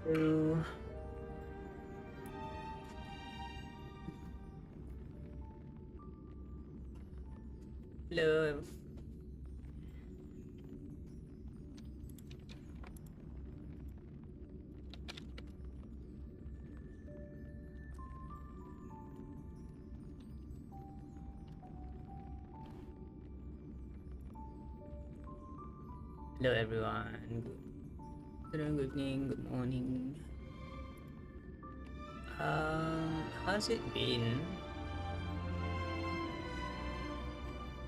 Hello. Hello. Hello everyone. Good afternoon, good evening, good morning. How's it been?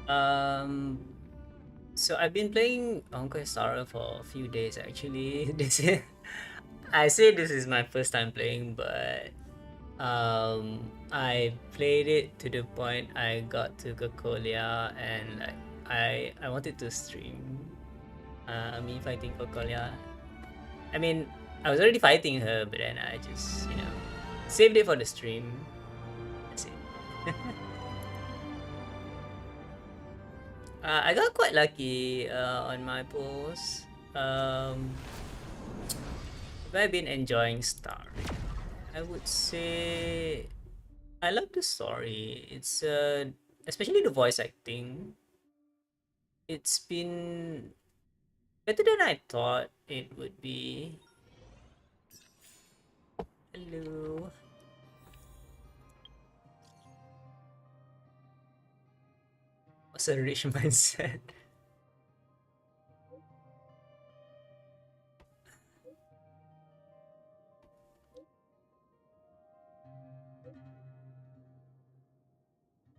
Um, so I've been playing Honkai Star for a few days actually. I say this is my first time playing, but I played it to the point I got to Kokolia and like I wanted to stream. Me fighting Kokolia. I mean, I was already fighting her, but then I just saved it for the stream. That's it. I got quite lucky on my pulls. Have I been enjoying Star? I would say I love the story. It's especially the voice acting. It's been better than I thought it would be. Hello. What's a rich mindset?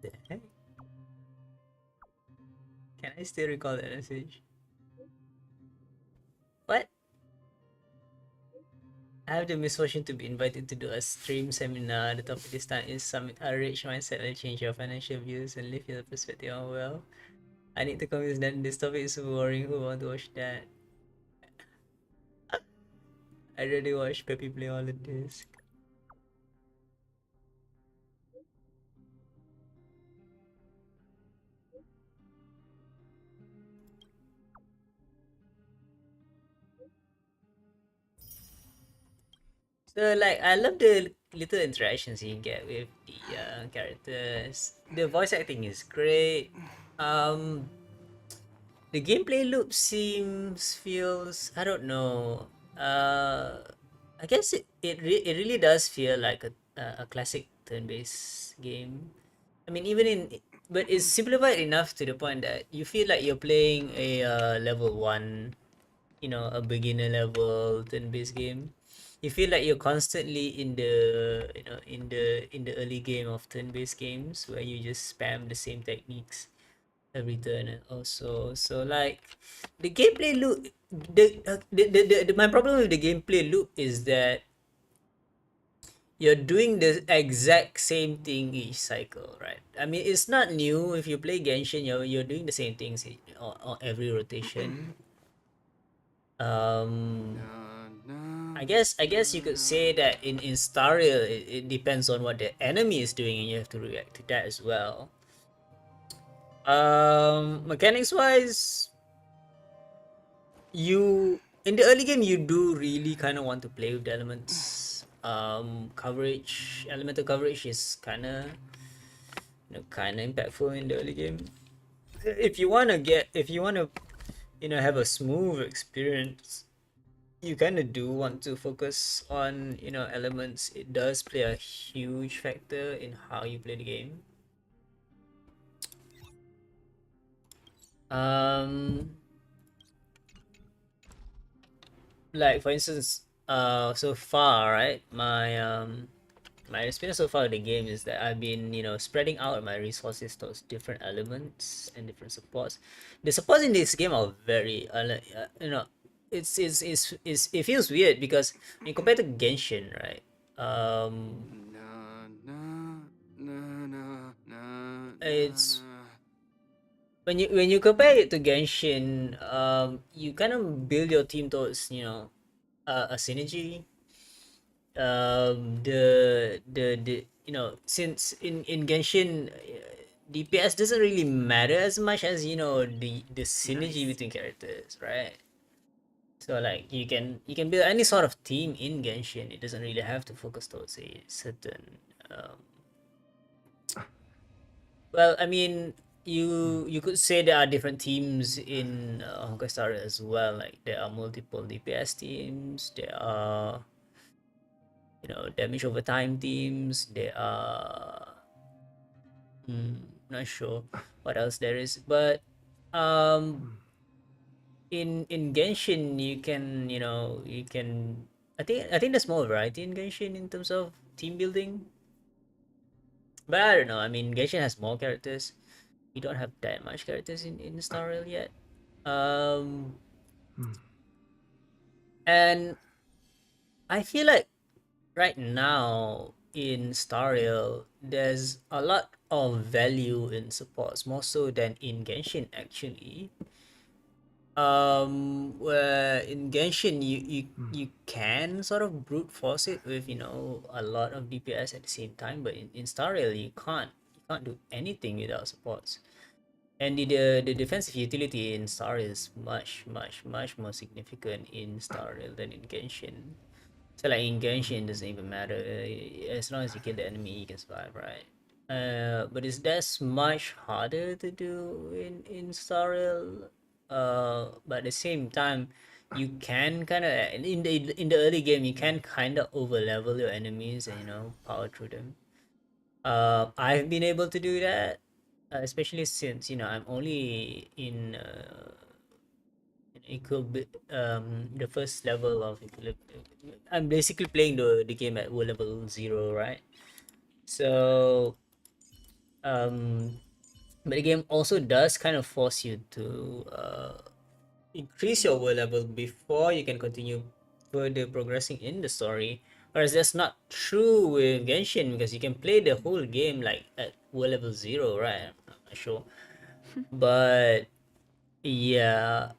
The heck? Can I still recall that message? What? I have the misfortune to be invited to do a stream seminar. The topic this time is Summit a rich mindset will change your financial views and lift your perspective on well. I need to convince them this topic is boring. Who want to watch that? I already watched Peppy play all of this. So like I love the little interactions you get with the characters. The voice acting is great. Um, the gameplay loop feels I don't know. Uh, I guess it really does feel like a classic turn-based game. I mean, even in but it's simplified enough to the point that you feel like you're playing a level one, a beginner level turn-based game. You feel like you're constantly in the in the early game of turn-based games where you just spam the same techniques every turn and also so like the gameplay loop my problem with the gameplay loop is that you're doing the exact same thing each cycle, right? I mean, it's not new. If you play Genshin, you're doing the same things on every rotation. Um, I guess you could say that in Staria, it depends on what the enemy is doing, and you have to react to that as well. Mechanics wise, you in the early game you do really kind of want to play with the elements. Coverage, elemental coverage is kind of impactful in the early game. If you wanna have a smooth experience, you kind of do want to focus on elements. It does play a huge factor in how you play the game. Um, like for instance, so far, right? My experience so far with the game is that I've been, spreading out my resources towards different elements and different supports. The supports in this game are very, it feels weird because compared to Genshin, right? Um, it's when you compare it to Genshin, you kind of build your team towards, a synergy. Since in Genshin, DPS doesn't really matter as much as the synergy Nice. between characters, right? So like you can build any sort of team in Genshin. It doesn't really have to focus towards a certain. Well, I mean, you could say there are different teams in Honkai Star as well. Like there are multiple DPS teams. There are damage over time teams. There are not sure what else there is, but um in Genshin you can I think there's more variety in Genshin in terms of team building. But I don't know. I mean, Genshin has more characters. We don't have that much characters in Star Rail yet. Um and I feel like right now in Star Rail there's a lot of value in supports more so than in Genshin actually. Where in Genshin you can sort of brute force it with a lot of DPS at the same time, but in Star Rail you can't do anything without supports. And the defensive utility in Star Rail is much much much more significant in Star Rail than in Genshin. So like in Genshin, it doesn't even matter. As long as you kill the enemy, you can survive, right? But that's much harder to do in Star Rail. But at the same time, you can kind of in the early game, you can kind of over level your enemies and power through them. I've been able to do that, especially since I'm only in the first level of I'm basically playing the game at world level 0, right? So um but the game also does kind of force you to increase your world level before you can continue further progressing in the story, whereas that's not true with Genshin because you can play the whole game like at world level 0, right? I'm not sure, but yeah.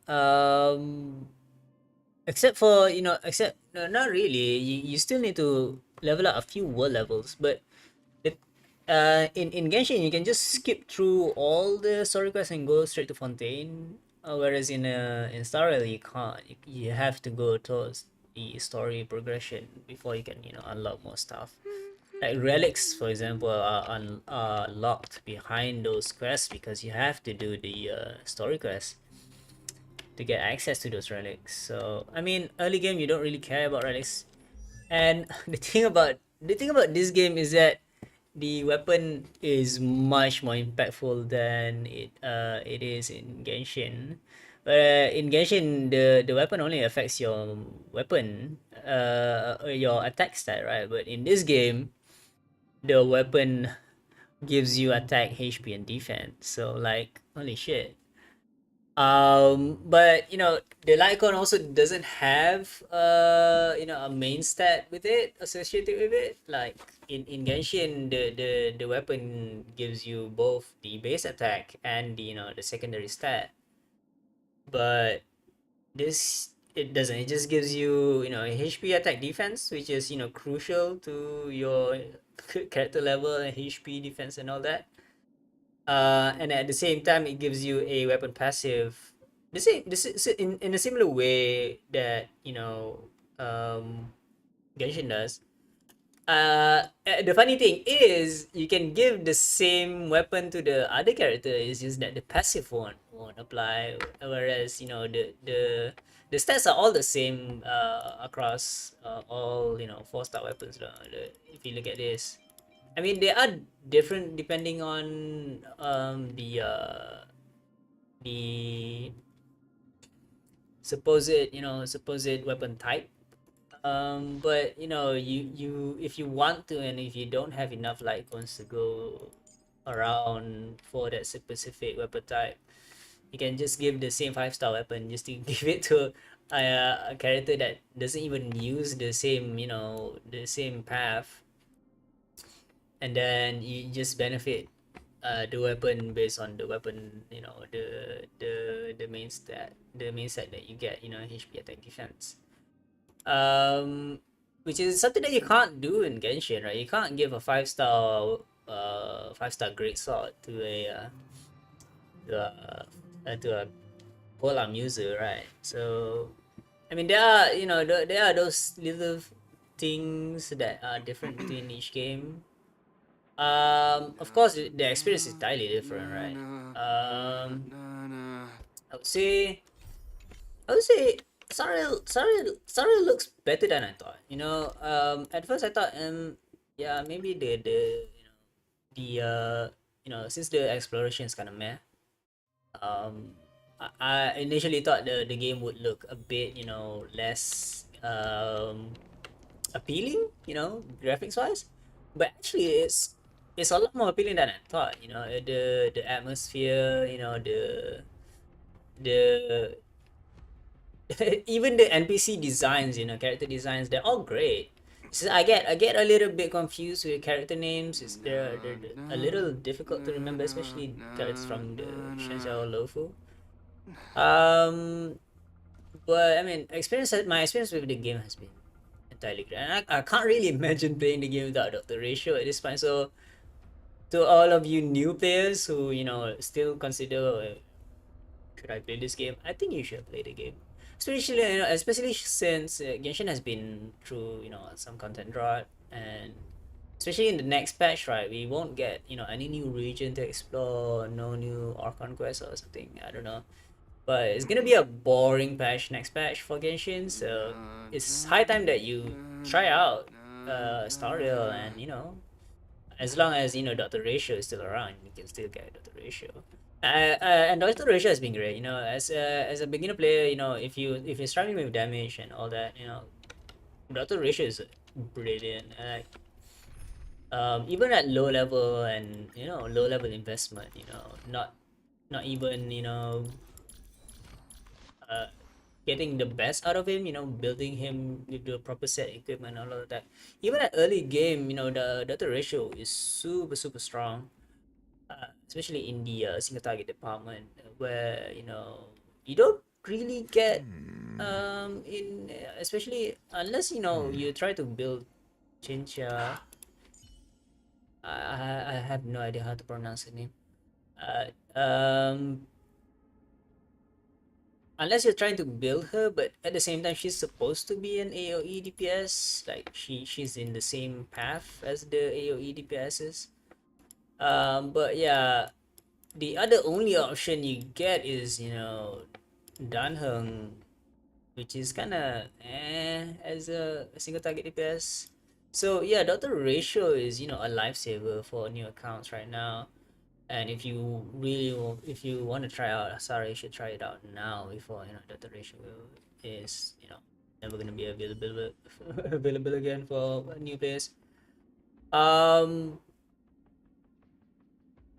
Except for except no, not really. You still need to level up a few world levels, but it in Genshin you can just skip through all the story quests and go straight to Fontaine. Whereas in Star Rail you can't. You have to go towards the story progression before you can unlock more stuff. Like relics, for example, are locked behind those quests because you have to do the story quest to get access to those relics. So I mean, early game you don't really care about relics, and the thing about this game is that the weapon is much more impactful than it is in Genshin. But in Genshin, the weapon only affects your weapon, or your attack stat, right? But in this game, the weapon gives you attack, HP, and defense. So like, holy shit. But the Lycon also doesn't have a main stat with it associated with it. Like in Genshin, the weapon gives you both the base attack and the secondary stat. But this it doesn't. It just gives you HP, attack, defense, which is crucial to your character level and HP, defense, and all that. And at the same time it gives you a weapon passive the same this is in a similar way that Genshin does. The funny thing is you can give the same weapon to the other character. It's just that the passive won't apply, whereas the stats are all the same across all 4-star weapons. If you look at this, I mean, they are different depending on the supposed weapon type. But you if you want to and if you don't have enough light coins to go around for that specific weapon type, you can just give the same 5-star weapon just to give it to a character that doesn't even use the same path, and then you just benefit the weapon based on the weapon, the main set that you get, HP, attack, defense. um which is something that you can't do in Genshin, right? You can't give a 5-star great sword to a Golam user, right? So I mean, there are there are those little things that are different between each game. Of course, the experience is entirely different, right? I would say, I would say, Sorry looks better than I thought. At first I thought, yeah, maybe the since the exploration is kind of meh, I initially thought the game would look a bit, less appealing, graphics wise, but actually it's a lot more appealing than I thought. The atmosphere, the even the NPC designs, character designs, they're all great. So I get a little bit confused with character names. They're a little difficult to remember, especially characters from the Shenzhou Lofu. Um, but I mean, my experience with the game has been entirely great, and I can't really imagine playing the game without Doctor Ratio at this point. So to all of you new players who still consider, should I play this game? I think you should play the game. Especially since Genshin has been through some content drought, and especially in the next patch, right? We won't get any new region to explore, no new Archon quest or something. I don't know, but it's gonna be a boring next patch for Genshin. So it's high time that you try out Stardew, and as long as Dr. Ratio is still around, you can still get Dr. Ratio. And Dr. Ratio has been great. As a beginner player, if you're struggling with damage and all that, Dr. Ratio is brilliant. Even at low level and low level investment, not even uh, getting the best out of him, building him with the proper set equipment and all of that. Even at early game, the Dr. Ratio is super super strong, especially in the single target department, where you don't really get in especially unless you try to build Chincha. I have no idea how to pronounce the name. Unless you're trying to build her, but at the same time she's supposed to be an AoE DPS, like she's in the same path as the AoE DPSs. But yeah, the other only option you get is Danheng, which is kind of as a single target DPS. So yeah, Doctor Ratio is a lifesaver for new accounts right now. And if you want to try out Asara, you should try it out now before Doctor Ratio is never gonna be available available again for new players. Um,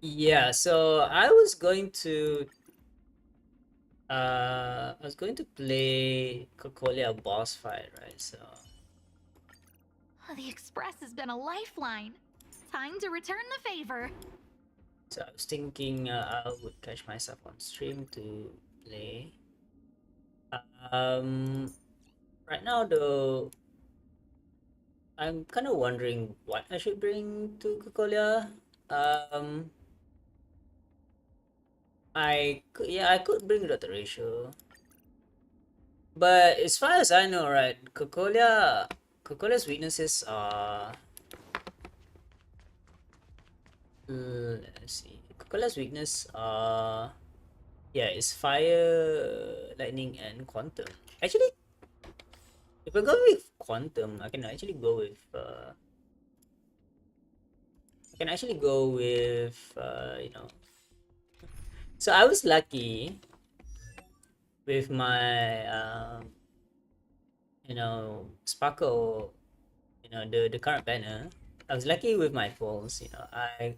yeah. So I was going to play Cocolia boss fight, right? The Express has been a lifeline. Time to return the favor. So I was thinking I would catch myself on stream to play. Um, right now though, I'm kind of wondering what I should bring to Cocolia. Um, I could bring Dr. Ratio, but as far as I know, right, Cocolia's weaknesses are. Let's see. Cocolia's weakness are. Yeah, it's fire, lightning, and quantum. Actually, if I go with quantum, I can actually go with. I can actually go with. So I was lucky with my Sparkle, the current banner. I was lucky with my pulls.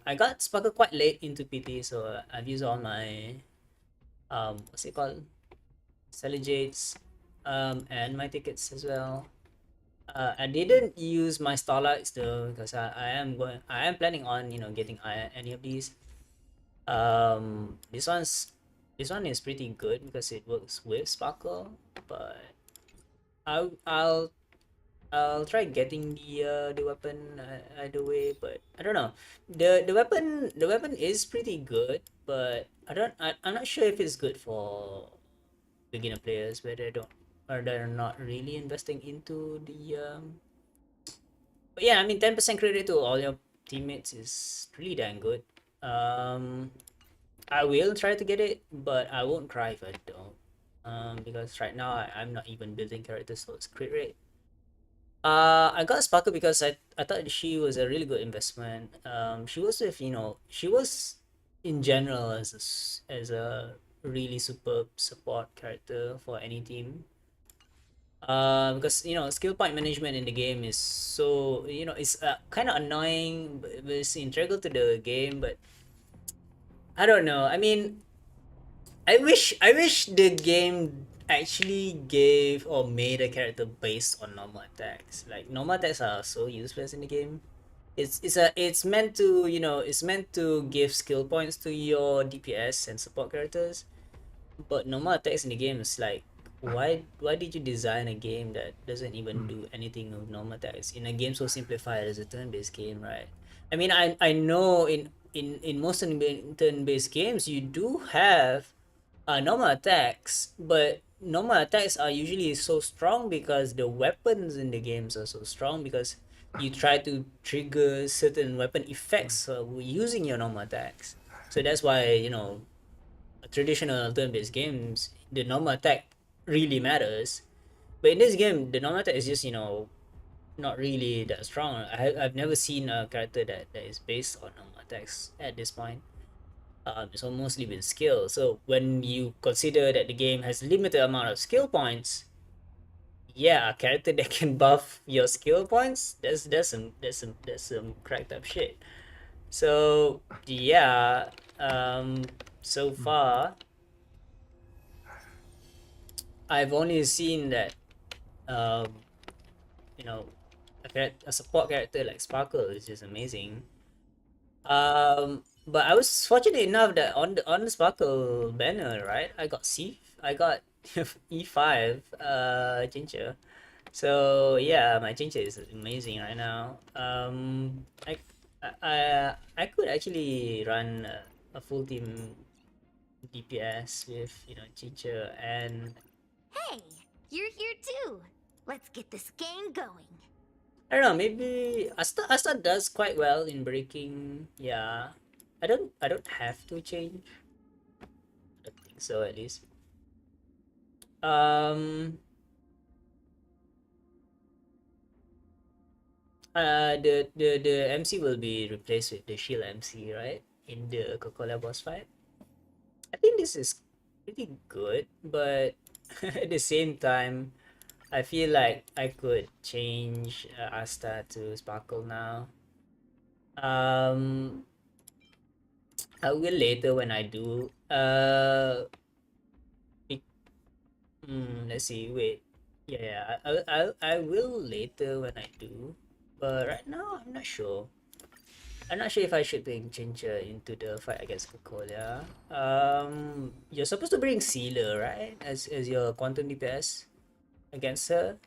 I got Sparkle quite late into PT, so I've used all my what's it called, Celigates, and my tickets as well. I didn't use my Starlights though because I am planning on getting any of these. This one is pretty good because it works with Sparkle, but I'll I'll try getting the weapon either way, but I don't know. The weapon is pretty good, but I'm not sure if it's good for beginner players. Whether I don't. or they're not really investing into the but yeah, I mean 10% credit to all your teammates is really damn good. Um I will try to get it, but I won't cry if I don't. Because right now I'm not even building characters, so it's crit rate. I got Sparkle because I thought she was a really good investment. She was with she was in general as a really superb support character for any team. Because skill point management in the game is so it's kind of annoying, but it's integral to the game. But I don't know. I mean, I wish the game actually gave or made a character based on normal attacks. Like normal attacks are so useless in the game. It's meant to it's meant to give skill points to your DPS and support characters, but normal attacks in the game is like why did you design a game that doesn't even do anything with normal attacks in a game so simplified as a turn-based game, right? I mean, I know in most turn-based games you do have normal attacks, but normal attacks are usually so strong because the weapons in the games are so strong because you try to trigger certain weapon effects using your normal attacks. So that's why traditional turn-based games, the normal attack really matters. But in this game, the normal attack is just not really that strong. I've never seen a character that is based on normal attacks at this point. It's all mostly been skill. So when you consider that the game has limited amount of skill points, yeah, a character that can buff your skill points, that's some cracked up shit. So yeah, so far I've only seen that um, you know, a support character like Sparkle is just amazing. But I was fortunate enough that on the Sparkle banner, right? I got E5 Ginger. So yeah, my Ginger is amazing right now. I could actually run a full team DPS with Ginger and Hey, you're here too. Let's get this game going. I don't know, maybe Asta does quite well in breaking. Yeah. I don't have to change. I don't think so at least. Um the MC will be replaced with the shield MC, right? In the Coca-Cola boss fight. I think this is pretty good, but at the same time, I feel like I could change Asta to Sparkle now. Um I will later when I do. Let's see. Wait. Yeah, I will later when I do. But right now, I'm not sure. I'm not sure if I should bring Ginger into the fight against Cocolia. You're supposed to bring Sealer, right? As your quantum DPS against her.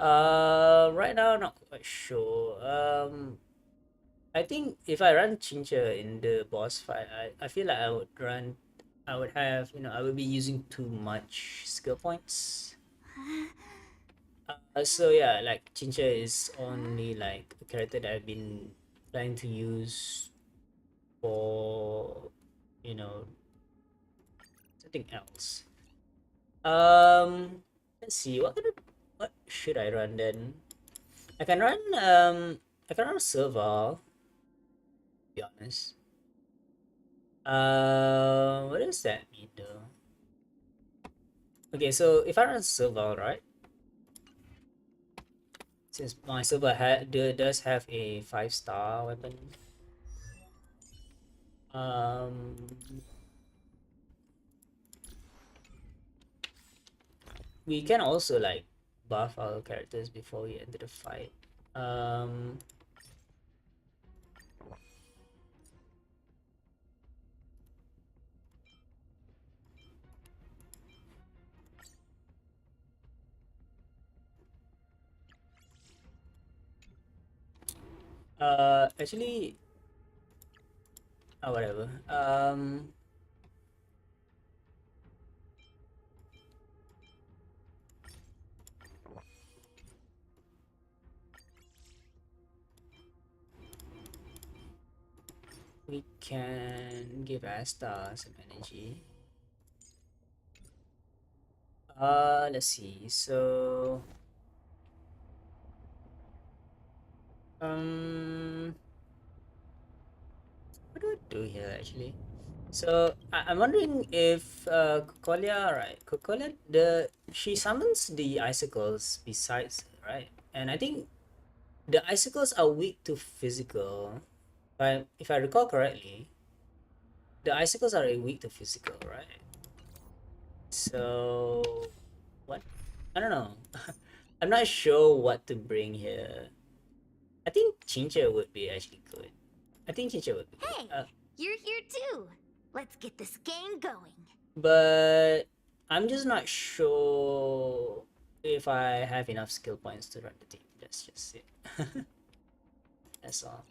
Right now, I'm not quite sure. I think if I run Ginger in the boss fight, I feel like I would have, I would be using too much skill points. So yeah, like Chincha is only like a character that I've been trying to use for you know something else. Um, let's see what should I run then? I can run I can run Serval, to be honest. What does that mean though? Okay, so if I run Serval, right? Since my Serval does have a 5-star weapon. Um, we can also like buff our characters before we enter the fight. Um, actually, whatever. We can give Asta some energy. Let's see. So, um, what do I do here actually? So I'm wondering if Cocolia, right? Cocolia, she summons the icicles besides, right? And I think the icicles are weak to physical. But if I recall correctly, the icicles are weak to physical, right? So what? I don't know. I'm not sure what to bring here. I think Chincha would be actually good. I think Chincha would be good. Hey, you're here too. Let's get this game going. But I'm just not sure if I have enough skill points to run the team. That's just it. That's all.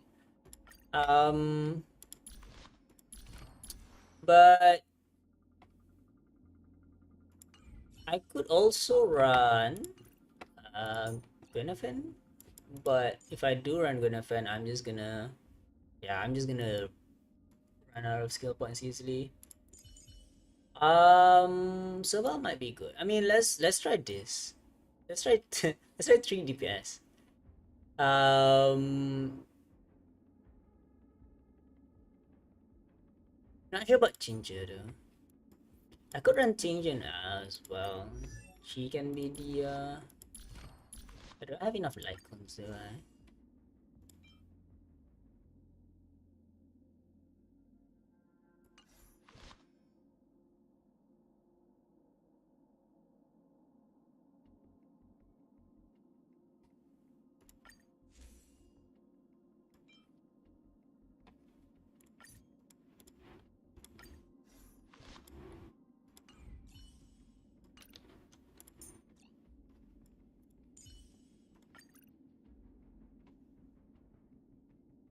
Um, but I could also run Guinevere, but if I do run Guinevere, I'm just gonna run out of skill points easily. Sobal might be good. I mean, let's try this. Let's try let's try 3 DPS. Um, Not sure about Ginger though. I could run Ginger now as well. She can be the I don't have enough Lycons, do I?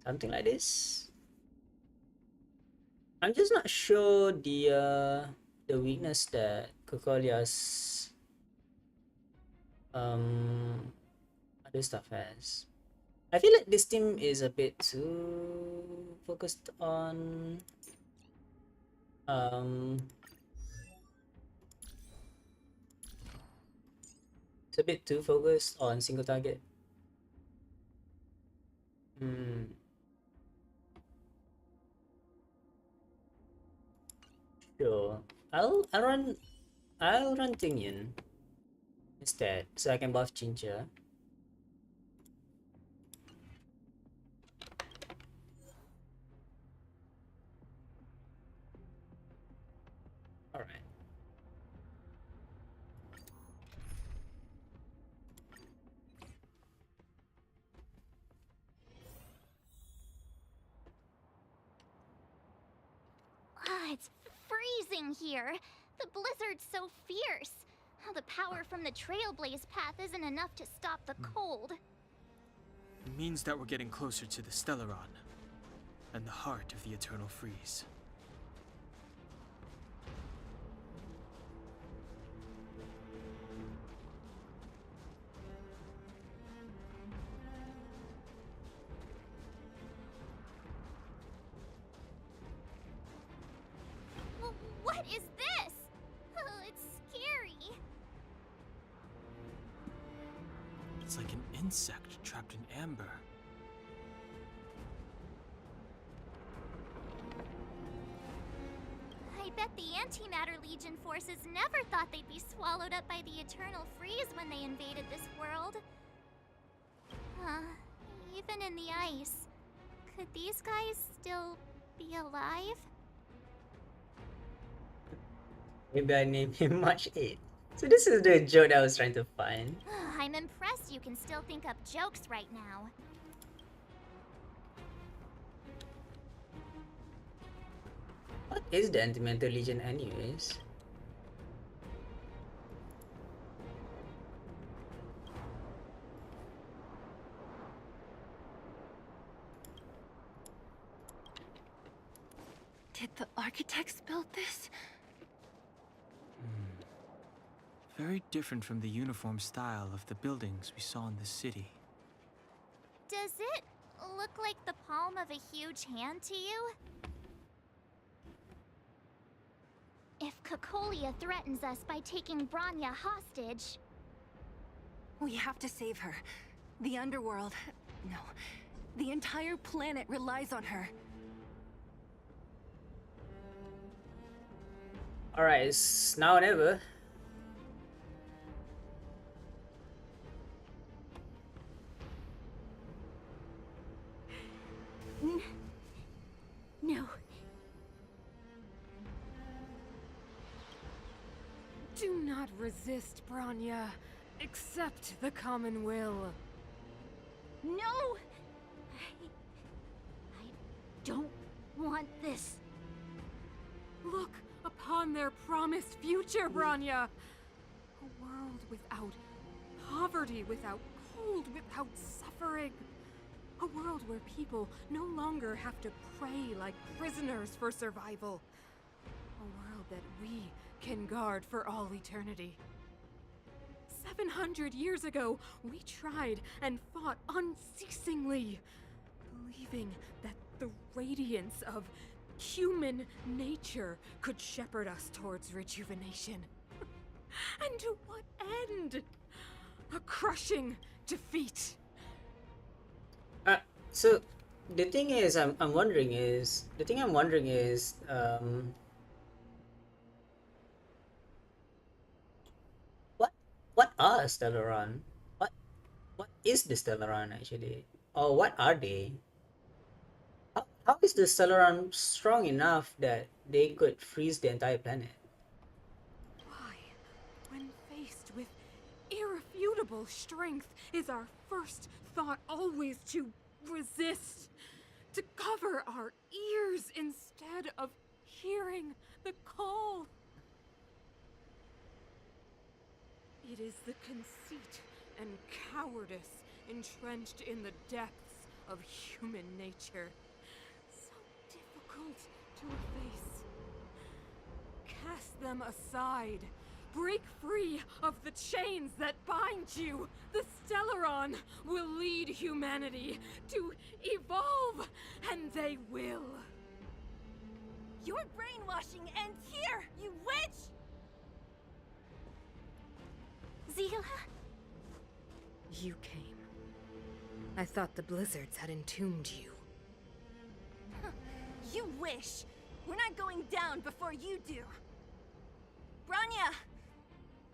Something like this. I'm just not sure the weakness that Cocolia's other stuff has. I feel like this team is a bit too focused on um it's a bit too focused on single target. Hmm. Sure. I'll run Tingyan instead so I can buff Chincha. Alright. Ah, it's freezing here. The blizzard's so fierce. How the power from the Trailblaze path isn't enough to stop the cold. It means that we're getting closer to the Stellaron, and the heart of the Eternal Freeze. What is this? Oh, it's scary. It's like an insect trapped in amber. I bet the Antimatter Legion forces never thought they'd be swallowed up by the Eternal Freeze when they invaded this world. Even in the ice, could these guys still be alive? Maybe I name him March 8. So this is the joke that I was trying to find. I'm impressed you can still think up jokes right now. What is the Antimental Legion anyways? Did the architects build this? Very different from the uniform style of the buildings we saw in the city. Does it look like the palm of a huge hand to you? If Cocolia threatens us by taking Branya hostage... We have to save her. The underworld... No. The entire planet relies on her. Alright, it's now or never. No. Do not resist, Branya. Accept the common will. No! I don't want this. Look upon their promised future, Branya. A world without poverty, without cold, without suffering. A world where people no longer have to pray like prisoners for survival. A world that we can guard for all eternity. 700 years ago, we tried and fought unceasingly, believing that the radiance of human nature could shepherd us towards rejuvenation. And to what end? A crushing defeat. So the thing is, I'm wondering is what are Stellaron? What is the Stellaron actually? Or what are they? How is the Stellaron strong enough that they could freeze the entire planet? Why, when faced with irrefutable strength, is our first thought always to resist? To cover our ears instead of hearing the call? It is the conceit and cowardice entrenched in the depths of human nature. So difficult to efface. Cast them aside. Break free of the chains that bind you. The Stellaron will lead humanity to evolve, and they will. Your brainwashing ends here, you witch! Zila? You came. I thought the blizzards had entombed you. You wish. We're not going down before you do. Branya!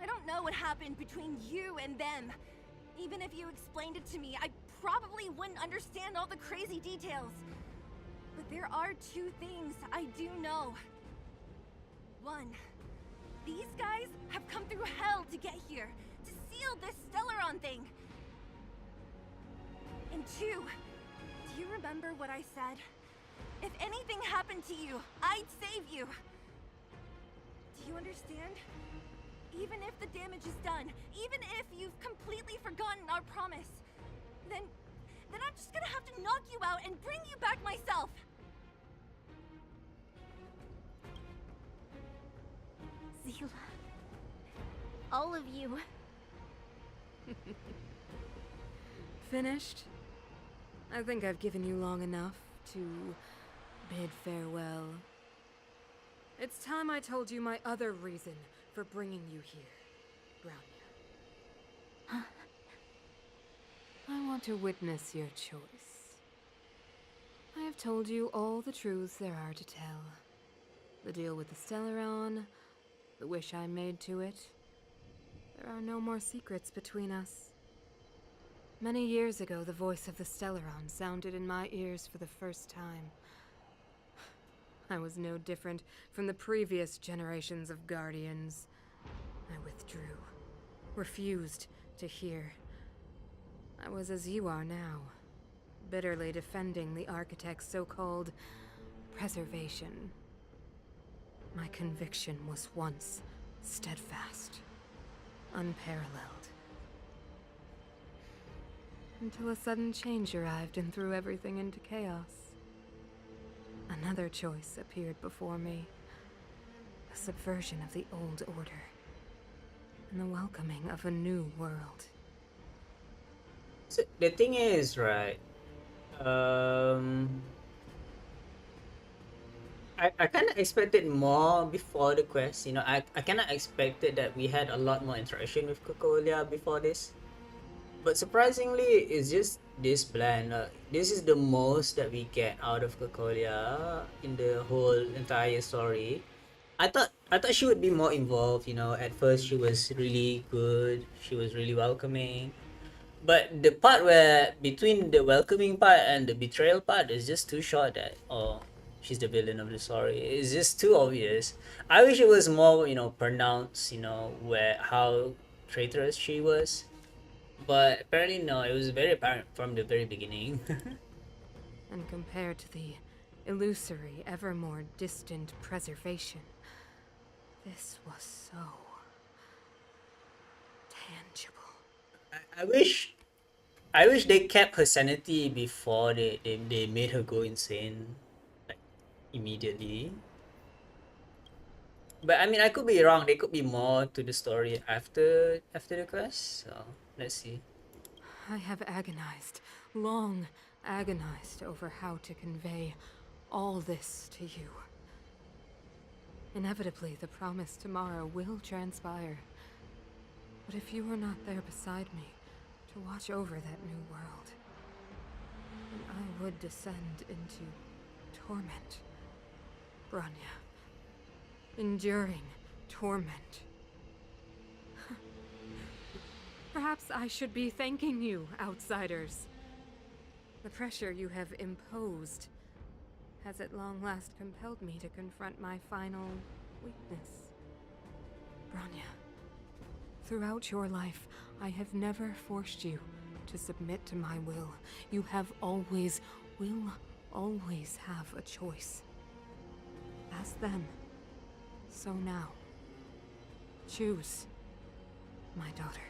I don't know what happened between you and them. Even if you explained it to me, I probably wouldn't understand all the crazy details. But there are two things I do know. One, these guys have come through hell to get here, to seal this Stellaron thing. And two, do you remember what I said? If anything happened to you, I'd save you. Do you understand? Even if the damage is done, even if you've completely forgotten our promise, then I'm just gonna have to knock you out and bring you back myself. Zila. All of you. Finished? I think I've given you long enough to bid farewell. It's time I told you my other reason for bringing you here, Brownia. I want to witness your choice. I have told you all the truths there are to tell. The deal with the Stellaron, the wish I made to it. There are no more secrets between us. Many years ago, the voice of the Stellaron sounded in my ears for the first time. I was no different from the previous generations of Guardians. I withdrew, refused to hear. I was as you are now, bitterly defending the Architect's so-called preservation. My conviction was once steadfast, unparalleled. Until a sudden change arrived and threw everything into chaos. Another choice appeared before me. The subversion of the old order. And the welcoming of a new world. So the thing is, right? Um, I kind of expected more before the quest. You know, I kind of expected that we had a lot more interaction with Cocolia before this. But surprisingly, it's just this bland. This is the most that we get out of Cocolia in the whole entire story. I thought she would be more involved. You know, at first she was really good. She was really welcoming. But the part where between the welcoming part and the betrayal part is just too short. That oh, she's the villain of the story. It's just too obvious. I wish it was more pronounced. Where how traitorous she was. But apparently no, it was very apparent from the very beginning. And compared to the illusory, ever more distant preservation, this was so tangible. I wish they kept her sanity before they made her go insane, like immediately. But I mean I could be wrong. There could be more to the story after the quest. So let's see. I have agonized, long agonized over how to convey all this to you. Inevitably, the promised tomorrow will transpire. But if you were not there beside me to watch over that new world, then I would descend into torment. Branya. Enduring torment. Perhaps I should be thanking you, outsiders. The pressure you have imposed has at long last compelled me to confront my final weakness. Branya, throughout your life, I have never forced you to submit to my will. You have always, will always have a choice. As then, so now. Choose, my daughter.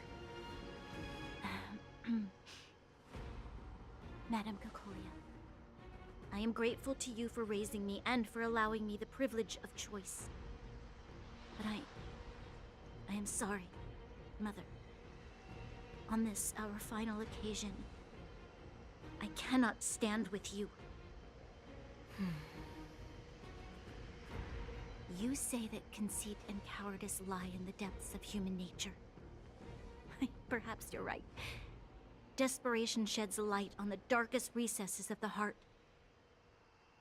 Madame Cocolia, I am grateful to you for raising me and for allowing me the privilege of choice. But I am sorry, Mother. On this, our final occasion, I cannot stand with you. You say that conceit and cowardice lie in the depths of human nature. Perhaps you're right. Desperation sheds a light on the darkest recesses of the heart.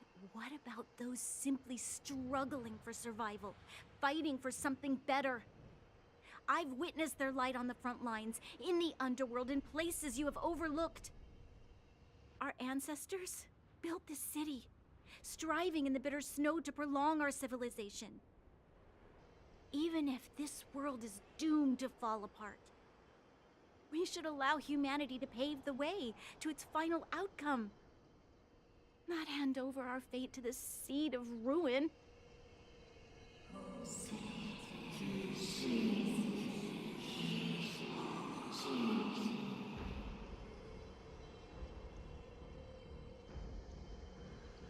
But what about those simply struggling for survival, fighting for something better? I've witnessed their light on the front lines, in the underworld, in places you have overlooked. Our ancestors built this city, striving in the bitter snow to prolong our civilization. Even if this world is doomed to fall apart, we should allow humanity to pave the way to its final outcome. Not hand over our fate to the seed of ruin.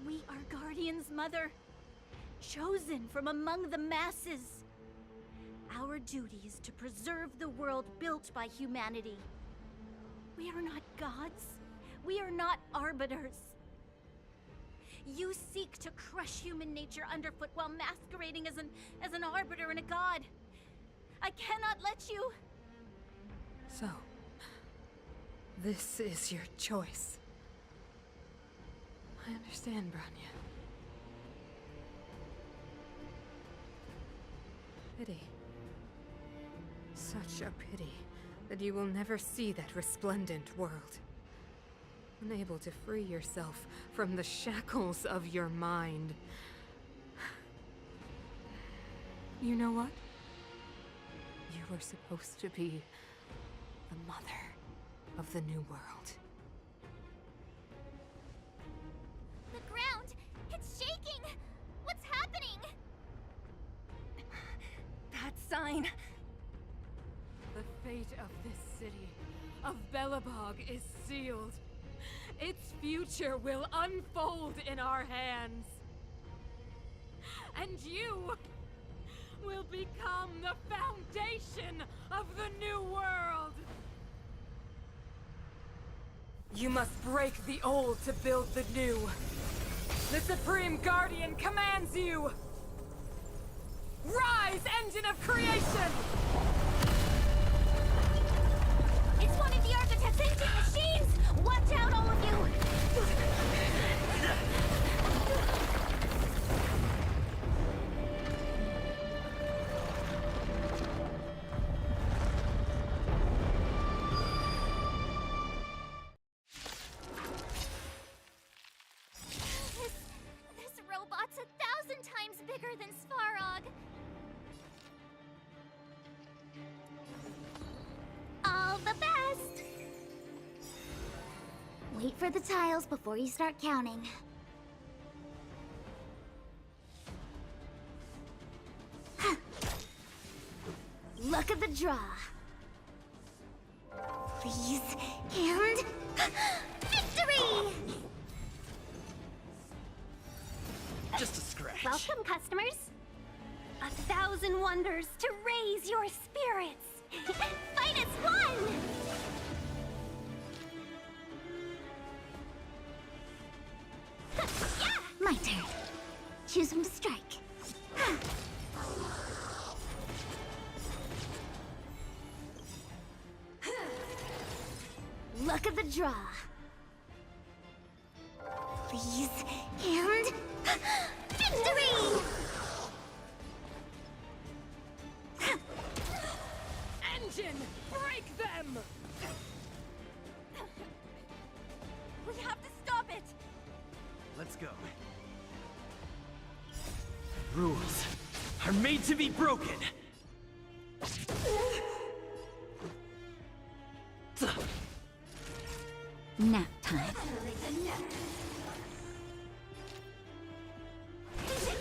We are guardians, Mother. Chosen from among the masses. Our duty is to preserve the world built by humanity. We are not gods. We are not arbiters. You seek to crush human nature underfoot while masquerading as an arbiter and a god. I cannot let you. So, this is your choice. I understand, Branya. Pity. Such a pity that you will never see that resplendent world. Unable to free yourself from the shackles of your mind. You know what? You were supposed to be the mother of the new world. The ground! It's shaking! What's happening? That sign. The fate of this city, of Belobog, is sealed. Its future will unfold in our hands. And you will become the foundation of the new world. You must break the old to build the new. The Supreme Guardian commands you! Rise, engine of creation! It's one of the architect's ancient machines! Watch out, all of you! This robot's 1,000 times bigger than Svarog. All the best! Wait for the tiles before you start counting. Look at the draw. Please, and... victory! Just a scratch. Welcome, customers. 1,000 wonders to raise your spirits. Fight as one! Yeah! My turn. Choose when to strike. Look at the draw. Please, and... victory! Engine, break them! We have to stop it! Let's go. Rules are made to be broken. Nap time.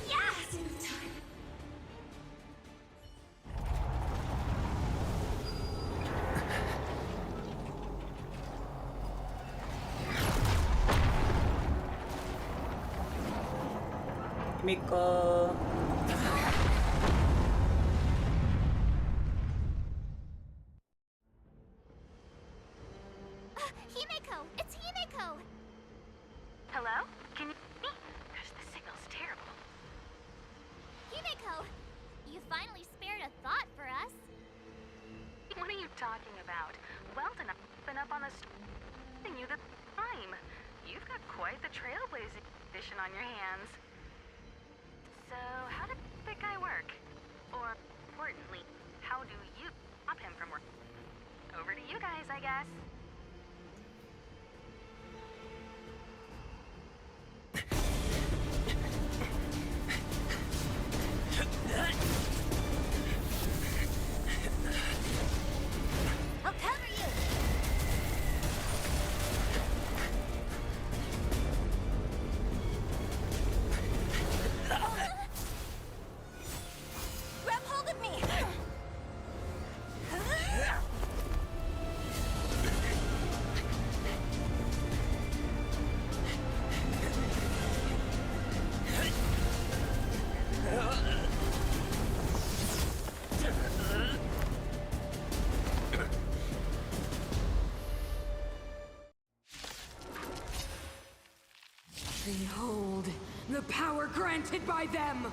Yes! Miko. Himeko! It's Himeko! Hello? Can you hear me? Gosh, the signal's terrible. Himeko! You finally spared a thought for us. What are you talking about? Weldon, I've been up on the you the time. You've got quite the trailblazing edition on your hands. So, how did that guy work? Or, importantly, how do you stop him from working? Over to you guys, I guess. I'll cover you! Grab hold of me! Behold, the power granted by them!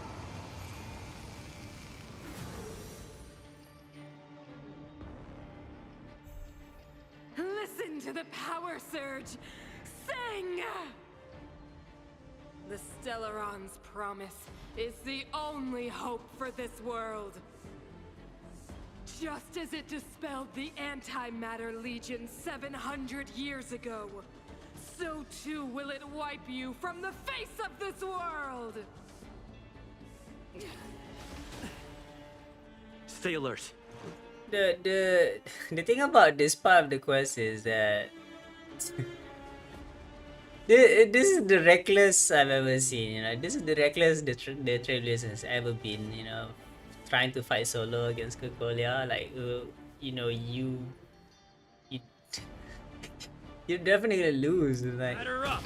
Listen to the power surge! Sing! The Stellaron's promise is the only hope for this world. Just as it dispelled the Antimatter Legion 700 years ago, so too will it wipe you from the face of this world! Stay alert. The thing about this part of the quest is that this is the reckless I've ever seen. You know, this is the reckless the Trailblazer has ever been. You know, trying to fight solo against Kokolia, like you know, you you're definitely gonna lose. Like, Batter up.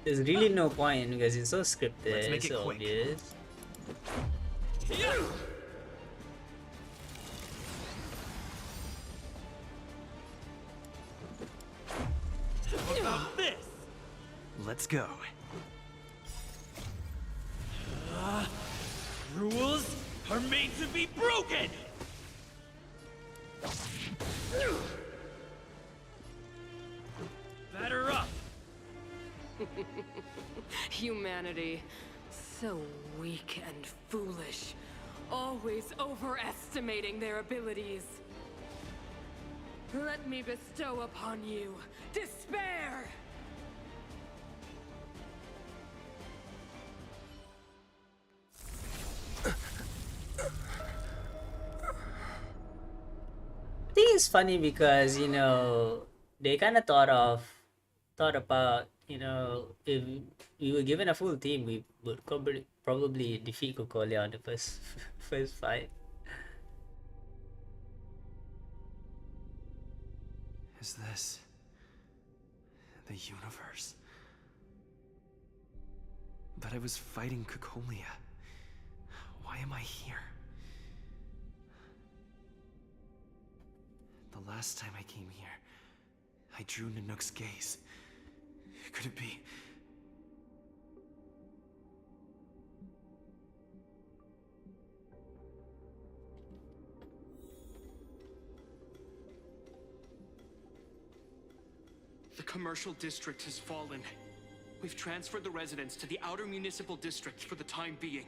there's really no point because it's so scripted. Let's make it's it so quick. obvious. Let's go. Rules are made to be broken! Batter up! Humanity. So weak and foolish. Always overestimating their abilities. Let me bestow upon you despair! I think it's funny because they kind of thought about if we were given a full team, we would probably defeat Cocolia on the first first fight. Is this the universe? But I was fighting Cocolia. Why am I here? The last time I came here, I drew Nanook's gaze. Could it be? The commercial district has fallen. We've transferred the residents to the outer municipal districts for the time being.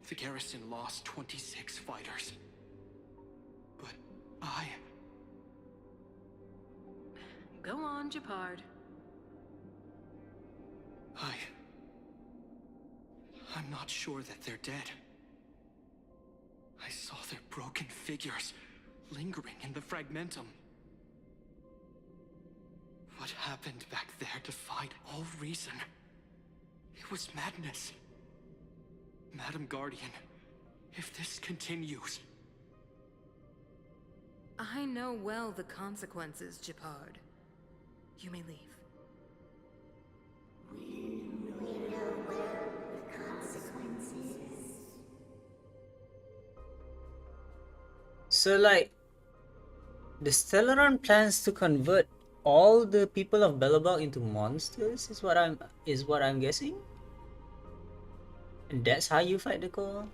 The garrison lost 26 fighters. But Go on, Japard. I'm not sure that they're dead. I saw their broken figures lingering in the fragmentum. What happened back there defied all reason. It was madness. Madam Guardian, if this continues... I know well the consequences, Japard. You may leave. So like, the Stellaron plans to convert all the people of Belobog into monsters is what I'm guessing. And that's how you fight the core.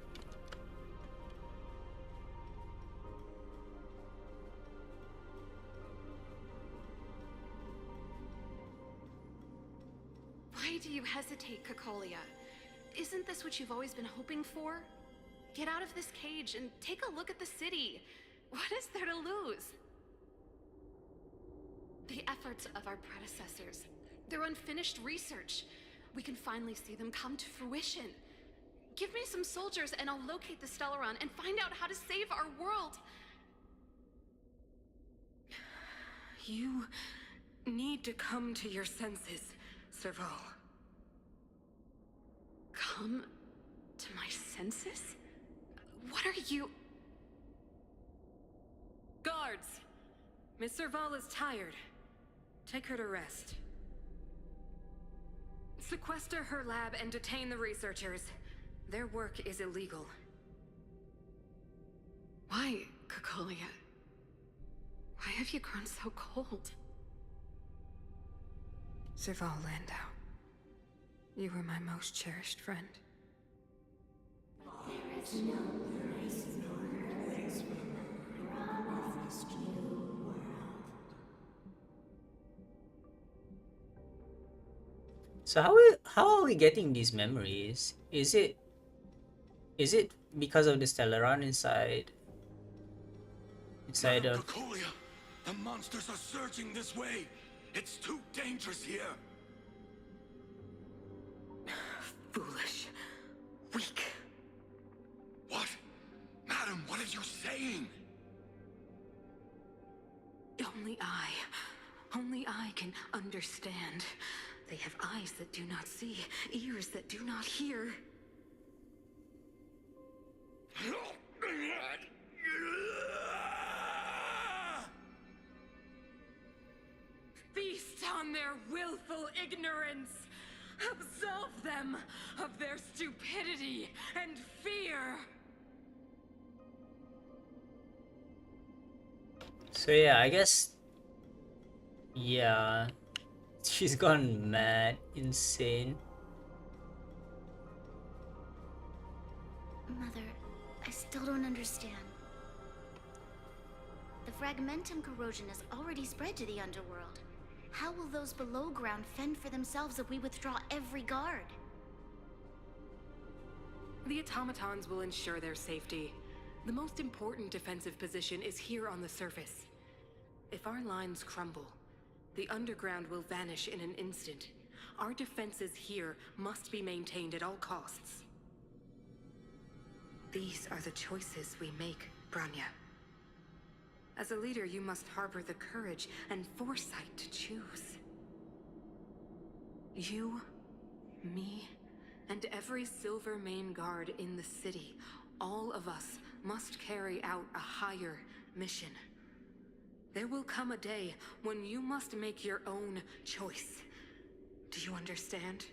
Why do you hesitate, Cocolia? Isn't this what you've always been hoping for? Get out of this cage and take a look at the city. What is there to lose? The efforts of our predecessors, their unfinished research. We can finally see them come to fruition. Give me some soldiers and I'll locate the Stellaron and find out how to save our world. You need to come to your senses, Serval. Come to my senses? What are you... Guards! Miss Serval is tired. Take her to rest. Sequester her lab and detain the researchers. Their work is illegal. Why, Cocolia? Why have you grown so cold? Serval Landau. You were my most cherished friend. So how are we getting these memories? Is it because of the Stellaron inside of... Cocolia, the monsters are surging this way. It's too dangerous here. Foolish. Weak. What? Madam, what are you saying? Only I can understand. They have eyes that do not see, ears that do not hear. Feast on their willful ignorance! Absolve them of their stupidity and fear! So yeah, I guess... Yeah... She's gone mad, insane. Mother, I still don't understand. The fragmentum corrosion has already spread to the underworld. How will those below ground fend for themselves if we withdraw every guard? The automatons will ensure their safety. The most important defensive position is here on the surface. If our lines crumble, the underground will vanish in an instant. Our defenses here must be maintained at all costs. These are the choices we make, Branya. As a leader, you must harbor the courage and foresight to choose. You, me, and every Silver Main Guard in the city, all of us must carry out a higher mission. There will come a day when you must make your own choice. Do you understand?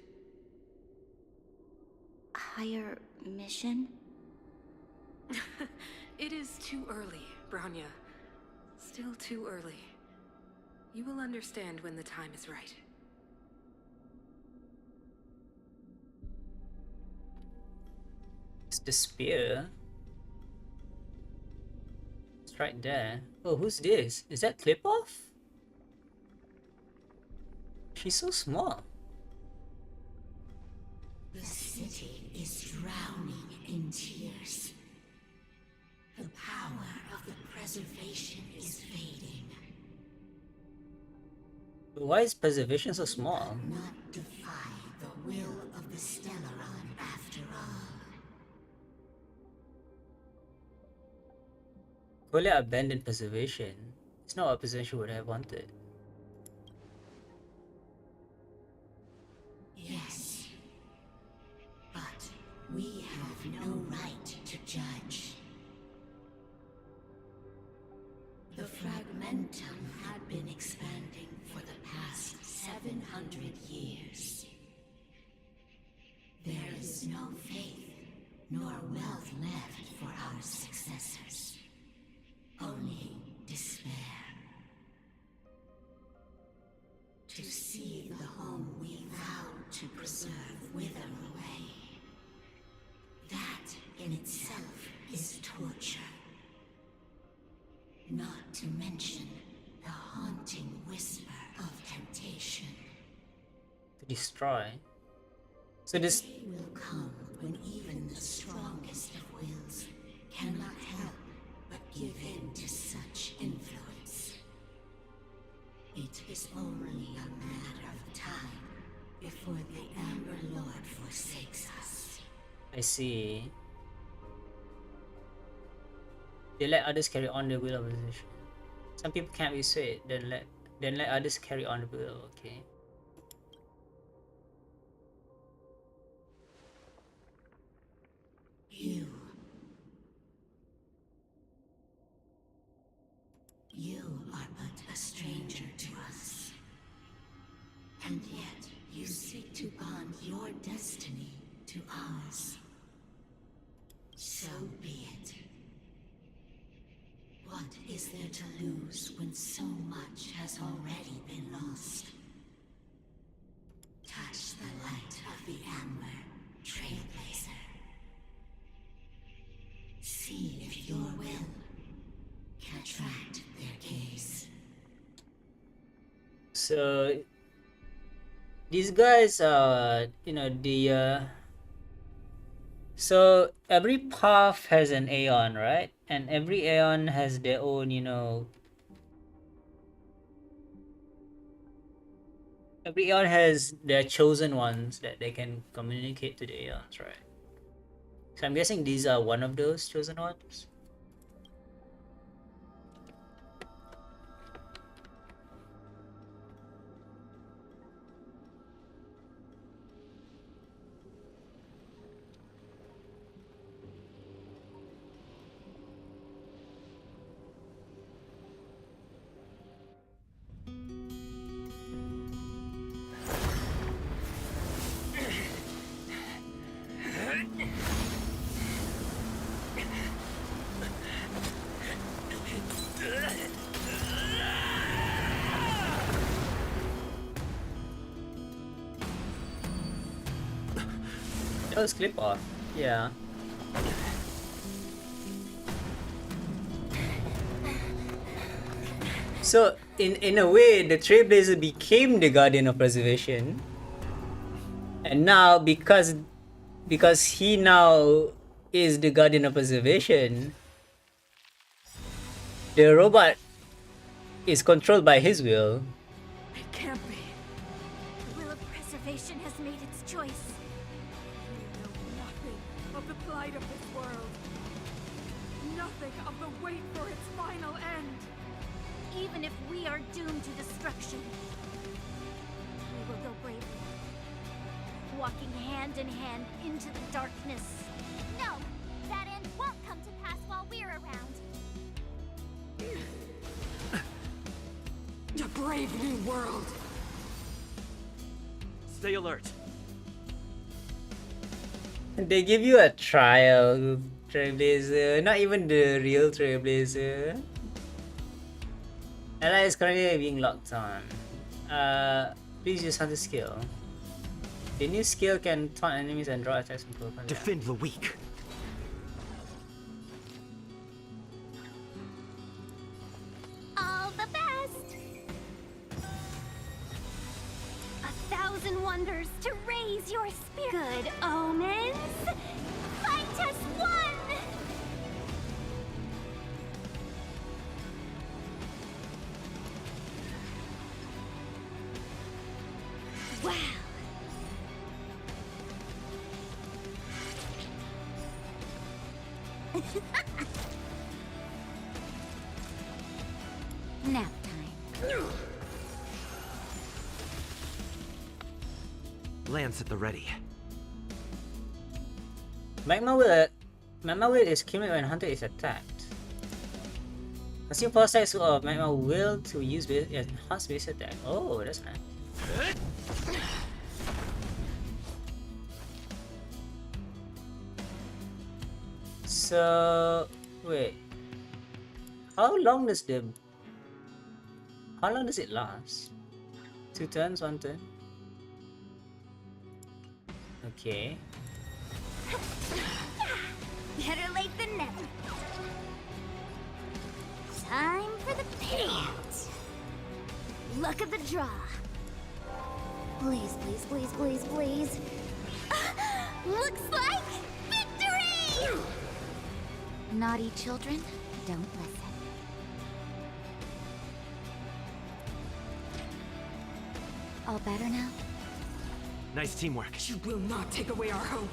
Higher mission? It is too early, Branya. Still too early. You will understand when the time is right. It's the spear. It's right there. Oh, who's this? Is that Clip-Off? She's so small. The city is drowning in tears. The power of the preservation is fading. But why is preservation so small? Not defy the will of the Stellaron after all. Kolia abandoned preservation. It's not what preservation would have wanted. Yes. But we have no right to judge. The fragmentum had been expanding for the past 700 years. There is no faith nor wealth left for our successors. Only despair. To see the home we vowed to preserve wither away. That in itself is torture. Not to mention the haunting whisper of temptation. To destroy. So this Day will come when even the strongest of wills cannot help but give in to such influence. It is only a matter of time before the Amber Lord forsakes us. I see. They let others carry on the will of position. Some people can't be swayed, then let others carry on the will, okay. You are but a stranger to us. And yet you seek to bond your destiny to ours. So be it. What is there to lose when so much has already been lost? Touch the light of the Amber, Trailblazer. See if your will can attract their gaze. So these guys are, so every path has an Aeon, right? And every Aeon has their own, every Aeon has their chosen ones that they can communicate to the Aeons, right? So I'm guessing these are one of those chosen ones. Oh, it's clip off. Yeah. So in a way, the Trailblazer became the Guardian of Preservation, and now because he now is the Guardian of Preservation, the robot is controlled by his will. It can't be. The will of preservation has made its choice. You know nothing of the plight of this world. Nothing of the wait for its final end. Even if we are doomed to destruction, we will go bravely, walking hand in hand into the darkness. No! That end won't come to pass while we're around. A brave new world. Stay alert. They give you a trial Trailblazer, not even the real Trailblazer. Ally is currently being locked on. Please use Hunter skill. The new skill can taunt enemies and draw attacks from close. Defend the weak. All the best! 1,000 wonders to raise your spirit. Good omens! Fight us one! Wow! Nap time. Lance at the ready. Magma will is accumulated when Hunter is attacked. Consume power stacks of Magma will to use enhanced base attack. Oh, that's nice. So wait, how long does it last? 2 turns, 1 turn. Okay. Better late than never. Time for the payout. Luck of the draw. Please, please, please, please, please. Looks like victory! Naughty children, don't listen. All better now? Nice teamwork. You will not take away our hope.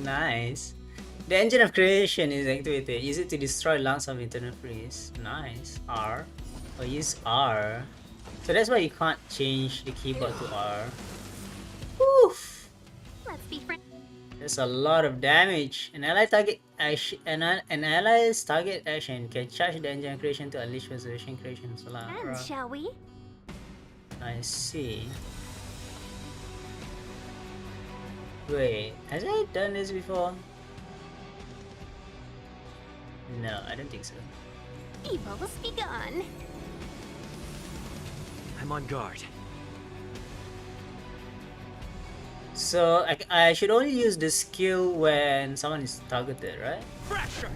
Nice. The engine of creation is activated. Use it to destroy lungs of internal freeze. Nice. R. Or use R. So that's why you can't change the keyboard to R. Oof. Let's be friends. That's a lot of damage. An ally target action, an ally's target action can charge the engine of creation to unleash preservation creation. And shall we? I see. Wait, has I done this before? No, I don't think so. Evils be gone. I'm on guard. So I should only use the skill when someone is targeted, right? Fracture!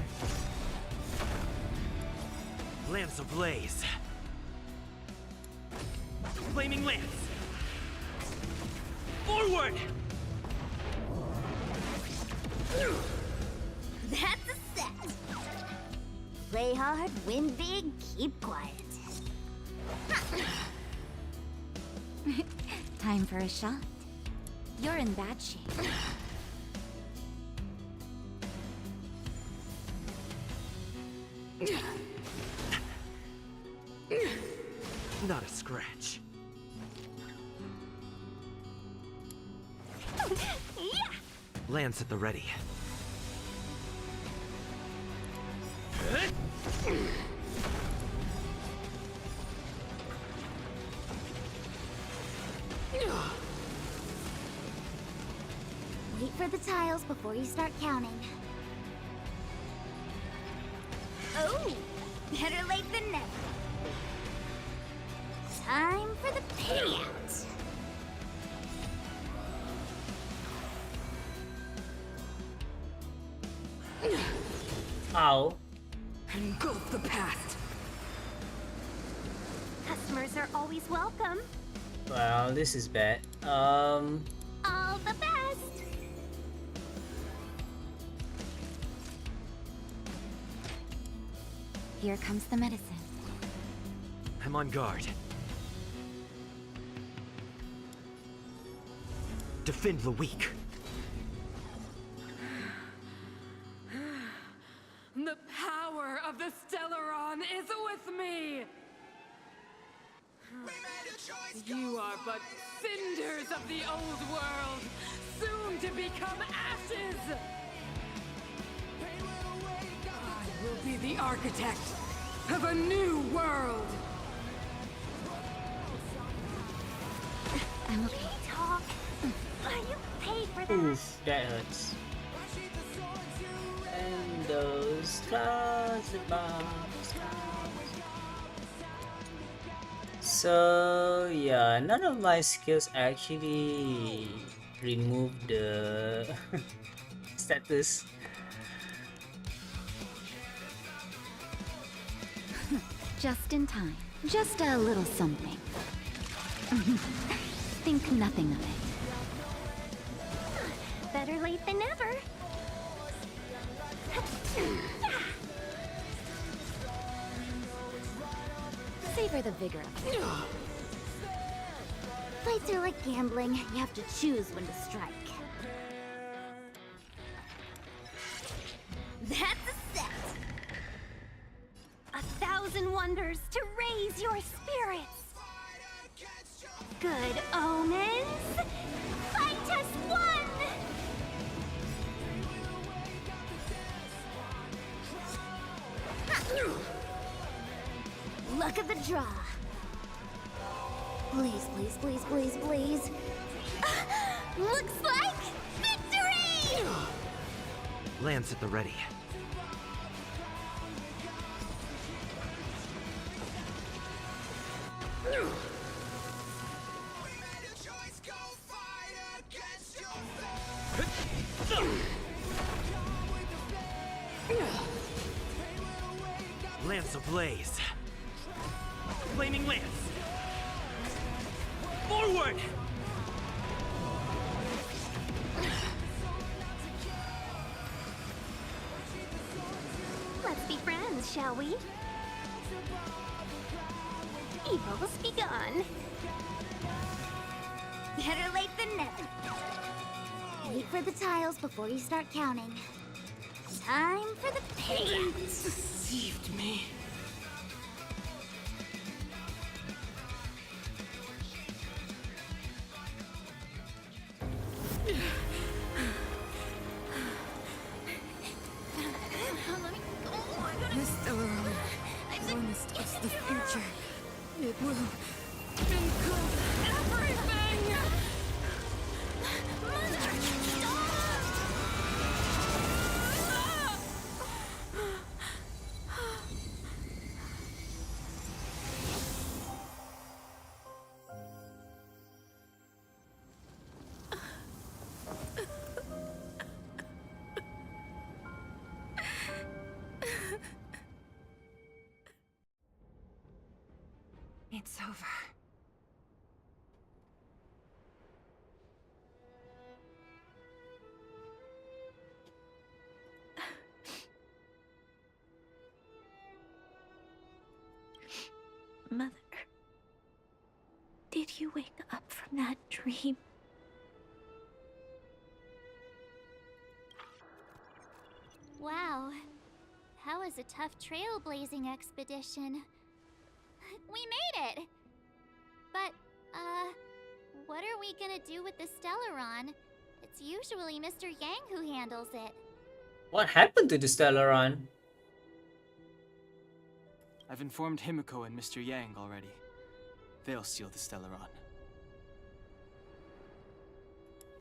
Lance ablaze. Flaming lance. Forward! That's a set. Play hard, win big, keep quiet. Time for a shot. You're in bad shape. Not a scratch. Yeah! Lance at the ready. Wait for the tiles before you start counting. Oh! Better late than never. Time for the payout. Ow. Engulf the past. Customers are always welcome. Well, this is bad. All the best. Here comes the medicine. I'm on guard. Defend the weak. The power of the Stellaron is with me! You are but cinders of the old world, soon to become ashes! I will be the architect of a new world! I'm okay. Talk. Are you paid for that? Oof, that hurts. And those clouds above. So yeah, none of my skills actually remove the status. Just in time. Just a little something. Think nothing of it. Better late than never. Savor the vigor of it. Fights are like gambling. You have to choose when to strike. That's a set. 1,000 wonders to raise your spirits. Good omens. Fight us one. Luck of the draw. Please, please, please, please, please. Looks like victory! Lance at the ready. Lance ablaze. Flaming lance. Forward! Let's be friends, shall we? Evils be gone. Better late than never. Wait for the tiles before you start counting. Time for the payout. Deceived me. This Stellaron promised us the future. It will engulf everything! It's over. Mother, did you wake up from that dream? Wow. That was a tough trailblazing expedition. We made it! But, what are we gonna do with the Stellaron? It's usually Mr. Yang who handles it. What happened to the Stellaron? I've informed Himiko and Mr. Yang already. They'll steal the Stellaron.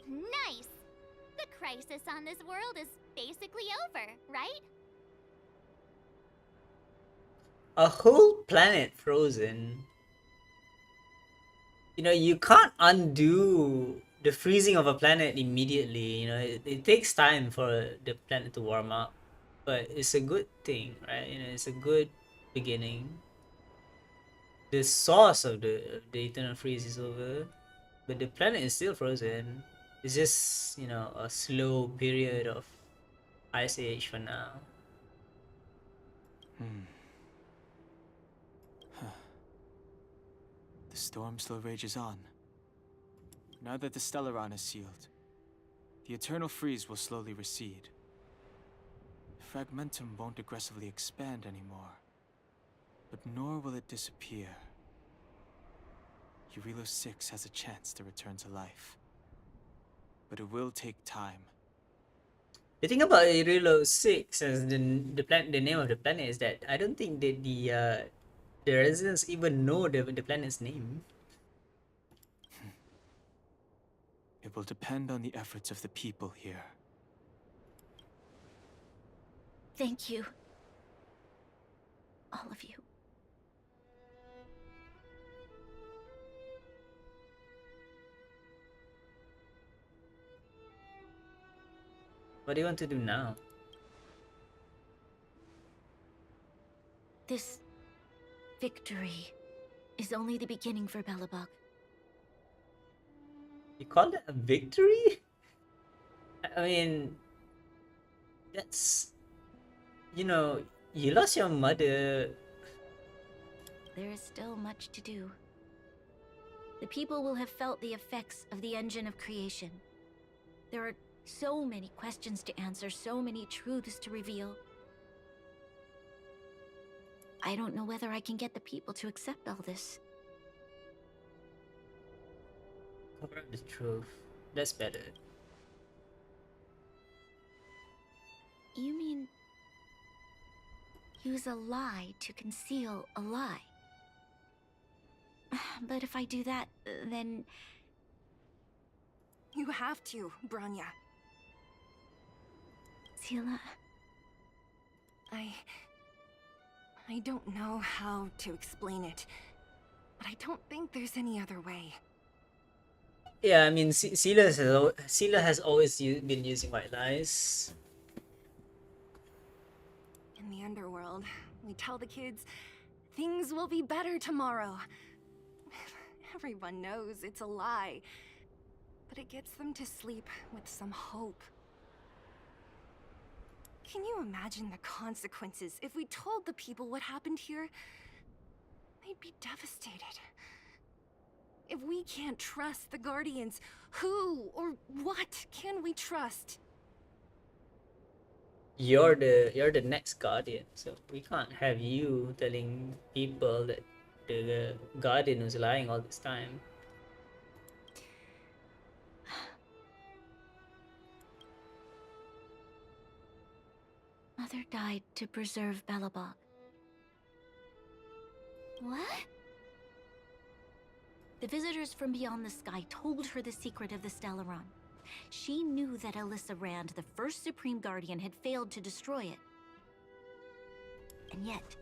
Nice! The crisis on this world is basically over, right? a whole planet frozen. You know, you can't undo the freezing of a planet immediately. You know, it takes time for the planet to warm up, but it's a good thing, right? You know, it's a good beginning. The source of the eternal freeze is over, but the planet is still frozen. It's just, you know, a slow period of ice age for now. The storm still rages on. Now that the Stellaron is sealed, the eternal freeze will slowly recede. Fragmentum won't aggressively expand anymore, but nor will it disappear. Eurilo 6 has a chance to return to life, but it will take time. The thing about Irilo 6 as the name of the planet is that I don't think that the residents even know the planet's name. It will depend on the efforts of the people here. Thank you. All of you. What do you want to do now? This victory is only the beginning for Belobog. You call that a victory? I mean, that's, you know, you lost your mother. There is still much to do. The people will have felt the effects of the engine of creation. There are so many questions to answer, so many truths to reveal. I don't know whether I can get the people to accept all this. Cover up the truth. That's better. You mean use a lie to conceal a lie? But if I do that, then... You have to, Branya. Sila... I don't know how to explain it, but I don't think there's any other way. Yeah, I mean, Sila has always been using white lies. In the underworld, we tell the kids, things will be better tomorrow. Everyone knows it's a lie, but it gets them to sleep with some hope. Can you imagine the consequences if we told the people what happened here? They'd be devastated. If we can't trust the Guardians, who or what can we trust? You're the next guardian, so we can't have you telling people that the guardian was lying all this time. Mother died to preserve Belobog. What? The visitors from beyond the sky told her the secret of the Stellaron. She knew that Alyssa Rand, the first Supreme Guardian, had failed to destroy it. And yet,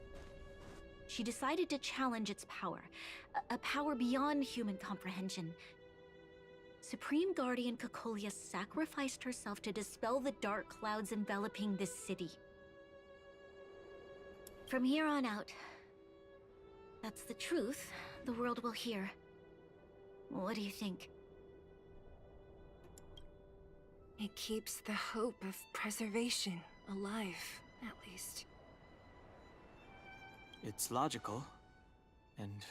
she decided to challenge its power, a power beyond human comprehension. Supreme Guardian Cocolia sacrificed herself to dispel the dark clouds enveloping this city. From here on out, that's the truth the world will hear. What do you think? It keeps the hope of preservation alive, at least. It's logical, and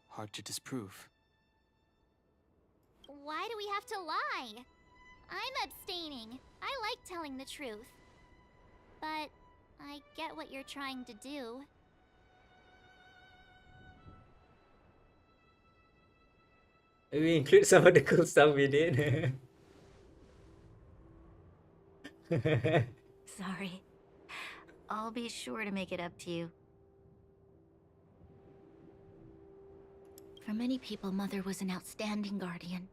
hard to disprove. Why do we have to lie? I'm abstaining. I like telling the truth. But I get what you're trying to do. We include some of the cool stuff we did. Sorry. I'll be sure to make it up to you. For many people, Mother was an outstanding guardian.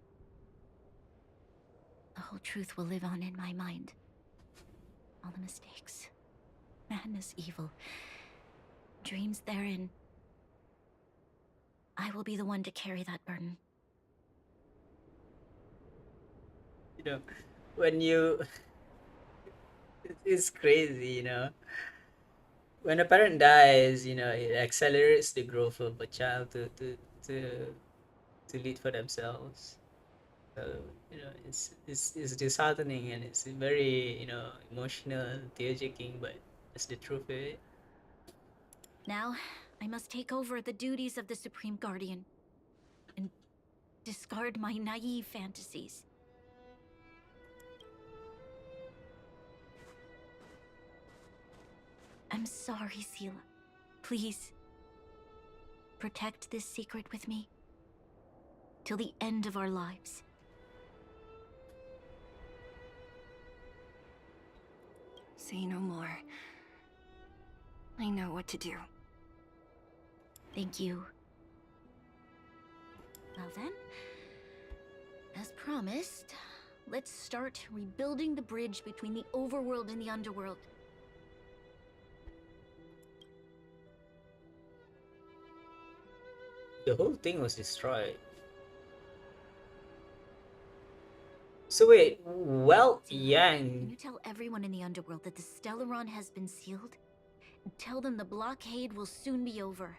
The whole truth will live on in my mind. All the mistakes, madness, evil, dreams therein, I will be the one to carry that burden. You know, when you it's crazy, you know. When a parent dies, you know, it accelerates the growth of a child to to lead for themselves. So, you know, it's disheartening and it's very, you know, emotional, tear-jerking, but that's the truth of it. Now, I must take over the duties of the Supreme Guardian and discard my naive fantasies. I'm sorry, Sela. Please, protect this secret with me till the end of our lives. Say no more. I know what to do. Thank you. Well then, as promised, let's start rebuilding the bridge between the overworld and the underworld. The whole thing was destroyed. So wait, well, Can Yang. you tell everyone in the underworld that the Stellaron has been sealed? And tell them the blockade will soon be over,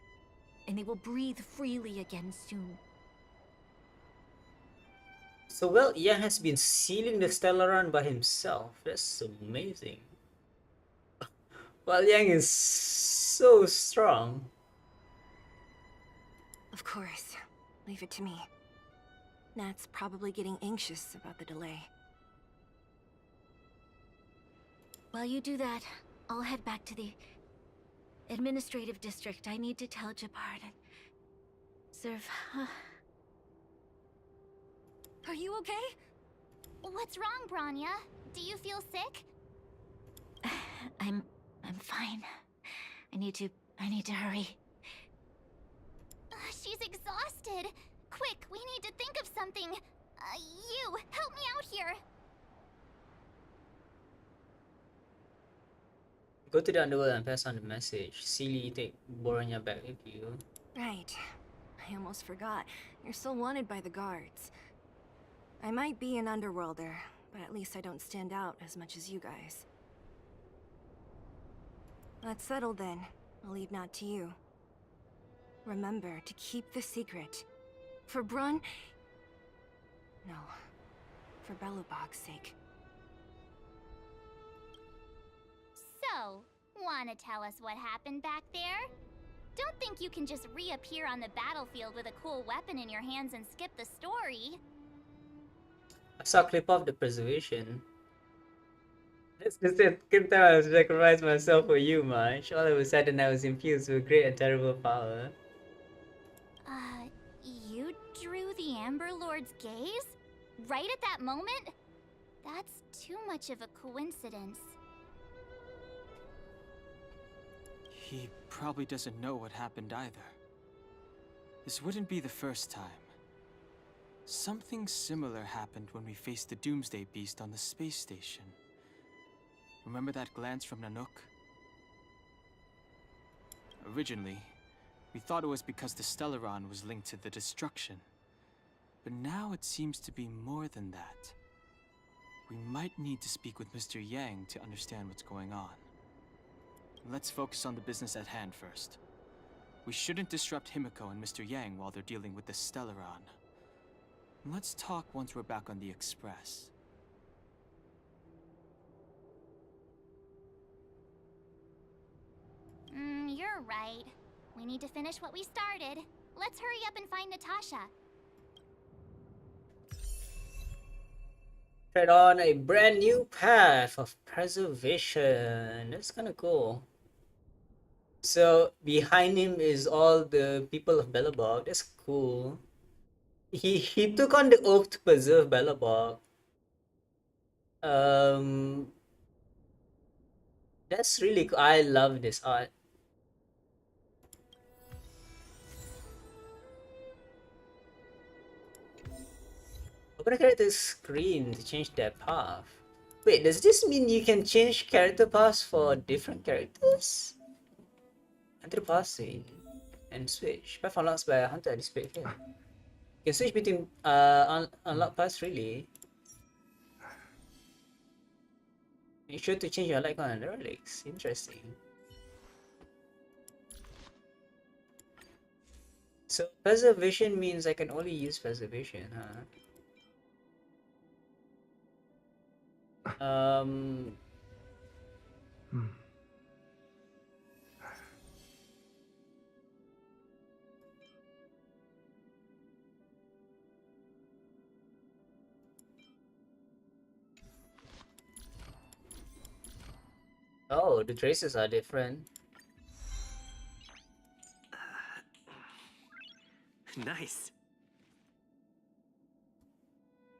and they will breathe freely again soon. So well, Yang has been sealing the Stellaron by himself. That's amazing. Well, Yang is so strong. Of course. Leave it to me. Nat's probably getting anxious about the delay. While you do that, I'll head back to the administrative district. I need to tell Jabard and serve. Are you okay? What's wrong, Branya? Do you feel sick? I'm fine. I need to hurry. She's exhausted. Quick, we need to think of something. You, help me out here. Go to the underworld and pass on the message. Sealy, take Boranya back with you. Right. I almost forgot. You're still wanted by the guards. I might be an underworlder, but at least I don't stand out as much as you guys. That's settled then. I'll leave Nat to you. Remember to keep the secret. For Brun... No. For Belobog's sake. So, wanna tell us what happened back there? Don't think you can just reappear on the battlefield with a cool weapon in your hands and skip the story. I saw a clip of the preservation. That's the second time I was sacrificed myself for you, Marsh. All of a sudden I was infused with great and terrible power. You drew the Amber Lord's gaze? Right at that moment? That's too much of a coincidence. He probably doesn't know what happened either. This wouldn't be the first time. Something similar happened when we faced the Doomsday Beast on the space station. Remember that glance from Nanook? Originally, we thought it was because the Stellaron was linked to the destruction. But now it seems to be more than that. We might need to speak with Mr. Yang to understand what's going on. Let's focus on the business at hand first. We shouldn't disrupt Himiko and Mr. Yang while they're dealing with the Stellaron. Let's talk once we're back on the Express. You're right. We need to finish what we started. Let's hurry up and find Natasha. Tread on a brand new path of preservation. That's kind of cool. So behind him is all the people of Belobog. That's cool. He took on the oath to preserve Belobog. That's really cool. I love this art. Open a character screen to change their path. Wait, does this mean you can change character paths for different characters? I Enter the passing and switch. Path unlocked by a hunter displayed here. You can switch between unlock paths really. Make sure to change your light on the relics. Interesting. So preservation means I can only use preservation, huh? Oh, the traces are different. Nice.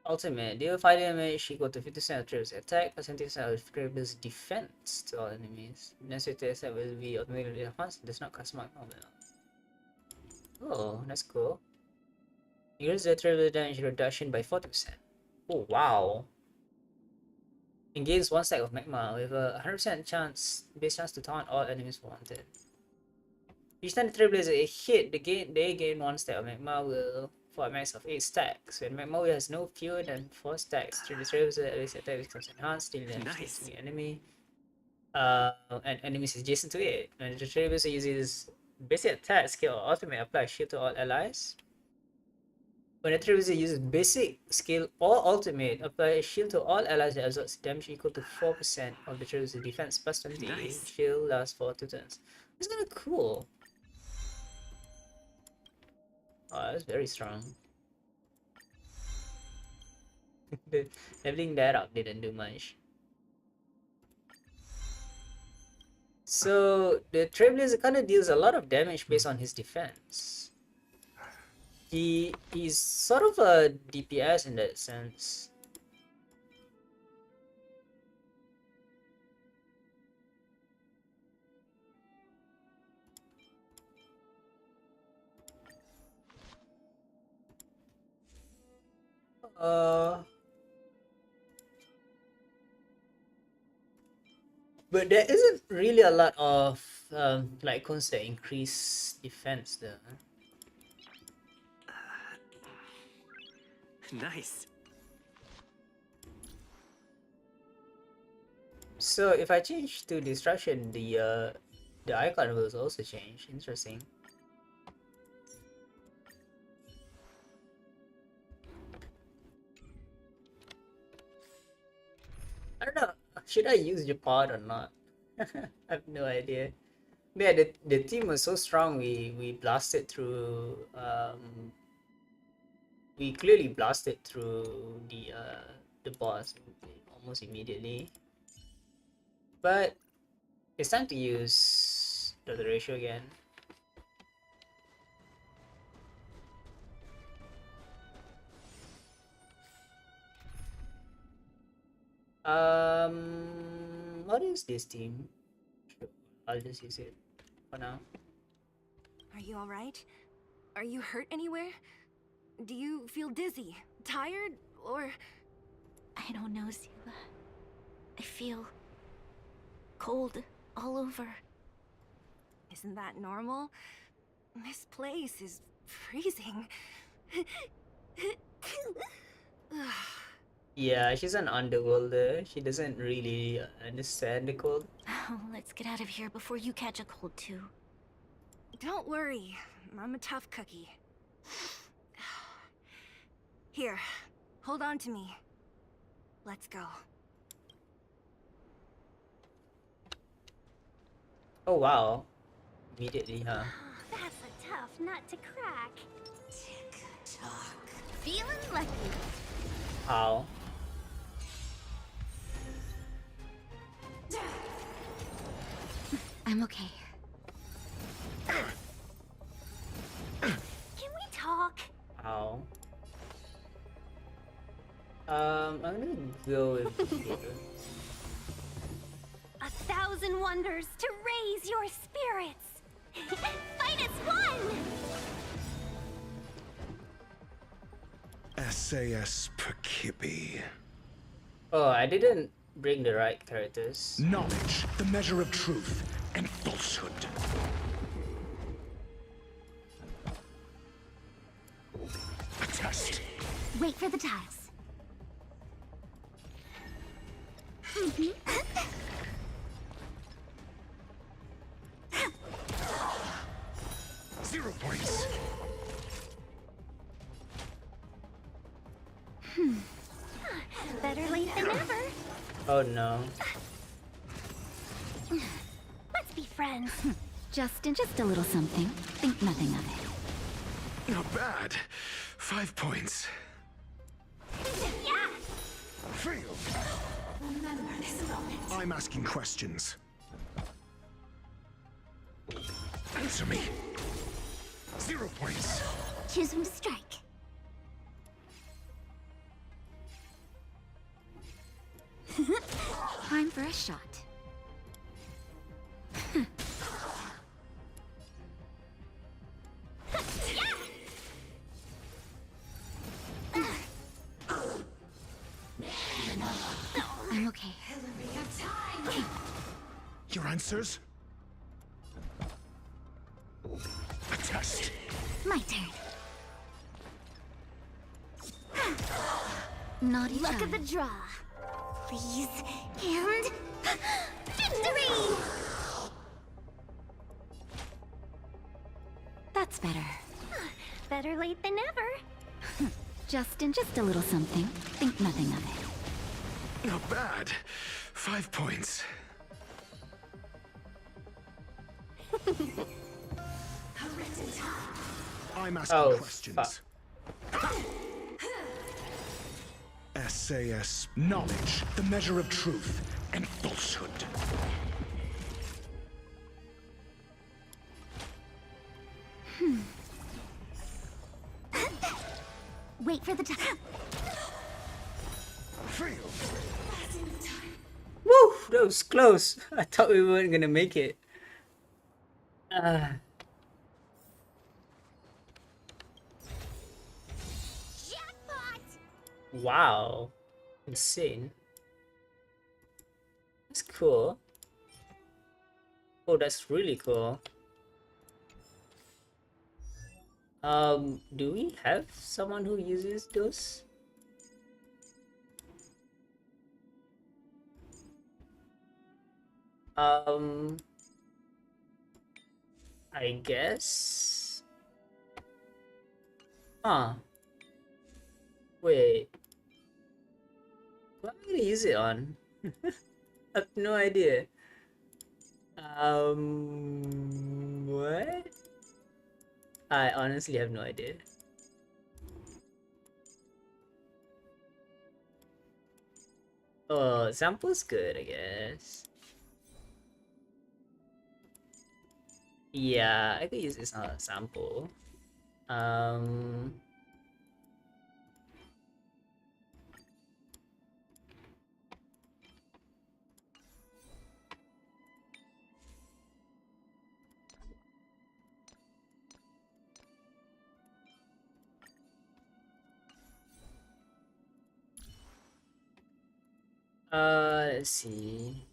Ultimate, deal 5 damage equal to 50% of troops attack, percentage of troops defense to all enemies. Next attack will be automatically enhanced, does not cast mark on them. Oh, that's cool. Increase the troops damage reduction by 40%. Oh, wow. And gains 1 stack of magma with a 100% chance, base chance to taunt all enemies wanted. Each time the Trailblazer is hit, they gain 1 stack of magma will for a max of 8 stacks. When magma will has no fewer than 4 stacks, through the Trailblazer at least attack becomes enhanced, dealing damage to the enemy. And enemies adjacent to it. When the Trailblazer uses basic attack, skill, or ultimate, apply shield to all allies. When the Trailblazer uses basic, skill, or ultimate, apply a shield to all allies that absorbs damage equal to 4% of the Trailblazer defense plus 20. Nice. Shield lasts for 2 turns. It's kind of cool. Oh, that's very strong. Leveling that up didn't do much. So the Trailblazer kind of deals a lot of damage based on his defense. He's sort of a DPS in that sense. But there isn't really a lot of like icons that increase defense though. Nice. So if I change to destruction, the icon will also change. Interesting. I don't know. Should I use the pod or not? I have no idea. Yeah, the team was so strong. We blasted through. We clearly blasted through the boss almost immediately. But it's time to use the ratio again. What is this team? I'll just use it for now. Are you alright? Are you hurt anywhere? Do you feel dizzy, tired, or... I don't know, Sila. I feel cold all over. Isn't that normal? This place is freezing. Yeah, she's an underworlder. She doesn't really understand the cold. Oh, let's get out of here before you catch a cold too. Don't worry, I'm a tough cookie. Here, hold on to me. Let's go. Oh wow. Immediately, huh? That's a tough nut to crack. Tick-tock. Feeling lucky. How? I'm okay. Can we talk? How? I'm gonna go with here. 1,000 wonders to raise your spirits. Fight as one! SAS Perkibi. Oh, I didn't bring the right characters. Knowledge, the measure of truth and falsehood. Wait for the tiles. 0 points. Better late than never. Oh no. Let's be friends. Just a little something. Think nothing of it. Not bad. 5 points. Yeah! Failed. Remember this moment. I'm asking questions. Answer me. 0 points. Choose when to strike. Time for a shot. I'm okay. Your answers? A test. My turn. Naughty Luck of the draw. Please. And... victory! That's better. Better late than never. just a little something. Think nothing of it. Not bad. 5 points. I'm asking questions. SAS. Knowledge, the measure of truth and falsehood. Wait for the time. Failed. Woo! That was close. I thought we weren't gonna make it. Jackpot! Wow. Insane. That's cool. Oh, that's really cool. Do we have someone who uses those? I guess. Wait. What am I gonna use it on? I have no idea. What? I honestly have no idea. Oh, sample's good, I guess. Yeah, I could use this on a sample. Let's see.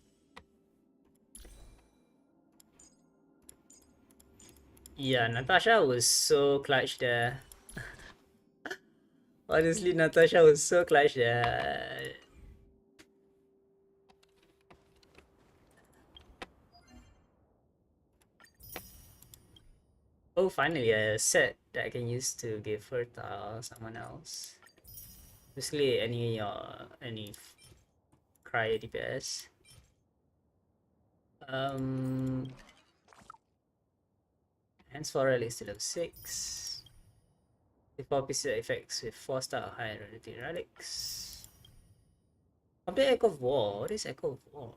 Yeah, Natasha was so clutch there. Honestly, Natasha was so clutch there. Oh, finally a set that I can use to give fertile someone else. Basically, any cry DPS. Hence for relic still have 6. With 4 pieces effects with 4-star or higher rarity relics. Complete Echo of War. What is Echo of War?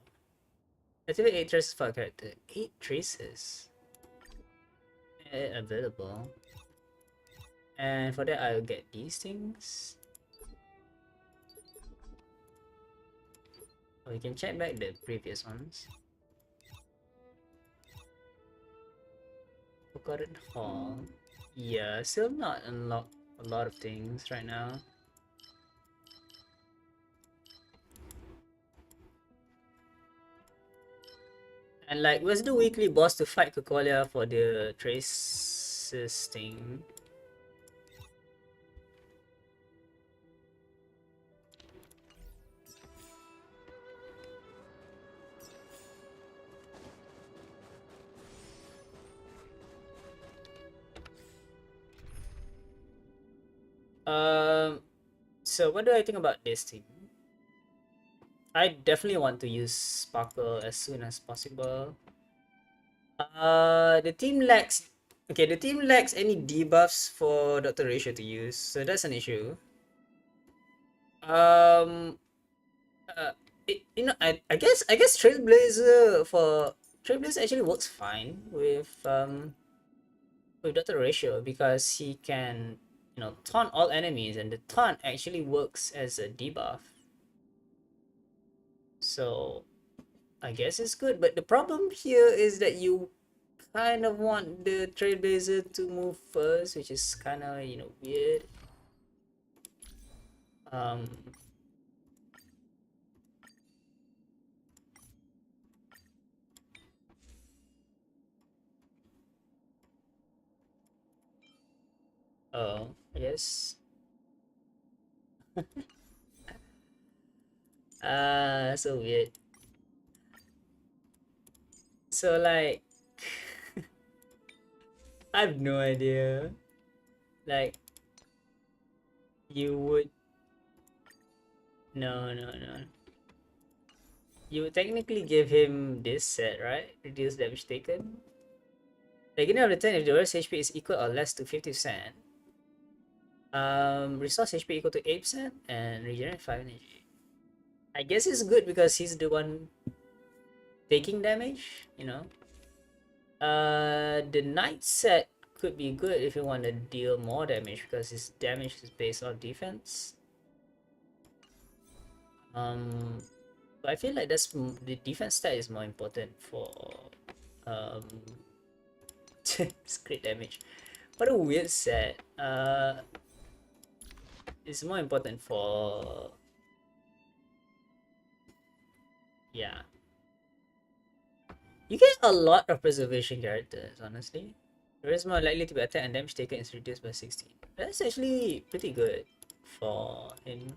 Activate 8 traces for a character. 8 traces. Available. And for that I'll get these things. Oh, we can check back the previous ones. Forgotten Hall. Yeah, still not unlocked a lot of things right now. And like, where's the weekly boss to fight Kokolia for the traces thing? So what do I think about this team? I definitely want to use Sparkle as soon as possible. The team lacks. Okay, the team lacks any debuffs for Dr. Ratio to use, so that's an issue. Um, I guess Trailblazer actually works fine with Dr. Ratio because he can taunt all enemies, and the taunt actually works as a debuff. So I guess it's good, but the problem here is that you kind of want the Trailblazer to move first, which is kind of weird. Um, oh, yes. So weird. So like, I have no idea. Like, you would no. You would technically give him this set, right? Reduce damage taken. Beginning of the turn, if the rest HP is equal or less to 50%, restores HP equal to 8% and regenerate 5 energy. I guess it's good because he's the one taking damage, The knight set could be good if you want to deal more damage because his damage is based on defense. But I feel like the defense stat is more important for it's crit damage. What a weird set. It's more important for yeah. You get a lot of preservation characters, honestly. There is more likely to be attack and damage taken is reduced by 16. That's actually pretty good for him.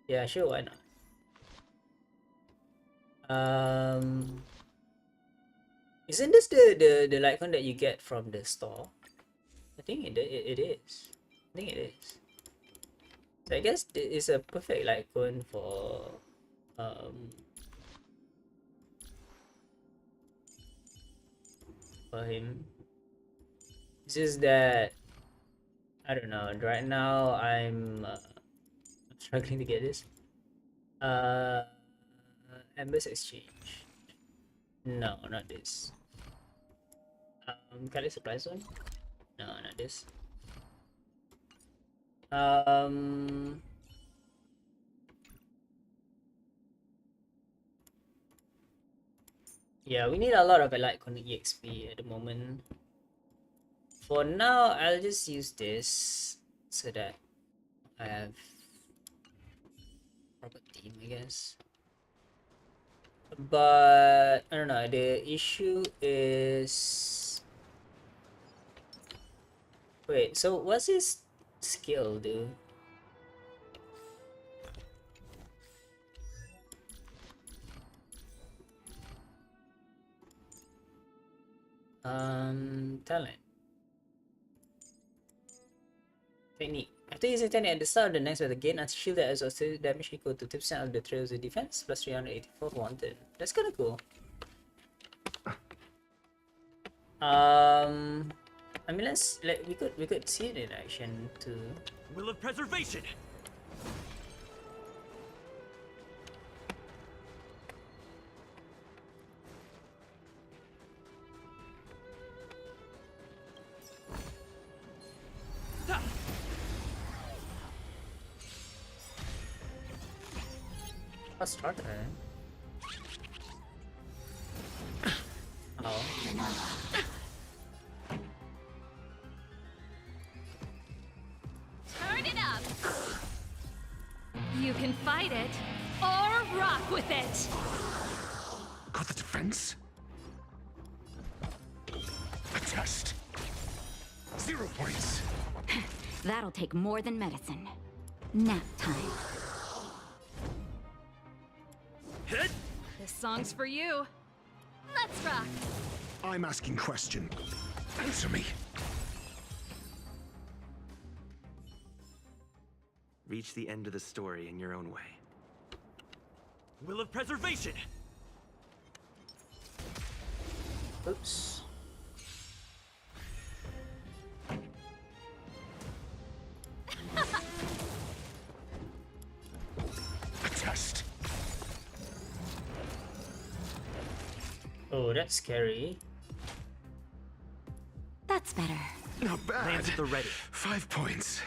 Yeah, sure, why not? Isn't this the Lycon that you get from the store? I think it is. I think it is. So I guess it's a perfect Lycon for him. It's just that I don't know. Right now I'm struggling to get this. Embers Exchange. No, not this. Kali Supply Zone? No, not this. Yeah, we need a lot of Elite Connect EXP at the moment. For now, I'll just use this so that I have proper team, I guess. But I don't know, the issue is wait, so what's his skill do? Talent. Technique. After using technique at the start of the next battle, gain a shield that has also damage equal to 2% of the trail's defense plus 384 for 1 turn. That's kinda cool. I mean, we could see it in action too. Will of preservation. Let's start it. Oh. Turn it up! You can fight it, or rock with it! Got the defense? A test. 0 points. That'll take more than medicine. Nap time. Hit. This song's for you. Let's rock! I'm asking question. Answer me. Reach the end of the story in your own way. Will of preservation! Oops. A test. Oh, that's scary. That's better. Not bad. Lands at the ready. 5 points.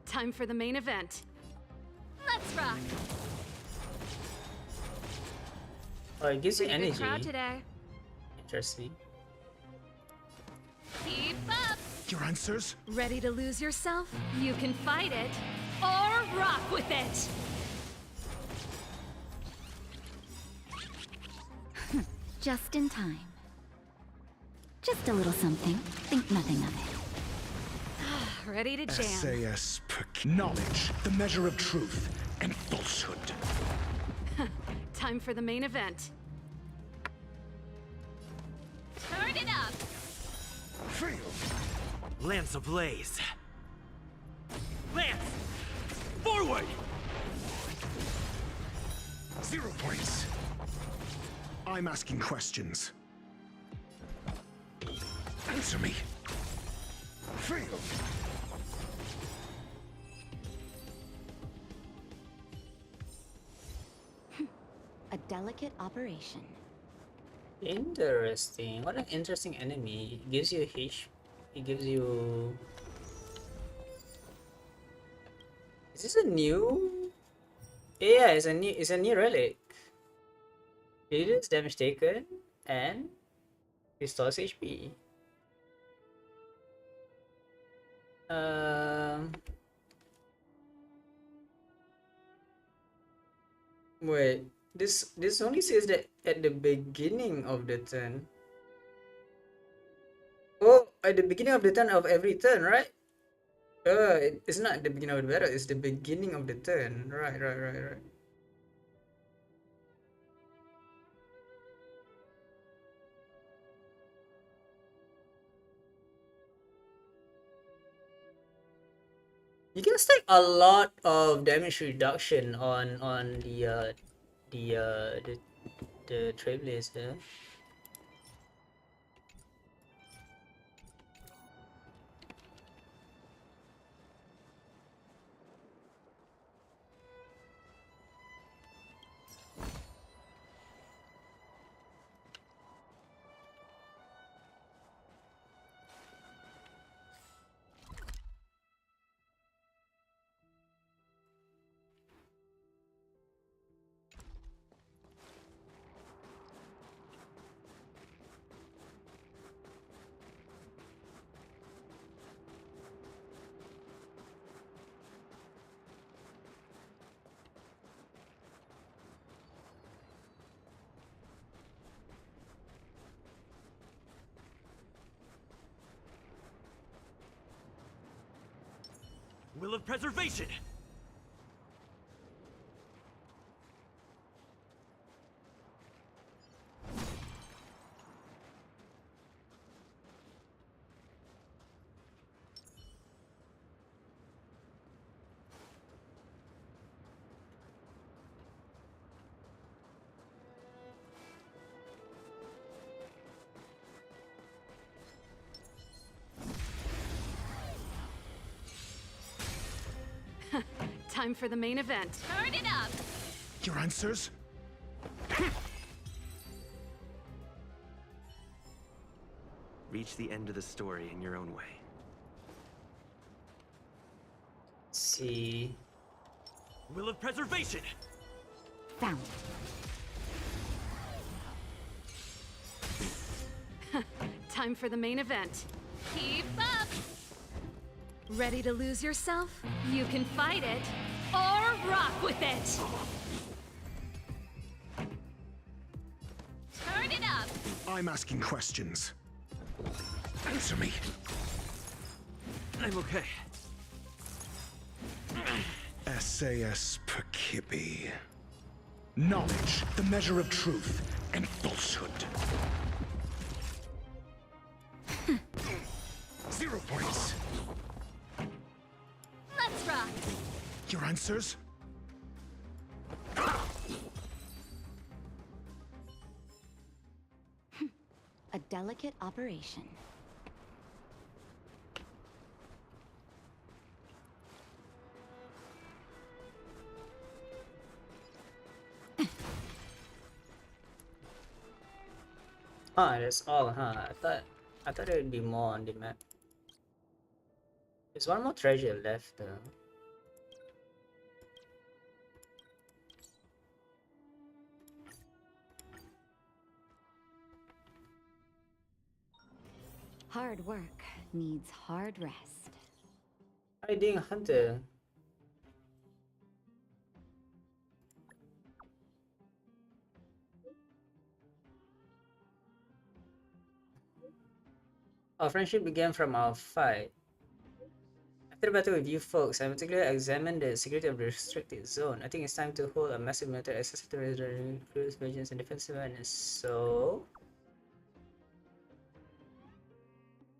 Time for the main event. Let's rock. Oh, it gives you Pretty good energy. crowd today. Interesting. Keep up. Your answers? Ready to lose yourself? You can fight it or rock with it. Just in time. Just a little something. Think nothing of it. Ready to jam. SAS knowledge, the measure of truth and falsehood. Time for the main event. Turn it up. Fail. Lance ablaze. Lance! Forward! 0 points. I'm asking questions. Answer me. Fail. A delicate operation. Interesting. What an interesting enemy. It gives you H. It gives you. Is this a new? Yeah, it's a new. It's a new relic. Reduce damage taken and restores HP. Wait. This only says that at the beginning of the turn. Oh, at the beginning of the turn of every turn, right? It's not at the beginning of the battle, it's the beginning of the turn. Right. You can stack a lot of damage reduction on the Trailblazer. Will of preservation! Time for the main event. Turn it up. Your answers? Reach the end of the story in your own way. Let's see. Will of preservation! Found. Time for the main event. Keep up. Ready to lose yourself? You can fight it or rock with it. Turn it up. I'm asking questions. Answer me. I'm okay. SAS Perkibi. Knowledge, the measure of truth and falsehood. 0 points. like your answers? A delicate operation. Ah, that's all, huh? I thought there would be more on the map. There's one more treasure left though. Hard work needs hard rest. Hiding hunter. Our friendship began from our fight. After the battle with you folks, I meticulously examined the security of the restricted zone. I think it's time to hold a massive military exercise to recruit vengeance and defensive awareness. So,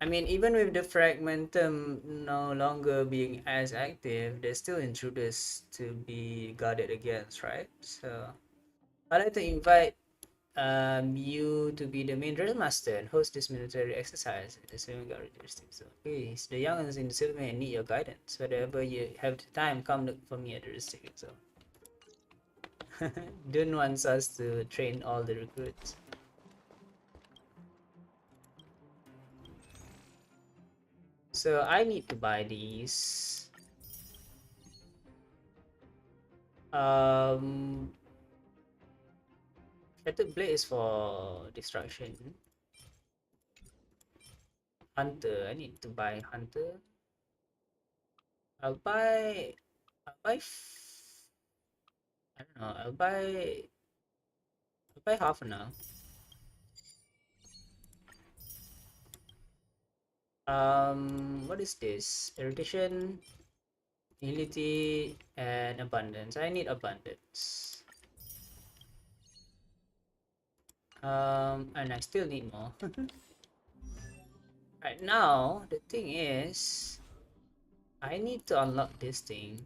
I mean, even with the fragmentum no longer being as active, there's still intruders to be guarded against, right? So, I'd like to invite you to be the main drill master and host this military exercise in the Silver Guard district. So please, the youngins in the Silver need your guidance. Whenever you have the time, come look for me at the district. So Dune wants us to train all the recruits. So I need to buy these. Shattered Blade is for destruction. Hunter, I need to buy Hunter. I'll buy. I don't know. I'll buy half now. What is this? Erudition, humility, and abundance. I need abundance. And I still need more. Right now, the thing is, I need to unlock this thing.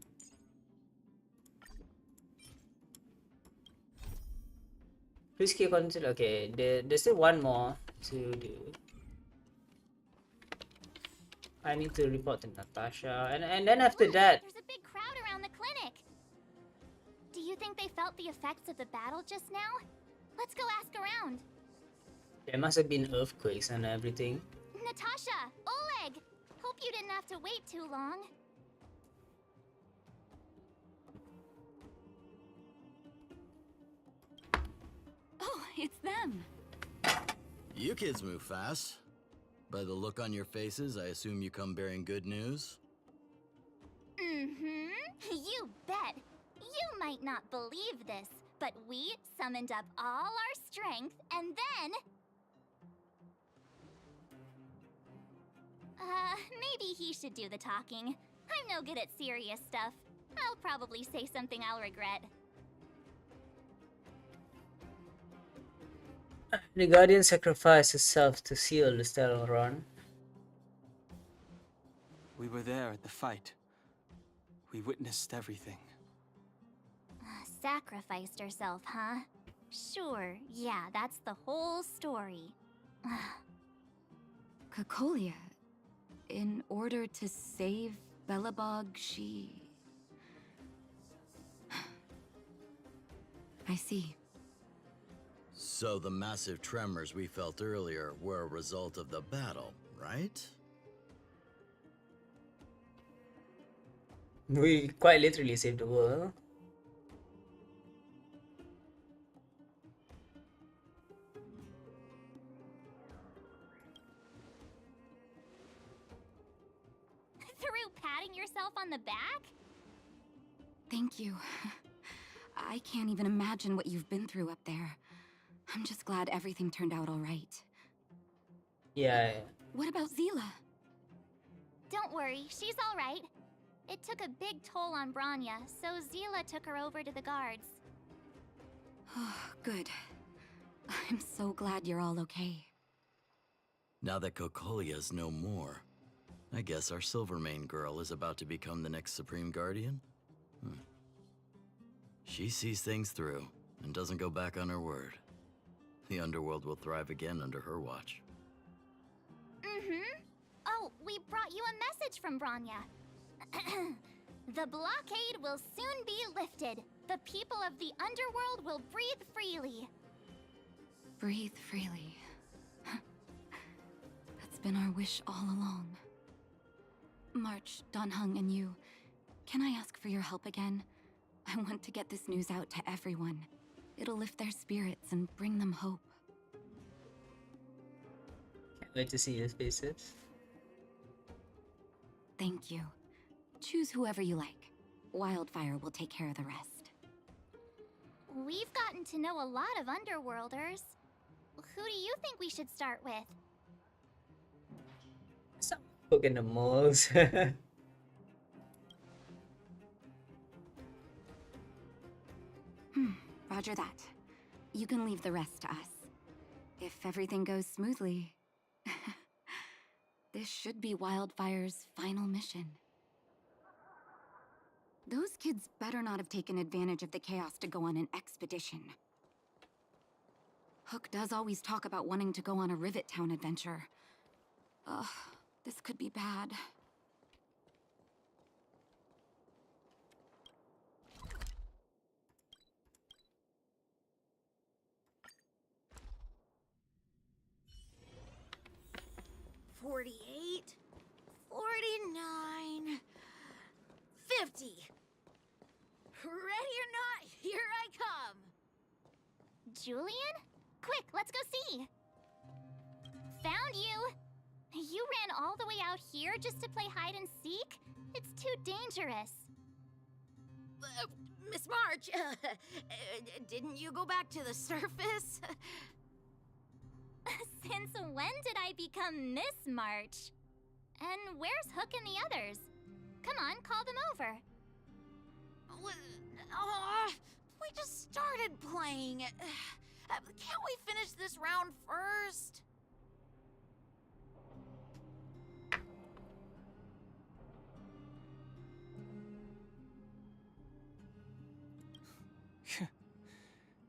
Please keep on to okay. There's still one more to do. I need to report to Natasha, and then after that. There's a big crowd around the clinic. Do you think they felt the effects of the battle just now? Let's go ask around. There must have been earthquakes and everything. Natasha, Oleg! Hope you didn't have to wait too long. Oh, it's them. You kids move fast. By the look on your faces, I assume you come bearing good news? Mm-hmm. You bet. You might not believe this, but we summoned up all our strength and then... maybe he should do the talking. I'm no good at serious stuff. I'll probably say something I'll regret. The Guardian sacrificed herself to seal the Stellar Run. We were there at the fight. We witnessed everything. Sacrificed herself, huh? Sure, yeah, that's the whole story. Cocolia, in order to save Belobog, she... I see. So the massive tremors we felt earlier were a result of the battle, right? We quite literally saved the world. Through patting yourself on the back? Thank you. I can't even imagine what you've been through up there. I'm just glad everything turned out all right. Yeah. What about Zila? Don't worry, she's all right. It took a big toll on Branya, so Zila took her over to the guards. Oh, good. I'm so glad you're all okay. Now that Cocolia's no more, I guess our Silvermane girl is about to become the next Supreme Guardian? She sees things through and doesn't go back on her word. The underworld will thrive again under her watch. Mm-hmm. Oh, we brought you a message from Branya. The blockade will soon be lifted. The people of the underworld will breathe freely. Breathe freely. That's been our wish all along. March, Donhung, and you, can I ask for your help again? I want to get this news out to everyone. It'll lift their spirits and bring them hope. Can't wait to see your faces. Thank you. Choose whoever you like. Wildfire will take care of the rest. We've gotten to know a lot of underworlders. Who do you think we should start with? Stop poking the moles. Roger that. You can leave the rest to us. If everything goes smoothly, this should be Wildfire's final mission. Those kids better not have taken advantage of the chaos to go on an expedition. Hook does always talk about wanting to go on a Rivet Town adventure. Ugh, this could be bad. $48, $49, $50. Ready or not, here I come. Julian? Quick, let's go see. Found you. You ran all the way out here just to play hide and seek? It's too dangerous. Miss March, didn't you go back to the surface? Since when did I become Miss March? And where's Hook and the others? Come on, call them over. We just started playing. Can't we finish this round first?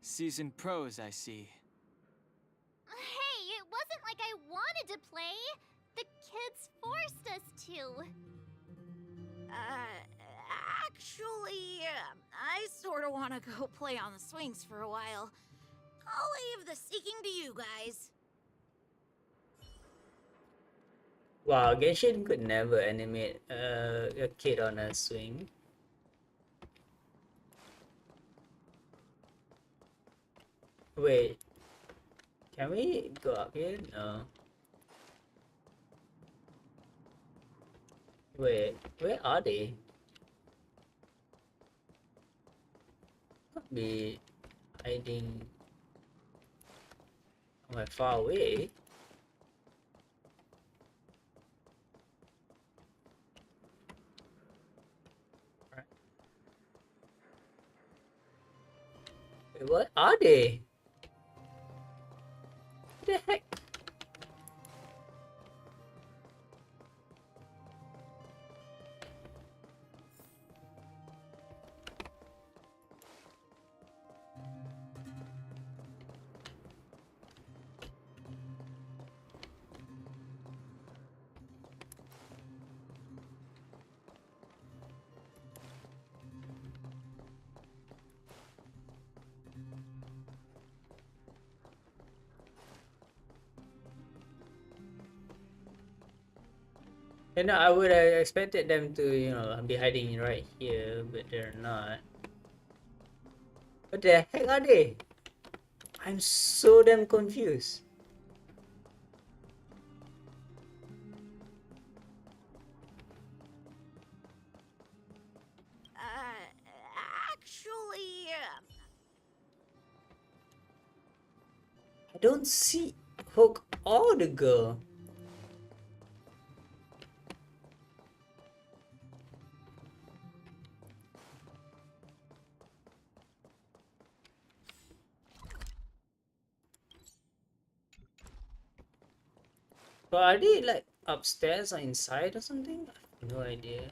Seasoned pros, I see. Hey, it wasn't like I wanted to play. The kids forced us to. Actually, I sort of want to go play on the swings for a while. I'll leave the seeking to you guys. Wow, Genshin could never animate a kid on a swing. Wait, can we go up here? No. Wait, where are they? Could be hiding somewhere far away. Right. Wait, what are they? What the heck? You know, I would have expected them to, you know, be hiding right here, but they're not. What the heck are they? I'm so damn confused. Actually, I don't see Hook or the girl. But are they like upstairs or inside or something? I have no idea.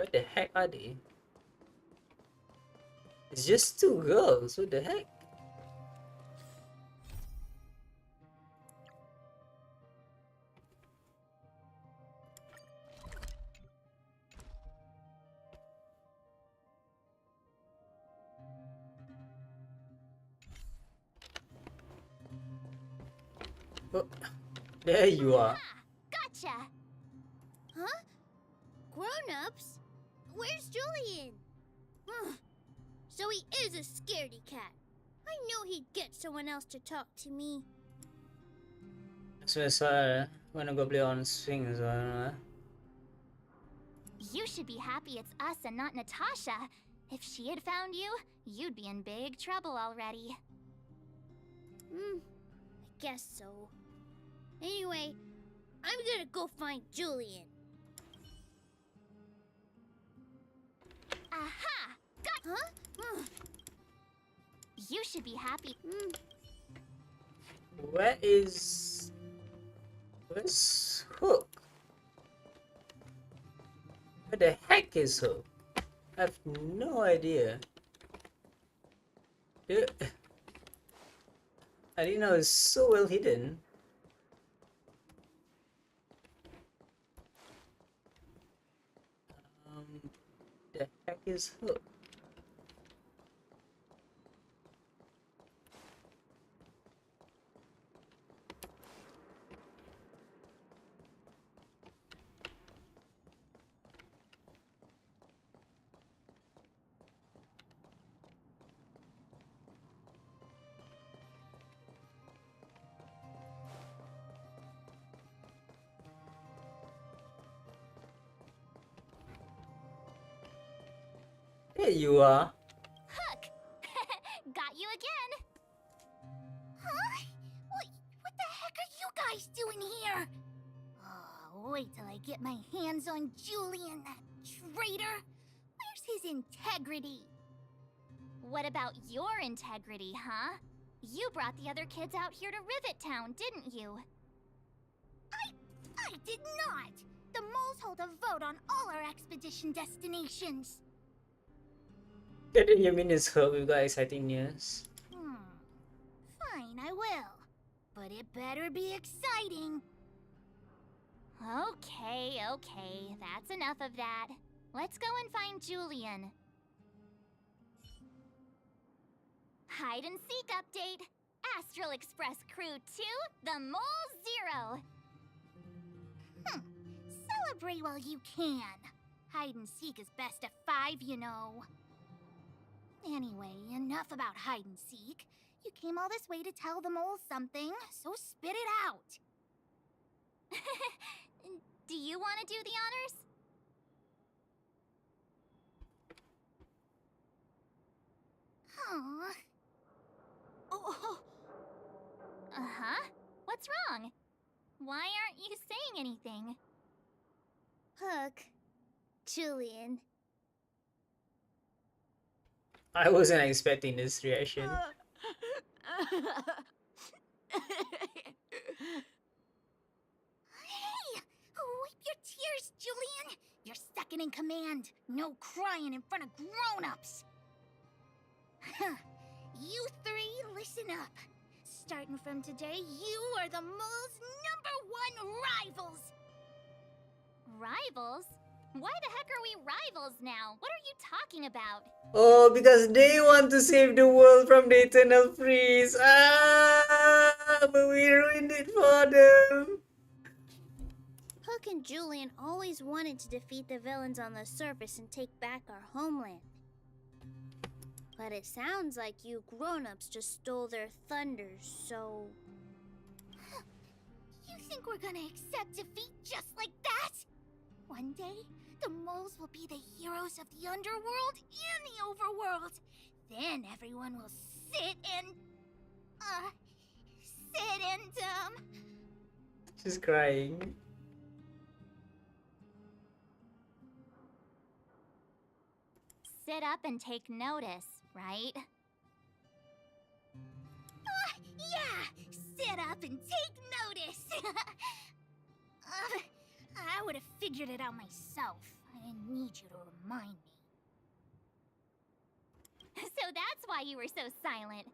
What the heck are they? It's just two girls. What the heck? Oh, there you are. Gotcha! Huh? Grown-ups? Where's Julian? So he is a scaredy cat. I knew he'd get someone else to talk to me. So I wanna go play on swings or You should be happy it's us and not Natasha. If she had found you, you'd be in big trouble already. I guess so. Anyway, I'm gonna go find Julian. Aha! Got— Huh? You should be happy. where's Hook? Where the heck is Hook? I have no idea. Dude, I didn't know it's so well hidden. The heck is Hook? There you are. Hook! Got you again! Huh? What the heck are you guys doing here? Oh, wait till I get my hands on Julian, that traitor! Where's his integrity? What about your integrity, huh? You brought the other kids out here to Rivet Town, didn't you? I did not! The moles hold a vote on all our expedition destinations. Didn't you mean it's Hook? We got exciting news. Fine, I will. But it better be exciting. Okay, that's enough of that. Let's go and find Julian. Hide and seek update. Astral Express Crew 2, the Mole 0. Celebrate while you can. Hide and seek is best of 5, you know. Anyway, enough about hide and seek. You came all this way to tell the moles something, so spit it out. Do you want to do the honors? Aww. Oh. Uh-huh. What's wrong? Why aren't you saying anything? Hook. Julian. I wasn't expecting this reaction. Hey! Wipe your tears, Julian! You're second in command. No crying in front of grown-ups. You three, listen up. Starting from today, you are the mole's #1 rivals! Rivals? Why the heck are we rivals now? What are you talking about? Oh, because they want to save the world from the eternal freeze. Ah, but we ruined it for them. Hook and Julian always wanted to defeat the villains on the surface and take back our homeland. But it sounds like you grown-ups just stole their thunder, so... You think we're gonna accept defeat just like that? One day, the moles will be the heroes of the underworld and the overworld. Then everyone will sit and... She's crying. Sit up and take notice, right? Yeah! Sit up and take notice! I would have figured it out myself. I didn't need you to remind me. So that's why you were so silent.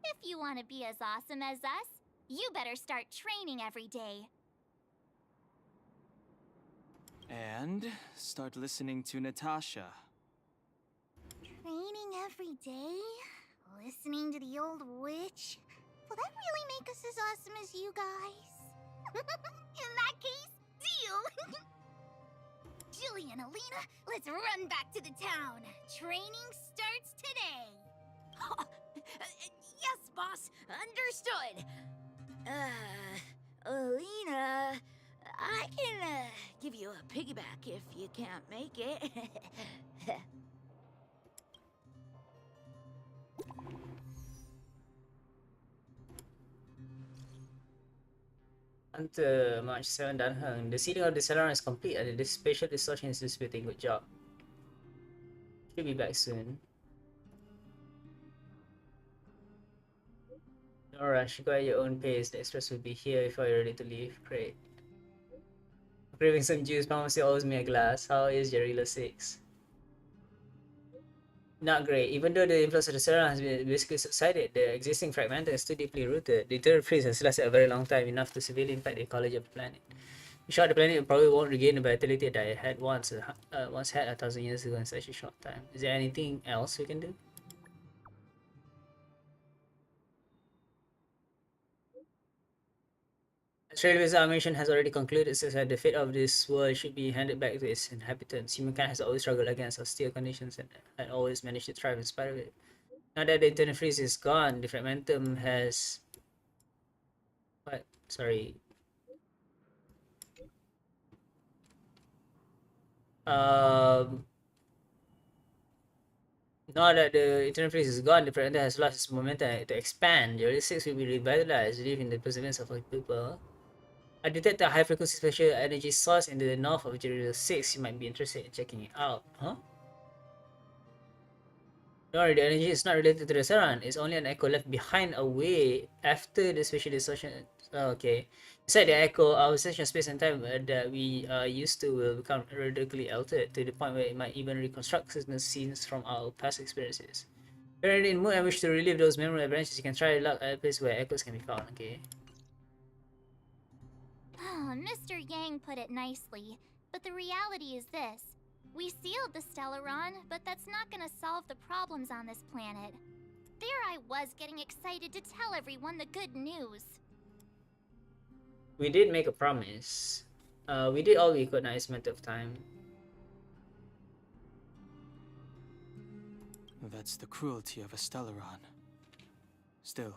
If you want to be as awesome as us, you better start training every day. And start listening to Natasha. Training every day? Listening to the old witch? Will that really make us as awesome as you guys? In that case, deal! Jilly and Alina, let's run back to the town. Training starts today. Yes, boss. Understood. Alina, I can give you a piggyback if you can't make it. Until March 7 Dan Heng. The seeding of the Celeron is complete and the spatial distortion is dissipating. Good job. Should be back soon. No rush, go at your own pace. The express will be here before you're ready to leave. Great. Craving some juice, Pharmacy owes me a glass. How is Jarila 6? Not great. Even though the influence of the Celeron has been basically subsided, the existing fragmentum is too deeply rooted. The eternal freeze has lasted a very long time, enough to severely impact the ecology of the planet. In short, the planet probably won't regain the vitality that it had once had 1,000 years ago in such a short time. Is there anything else we can do? Australia's mission has already concluded, says that the fate of this world should be handed back to its inhabitants. Humankind has always struggled against austere conditions and had always managed to thrive in spite of it. Now that the internal freeze is gone, the fragmentum has... What? Sorry. Now that the internal freeze is gone, the fragmentum has lost its momentum to expand. The 6 will be revitalized, leaving the perseverance of our people. I detect a high frequency special energy source in the north of Jerusalem 6. You might be interested in checking it out. Huh? No, the energy is not related to the Saran. It's only an echo left behind away after the special distortion. Oh, okay. Inside the echo, our sense of space and time that we are used to will become radically altered to the point where it might even reconstruct certain scenes from our past experiences. Currently in mood and wish to relive those memorable adventures, you can try luck at a place where echoes can be found. Okay. Mr. Yang put it nicely, but the reality is this. We sealed the Stellaron, but that's not gonna solve the problems on this planet. There I was getting excited to tell everyone the good news. We did make a promise. We did all we could, now it's a matter of time. That's the cruelty of a Stellaron. Still,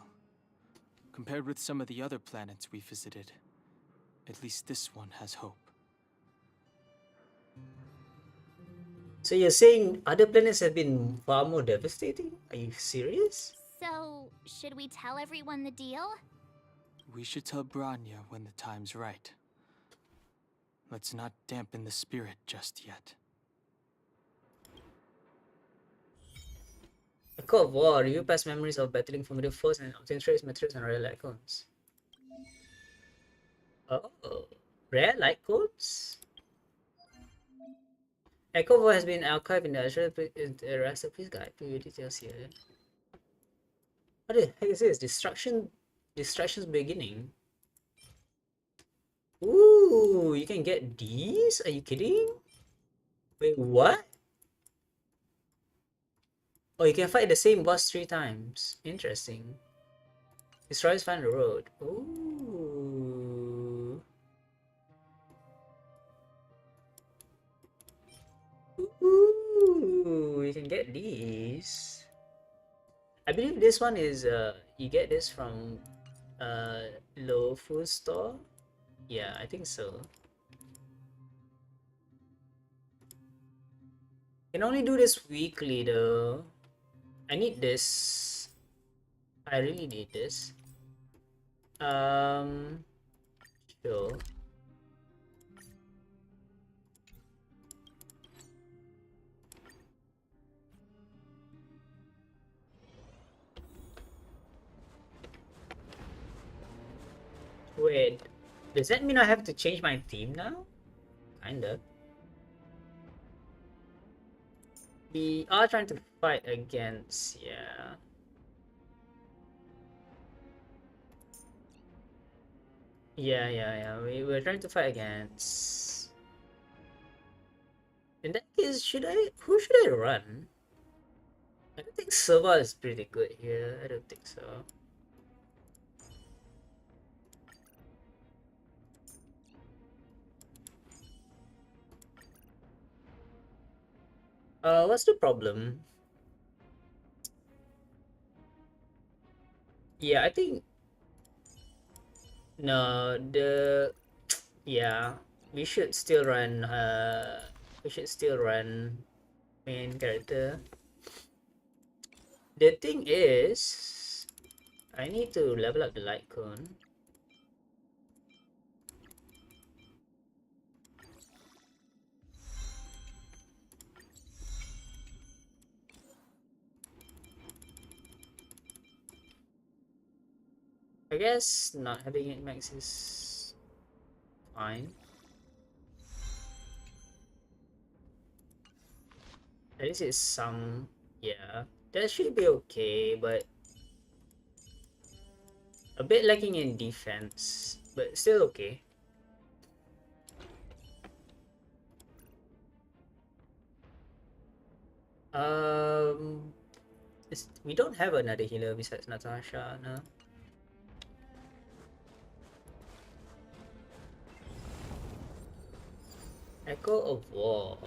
compared with some of the other planets we visited, at least this one has hope. So you're saying other planets have been far more devastating? Are you serious? So, should we tell everyone the deal? We should tell Branya when the time's right. Let's not dampen the spirit just yet. Echo of War, review past memories of battling formidable foes and obtain trace materials and rare light cones. Oh, rare light cones? Echo of War has been archived in the recipe guide. Preview details here. What the heck is this? Distraction's beginning. Ooh, you can get these? Are you kidding? Wait, what? Oh, you can fight the same boss 3 times. Interesting. Destroys find the road. Ooh. Ooh, you can get these. I believe this one is you get this from low food store. Yeah, I think so. Can only do this weekly though. I need this. I really need this. Sure. Wait. Does that mean I have to change my team now? Kinda. We are trying to fight against, yeah. Yeah. We're trying to fight against. In that case, who should I run? I don't think Silva is pretty good here. I don't think so. What's the problem? Yeah, I think no, yeah, we should still run main character. The thing is, I need to level up the light cone. I guess not having it max is fine. At least it's some, yeah, that should be okay, but a bit lacking in defense, but still okay. We don't have another healer besides Natasha, no. Echo of War.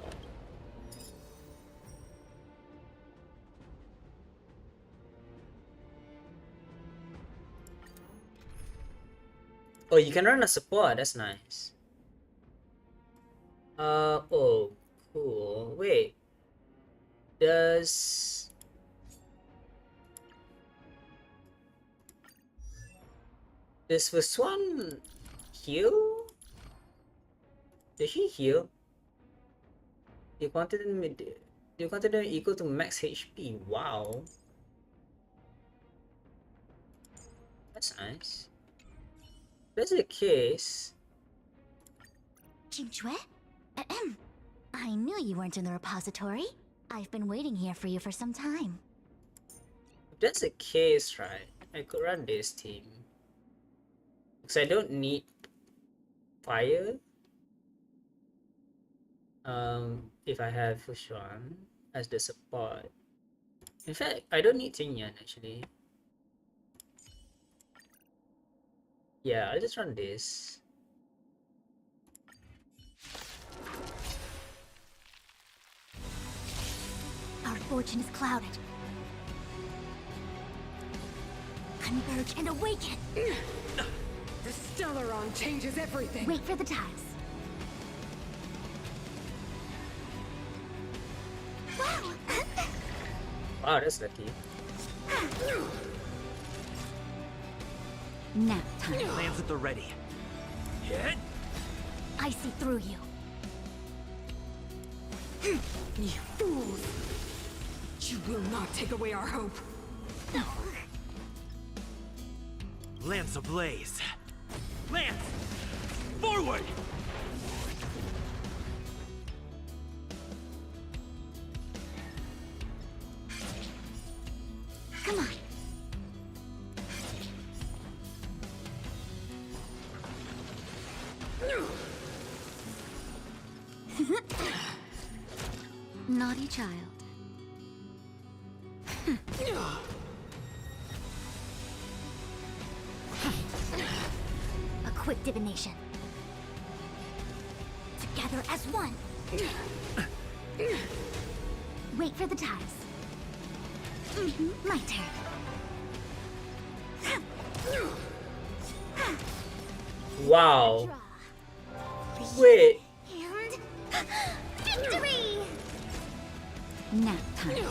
Oh, you can run a support, that's nice. Oh, cool. Wait. Does this one heal? Does she heal? You consider equal to max HP. Wow. That's nice. If that's the case. Jingjue? I knew you weren't in the repository. I've been waiting here for you for some time. If that's the case, right? I could run this team. Because I don't need fire. If I have Fushuan as the support. In fact, I don't need Tingyan actually. Yeah, I'll just run this. Our fortune is clouded. Converge and awaken! The Stellaron changes everything. Wait for the tiles. Wow! Wow, that's lucky. Nap time. Plans at the ready. Hit! I see through you. You fools! You will not take away our hope. Lance ablaze. Lance! Forward! Come on. Naughty child. A quick divination. Together as one. Wait for the tiles. My turn. Wow. Wait. And victory! Nap time.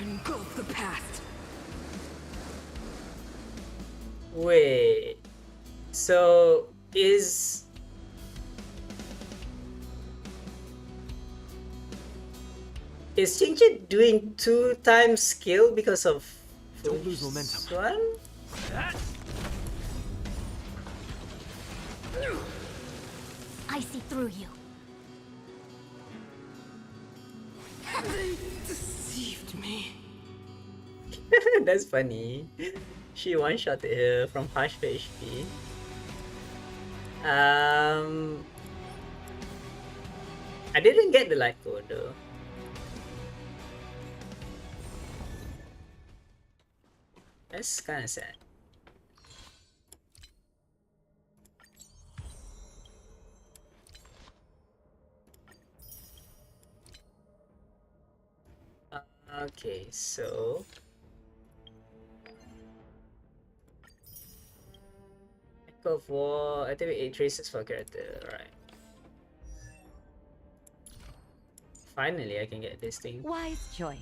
Engulf the past. Wait. So is Jingjit doing 2 times skill because of Don't lose momentum. One? I see through you. They deceived me. That's funny. She one-shotted her from harsh to HP. I didn't get the light code though. That's kind of sad. Okay, so Echo of War. Activate 8 traces for character. Right. Finally, I can get this thing. Wise choice.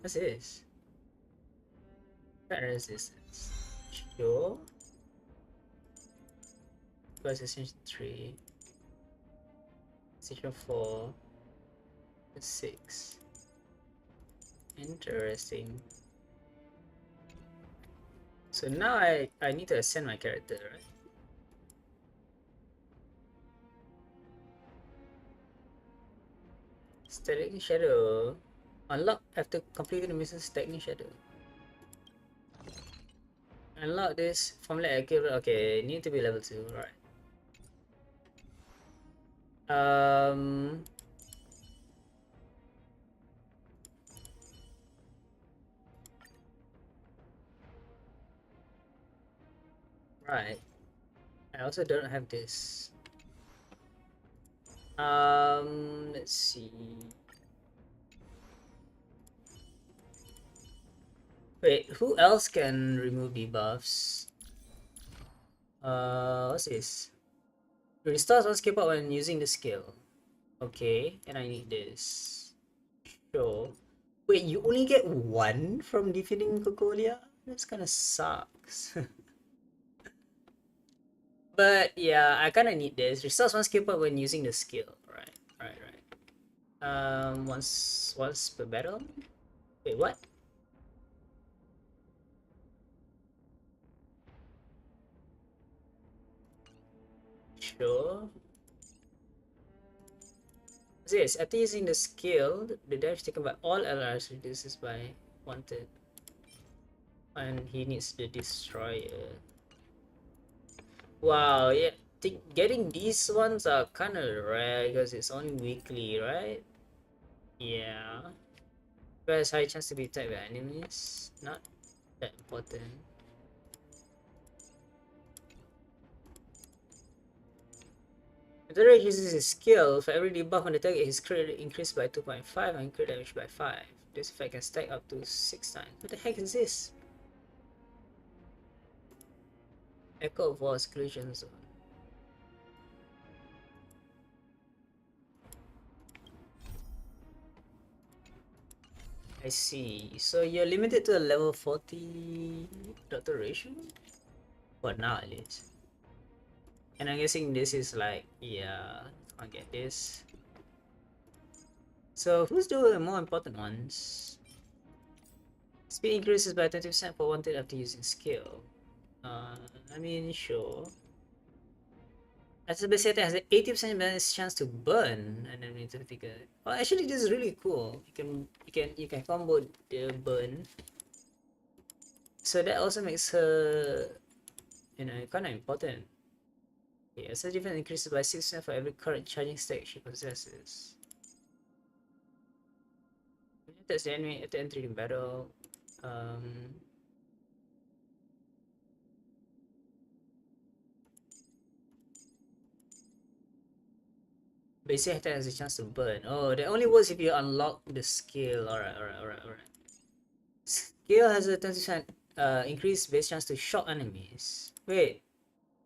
What's this? Fire resistance. Sure. Resistance 3. Station 4. 6. Interesting. So now I need to ascend my character, right? Static Shadow. Unlock after completing the mission Static Shadow. Unlock this formula accurate. Okay, need to be level 2, right? Right. I also don't have this. Let's see. Wait, who else can remove debuffs? What's this? Restores one skill point when using the skill. Okay, and I need this. Sure. Wait, you only get 1 from defeating Cocolia? That's kinda sucks. But yeah, I kinda need this. Restores one skill point when using the skill. Right. Once per battle? Wait, what? Sure. Yes, after using the skill, the damage taken by all LRs reduces by 1/3. And he needs the destroyer. Wow, yeah. Getting these ones are kind of rare because it's only weekly, right? Yeah. But has high chance to be attacked by enemies. Not that important. If the rage uses his skill, for every debuff on the target, his crit rate increased by 2.5 and crit damage by 5. This effect can stack up to 6 times. What the heck is this? Echo of War Exclusion Zone. I see. So you're limited to a level 40 doctor ratio? For now at least. And I'm guessing this is like, yeah, I'll get this. So who's the more important ones? Speed increases by 20% for 1/3 after using skill. I mean, sure. As the base has an 80% chance to burn, and then we need to figure. Oh, actually, this is really cool. You can combo the burn. So that also makes her, kind of important. Yeah, so defense increases by 6% for every current charging stack she possesses. That's the enemy at the entry in battle. Basic attack has a chance to burn. Oh, that only works if you unlock the skill. Alright. Skill has a 10% increased base chance to shock enemies. Wait,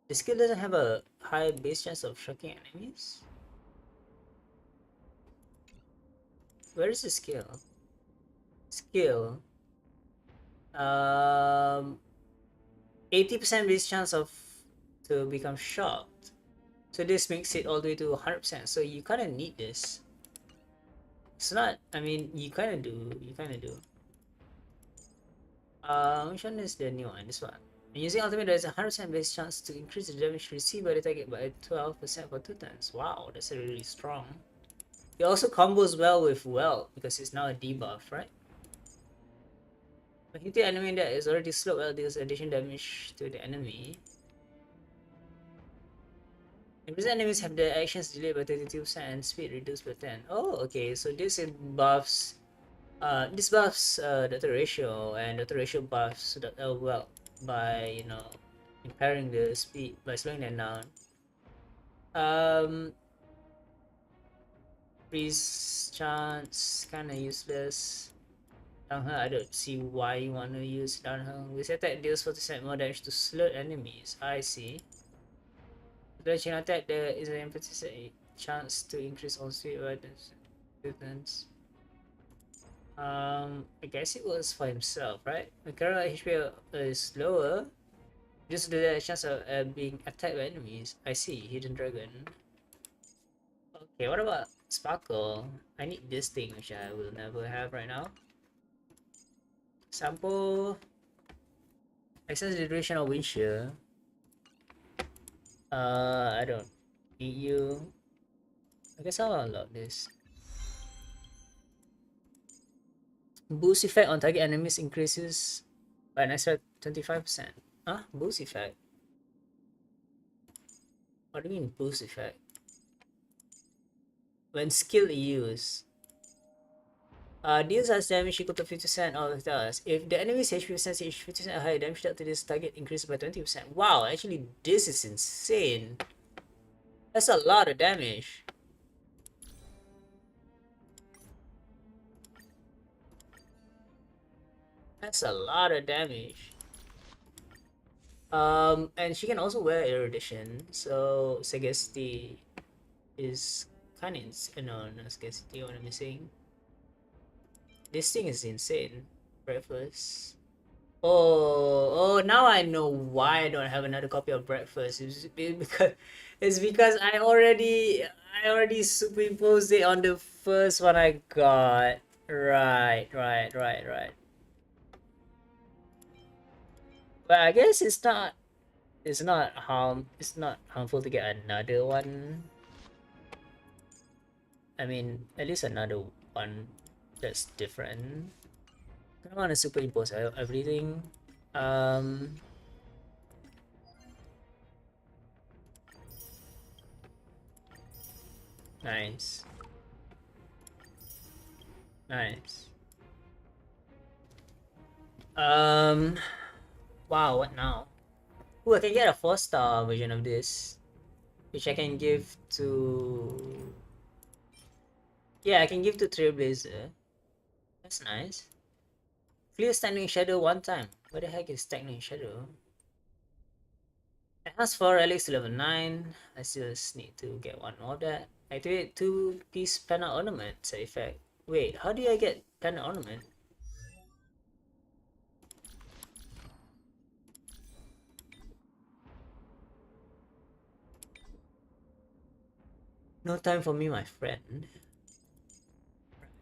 the skill doesn't have a high base chance of shocking enemies? Where is the skill? Skill. 80% base chance to become shocked. So this makes it all the way to 100%. So you kind of need this. It's not. I mean, you kind of do. Which one is the new one? This one. And using ultimate, there's a 100% base chance to increase the damage received by the target by 12% for 2 turns. Wow, that's really strong. It also combos well with Weld because it's now a debuff, right? When hitting an enemy that is already slow, Weld deals additional damage to the enemy. Increased enemies have their actions delayed by 32% and speed reduced by 10. Oh, okay, so this buffs data ratio, and data ratio buffs well by, you know, impairing the speed by slowing them down. Freeze chance kinda useless. Downhill, I don't see why you wanna use downhill. This attack deals 40% more damage to slowed enemies. I see. The chain attack, there is an emphasis a chance to increase on speed by defense. I guess it was for himself, right? The current HP is lower. Just the chance of being attacked by enemies. I see, Hidden Dragon. Okay, what about Sparkle? I need this thing, which I will never have right now. Sample. Extends the duration of wind shear. I don't need you. I guess I'll unlock this. Boost effect on target enemies increases by an extra 25%. Huh? Boost effect? What do you mean boost effect? When skill used. Deals has damage equal to 50% of it does. If the enemy's HP percentage 50% higher, damage dealt to this target increases by 20%. Wow, actually this is insane. That's a lot of damage. That's a lot of damage. And she can also wear erudition, so sagacity is kind of no, sagacity. What am I saying? This thing is insane. Breakfast. Oh, now I know why I don't have another copy of Breakfast. It's because I already superimposed it on the first one I got. Right. But I guess it's not harmful to get another one. I mean, at least another one that's different. I want to superimpose everything. Nice. Nice. Wow, what now? Ooh, I can get a 4-star version of this, which I can give to... Yeah, I can give to Trailblazer. That's nice. Clear Standing Shadow one time. What the heck is Standing Shadow? It has 4 relics to level 9. I still need to get one more of that. Activate 2-piece panel ornament side effect. Wait, how do I get panel ornament? No time for me, my friend.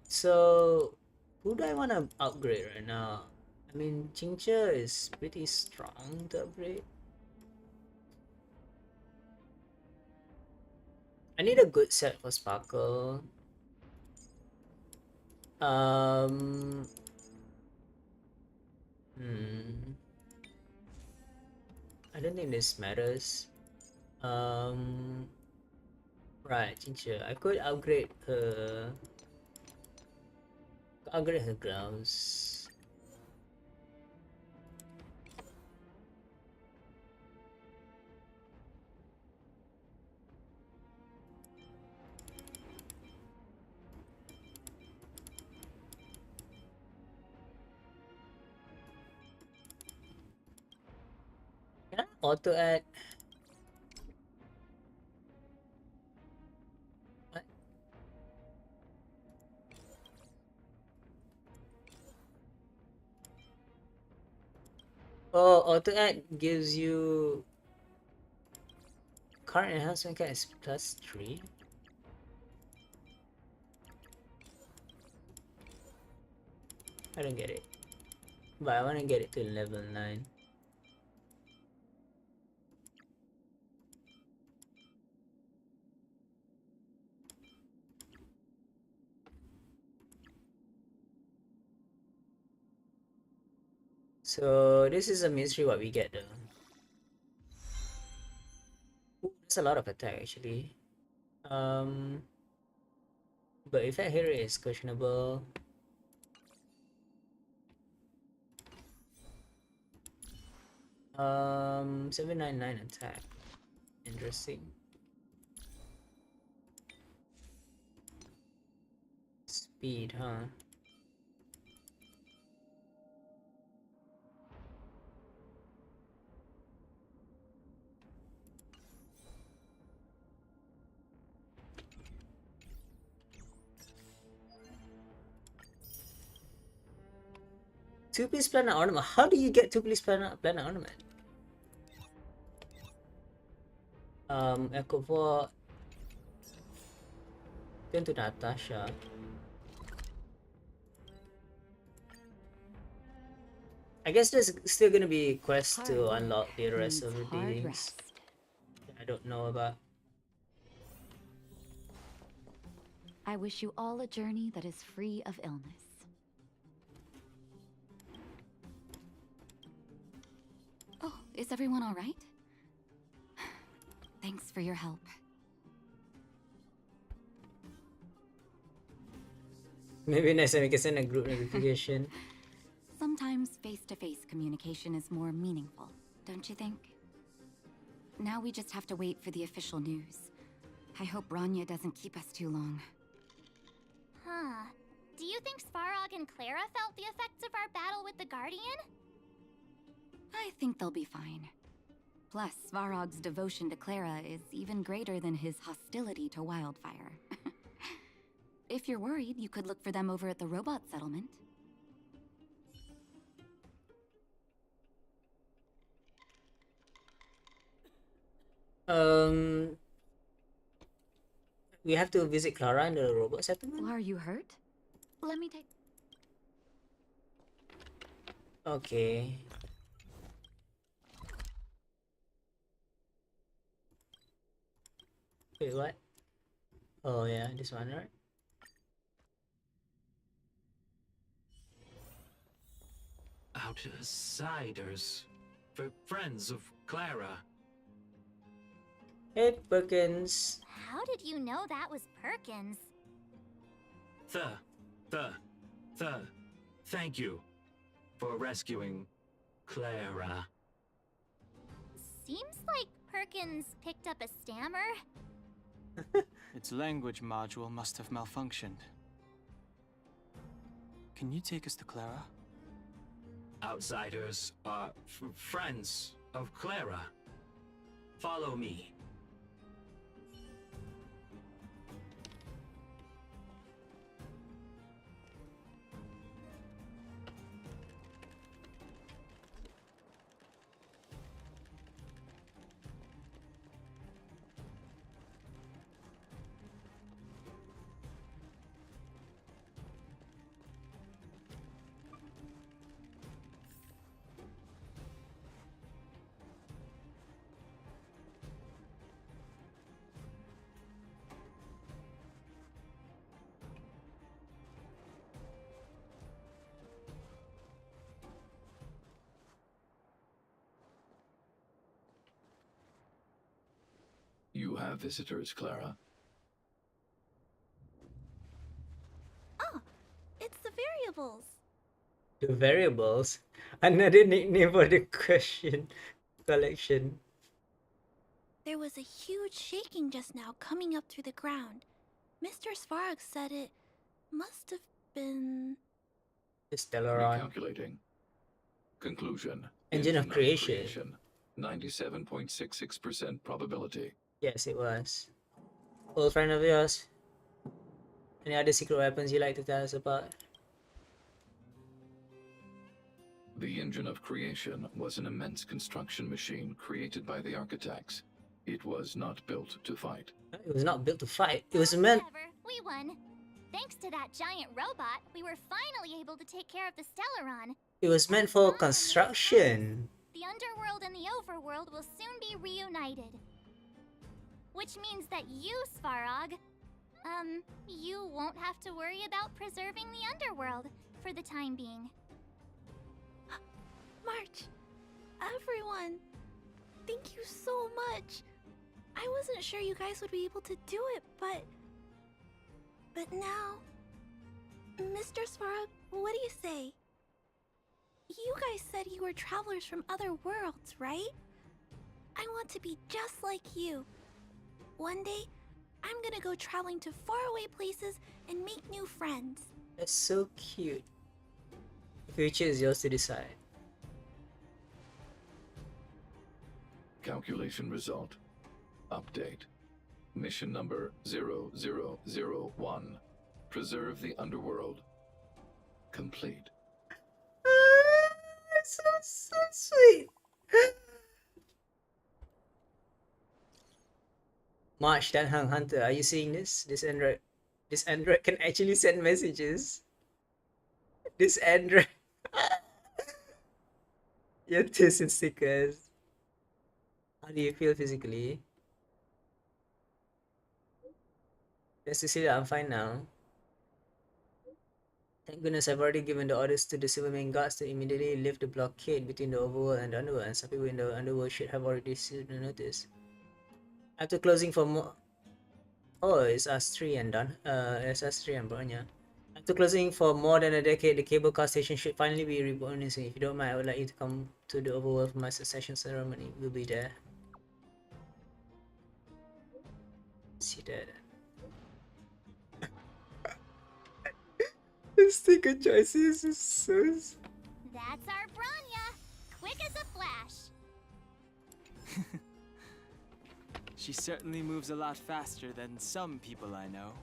So, who do I want to upgrade right now? I mean, Jinja is pretty strong to upgrade. I need a good set for Sparkle. Um. I don't think this matters. Right, Jinja. I could upgrade her. Upgrade her gloves. Can I auto add? What? Oh, auto add gives you current enhancement is +3. I don't get it. But I want to get it to level 9. So this is a mystery what we get though. Ooh, that's a lot of attack actually. But effect here is questionable. Um, 799 attack. Interesting. Speed, huh? Two-piece planet ornament. How do you get two-piece planet ornament? Echo Vault. Turn to Natasha. I guess there's still gonna be quests to unlock the rest of the things that I don't know about. I wish you all a journey that is free of illness. Oh, is everyone all right? Thanks for your help. Maybe next time we can send a group notification. Sometimes face-to-face communication is more meaningful, don't you think? Now we just have to wait for the official news. I hope Bronya doesn't keep us too long. Huh. Do you think Svarog and Clara felt the effects of our battle with the Guardian? I think they'll be fine. Plus, Svarog's devotion to Clara is even greater than his hostility to Wildfire. If you're worried, you could look for them over at the robot settlement. We have to visit Clara in the robot settlement? Are you hurt? Let me take... Okay. Wait, what? Oh yeah, this one, right? Outsiders. For friends of Clara. Hey, Perkins. How did you know that was Perkins? Thank you for rescuing Clara. Seems like Perkins picked up a stammer. Its language module must have malfunctioned. Can you take us to Clara? Outsiders are friends of Clara. Follow me. You have visitors, Clara. Oh, it's the variables. The variables. Another nickname for the question collection. There was a huge shaking just now coming up through the ground. Mr. Svarog said it must have been... The Stellaron. Recalculating. Conclusion. Engine of creation. 97.66% probability. Yes, it was. Old friend of yours. Any other secret weapons you like to tell us about? The engine of creation was an immense construction machine created by the architects. It was not built to fight. It was not built to fight. It was meant... Whatever, we won. Thanks to that giant robot, we were finally able to take care of the Stellaron. It was meant for construction. The underworld and the overworld will soon be reunited. Which means that you, Svarog, you won't have to worry about preserving the underworld for the time being. March, everyone, thank you so much. I wasn't sure you guys would be able to do it, but now, Mr. Svarog, what do you say? You guys said you were travelers from other worlds, right? I want to be just like you. One day, I'm gonna go traveling to faraway places and make new friends. That's so cute. The future is yours to decide. Calculation result. Update. Mission number 0001. Preserve the underworld. Complete. So sweet. March Dan Hung Hunter, are you seeing this? This android can actually send messages. This android. Your taste in stickers. How do you feel physically? Yes, Cecilia, I'm fine now. Thank goodness I've already given the orders to the Silvermane guards to immediately lift the blockade between the overworld and the underworld, and some people in the underworld should have already received the notice. After closing for more... Oh, it's us three and done. It's us three and Bronya. After closing for more than a decade, the cable car station should finally be reborn. If you don't mind, I would like you to come to the overworld for my succession ceremony. We'll be there. See that. The sticker choices is so... That's our Bronya! Quick as a flash! She certainly moves a lot faster than some people I know.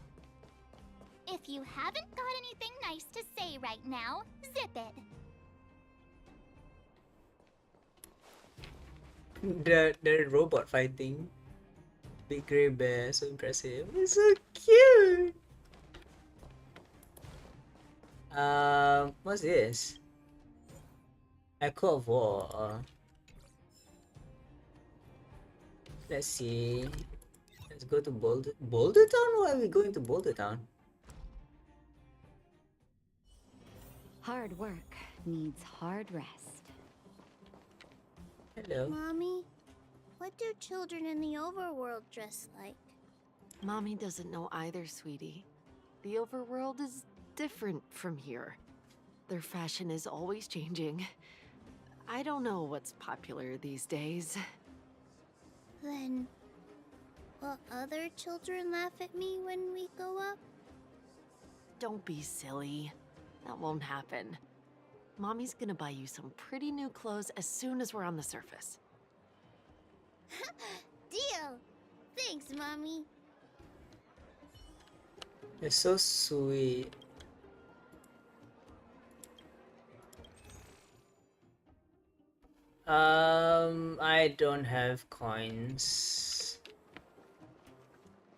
If you haven't got anything nice to say right now, zip it. The robot fighting. Big grey bear, so impressive. It's so cute! What's this? Echo of War. Let's see. Let's go to Boulder Town? Why are we going to Boulder Town? Hard work needs hard rest. Hello. Mommy, what do children in the overworld dress like? Mommy doesn't know either, sweetie. The overworld is different from here. Their fashion is always changing. I don't know what's popular these days. Then, will other children laugh at me when we go up? Don't be silly. That won't happen. Mommy's gonna buy you some pretty new clothes as soon as we're on the surface. Deal! Thanks, Mommy. It's so sweet. I don't have coins.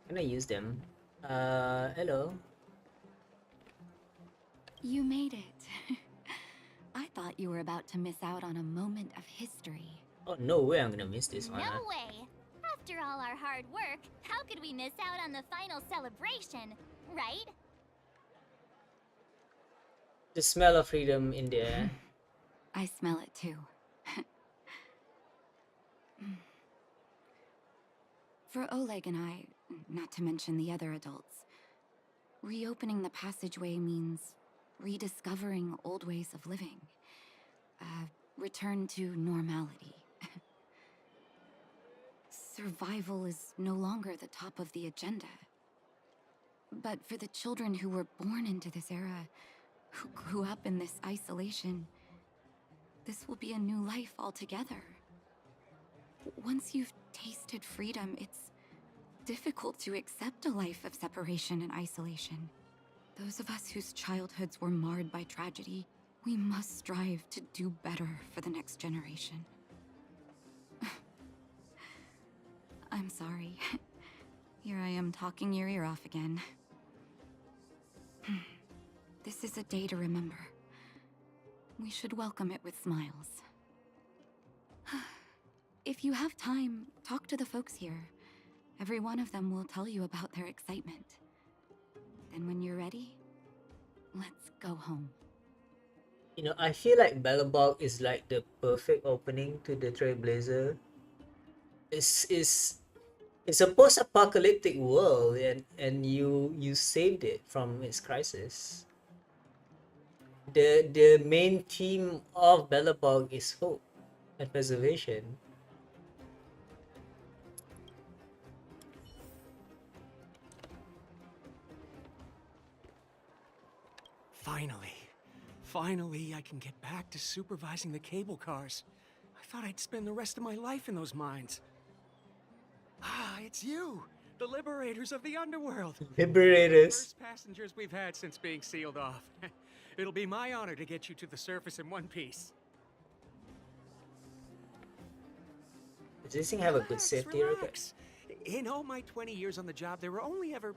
Can I use them? Hello. You made it. I thought you were about to miss out on a moment of history. Oh, no way I'm gonna miss this one. No Huh? way! After all our hard work, how could we miss out on the final celebration, right? The smell of freedom in the air. I smell it too. For Oleg and I, not to mention the other adults, reopening the passageway means rediscovering old ways of living. Return to normality. Survival is no longer the top of the agenda. But for the children who were born into this era, who grew up in this isolation, this will be a new life altogether. Once you've tasted freedom, it's difficult to accept a life of separation and isolation. Those of us whose childhoods were marred by tragedy, we must strive to do better for the next generation. I'm sorry. Here I am talking your ear off again. This is a day to remember. We should welcome it with smiles. If you have time, talk to the folks here. Every one of them will tell you about their excitement. Then when you're ready, let's go home. You know, I feel like Bellabog is like the perfect opening to the Trailblazer. It's a post-apocalyptic world, and you saved it from its crisis. The main theme of Bellabog is hope and preservation. Finally. Finally, I can get back to supervising the cable cars. I thought I'd spend the rest of my life in those mines. Ah, it's you! The liberators of the underworld! Liberators. First passengers we've had since being sealed off. It'll be my honor to get you to the surface in one piece. Does this thing have a good safety record? Relax. In all my 20 years on the job, there were only ever...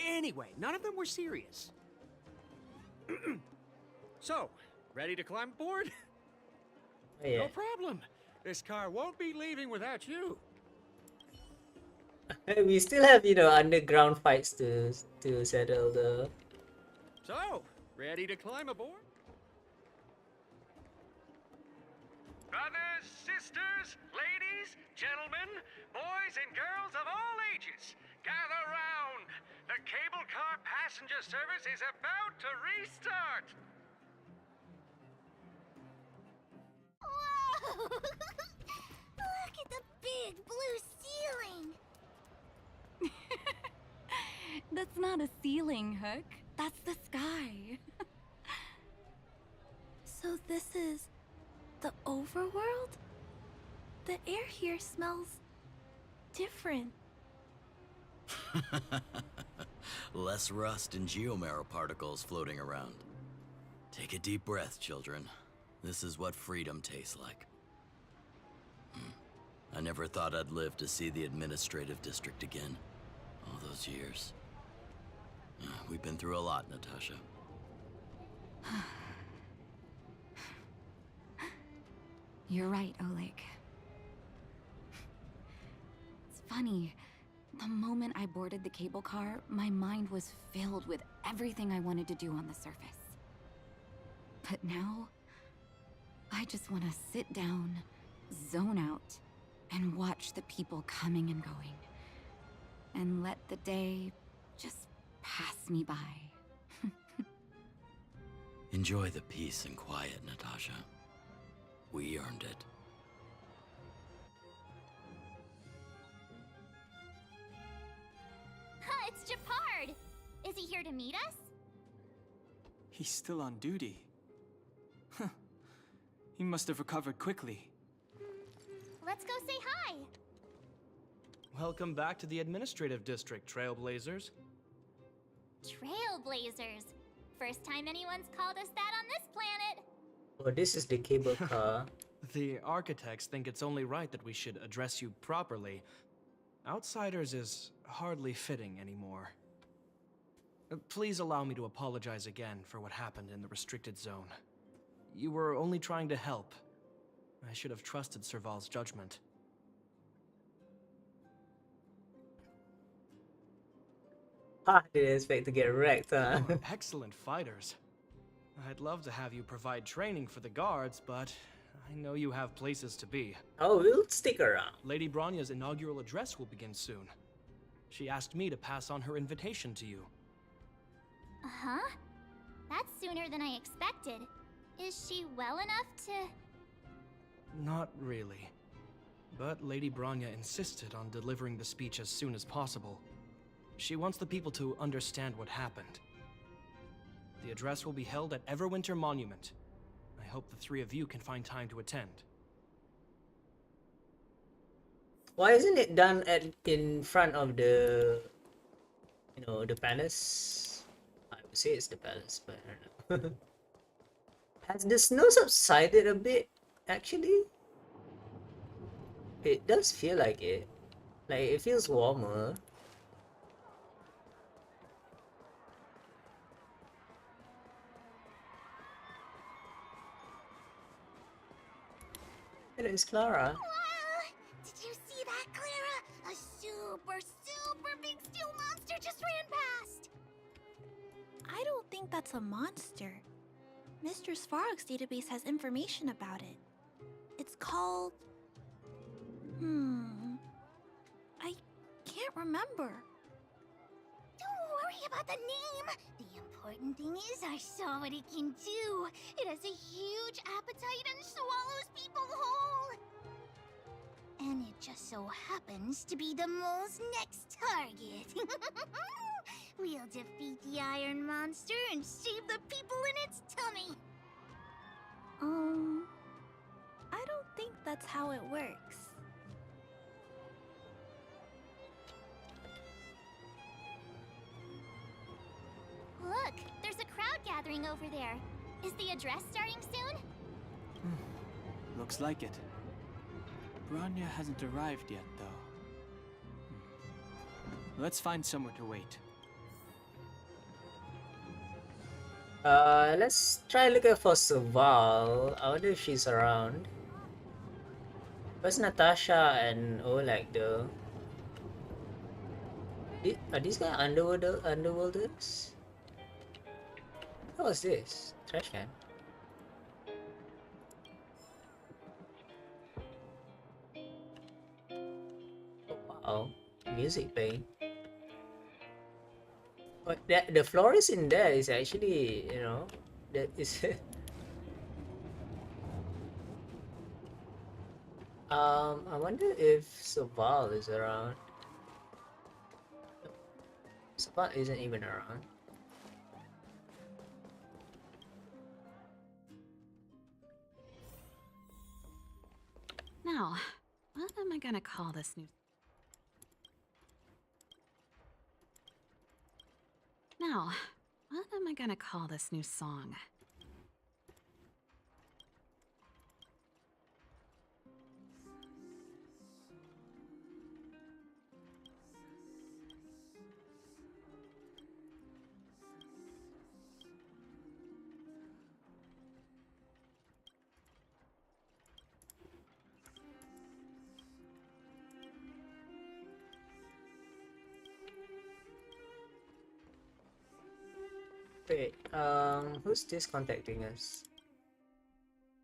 Anyway, none of them were serious. So, ready to climb aboard? Oh, yeah. No problem. This car won't be leaving without you. We still have, you know, underground fights to settle the. So, ready to climb aboard? Brothers, sisters, ladies, gentlemen, boys and girls of all ages, gather round. The cable car passenger service is about to restart. Whoa! Look at the big blue ceiling! That's not a ceiling, Hook. That's the sky. So this is the overworld? The air here smells different. Less rust and geomarrow particles floating around. Take a deep breath, children. This is what freedom tastes like. I never thought I'd live to see the administrative district again. All those years. We've been through a lot, Natasha. You're right, Oleg. It's funny. The moment I boarded the cable car, my mind was filled with everything I wanted to do on the surface. But now, I just want to sit down, zone out, and watch the people coming and going. And let the day just pass me by. Enjoy the peace and quiet, Natasha. We earned it. It's Japard! Is he here to meet us? He's still on duty. Huh. He must have recovered quickly. Let's go say hi! Welcome back to the administrative district, Trailblazers. Trailblazers. First time anyone's called us that on this planet. Oh, this is the cable car. The architects think it's only right that we should address you properly. Outsiders is hardly fitting anymore. Please allow me to apologize again for what happened in the restricted zone. You were only trying to help. I should have trusted Serval's judgment. Ah, didn't expect to get wrecked, huh? You are excellent fighters. I'd love to have you provide training for the guards, but I know you have places to be. Oh, we'll stick around. Lady Bronya's inaugural address will begin soon. She asked me to pass on her invitation to you. Uh-huh. That's sooner than I expected. Is she well enough to... Not really. But Lady Bronya insisted on delivering the speech as soon as possible. She wants the people to understand what happened. The address will be held at Everwinter Monument. I hope the three of you can find time to attend. Why isn't it done in front of the, you know, the palace? I would say it's the palace, but I don't know. Has the snow subsided a bit, actually? It does feel like it. Like, it feels warmer. It is Clara. Did you see that, Clara? A super big steel monster just ran past! I don't think that's a monster. Mr. Svarog's database has information about it. It's called... I can't remember. Don't worry about the name. The important thing is I saw what it can do. It has a huge appetite and swallows people whole. And it just so happens to be the mole's next target. We'll defeat the iron monster and save the people in its tummy. I don't think that's how it works. Look, there's a crowd gathering over there. Is the address starting soon? Looks like it. Branya hasn't arrived yet, though. Let's find somewhere to wait. Let's try looking for Saval. I wonder if she's around. Where's Natasha and Oleg though? Are these guys underworlders? What was this? Trash can. Oh, wow. Music playing. But the florist in there is actually, you know, that is I wonder if Saval is around. Saval isn't even around. Now, what am I gonna call this new... Now, what am I gonna call this new song? Wait, who's this contacting us?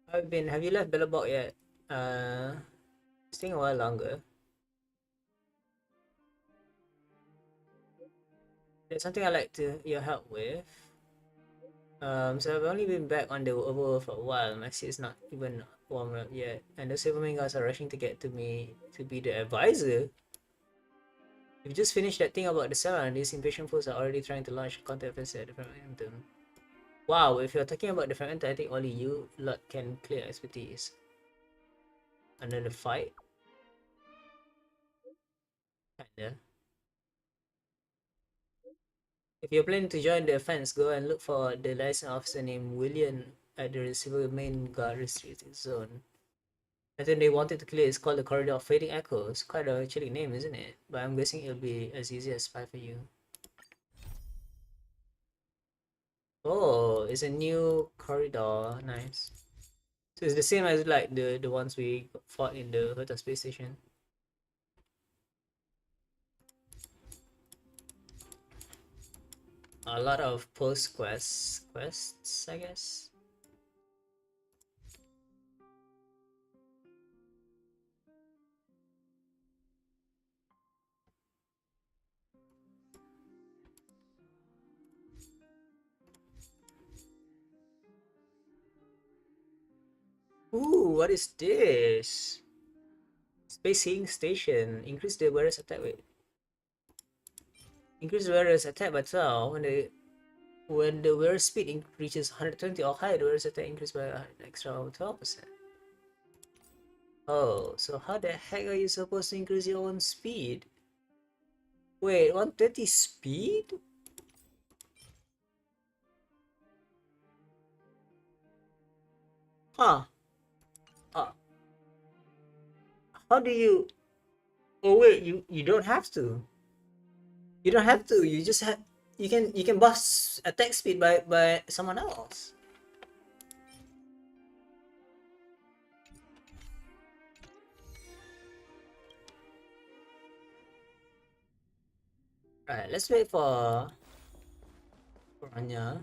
Have you left Billabong yet? It's taking a while longer. There's something I'd like your help with. So I've only been back on the overworld for a while. My seat's not even warmed up yet, and the Silverman guys are rushing to get to me to be the advisor. We've just finished that thing about the cell, and these impatient fools are already trying to launch a contact offensive at the Fragmentum. Wow, if you're talking about the Fragmentum, I think only you lot can clear expertise. Another fight? Kinda. If you're planning to join the offense, go and look for the liaison officer named William at the Silverman Guard restricted zone. I think they wanted to clear. It's called the Corridor of Fading Echoes. Quite a chilling name, isn't it? But I'm guessing it'll be as easy as 5 for you. Oh, it's a new corridor. Nice. So it's the same as like the ones we fought in the Hotel Space Station. A lot of quests, I guess. Ooh, what is this? Space Healing Station. Increase the wearer's attack rate. Increase the wearer's attack by 12 when the wearer's speed reaches 120 or higher, the wearer's attack increased by an extra 12%. Oh, so how the heck are you supposed to increase your own speed? Wait, 120 speed? Huh. How do you... Oh wait, you don't have to. You don't have to. You just have... You can boost attack speed by someone else. Alright, let's wait for Anya.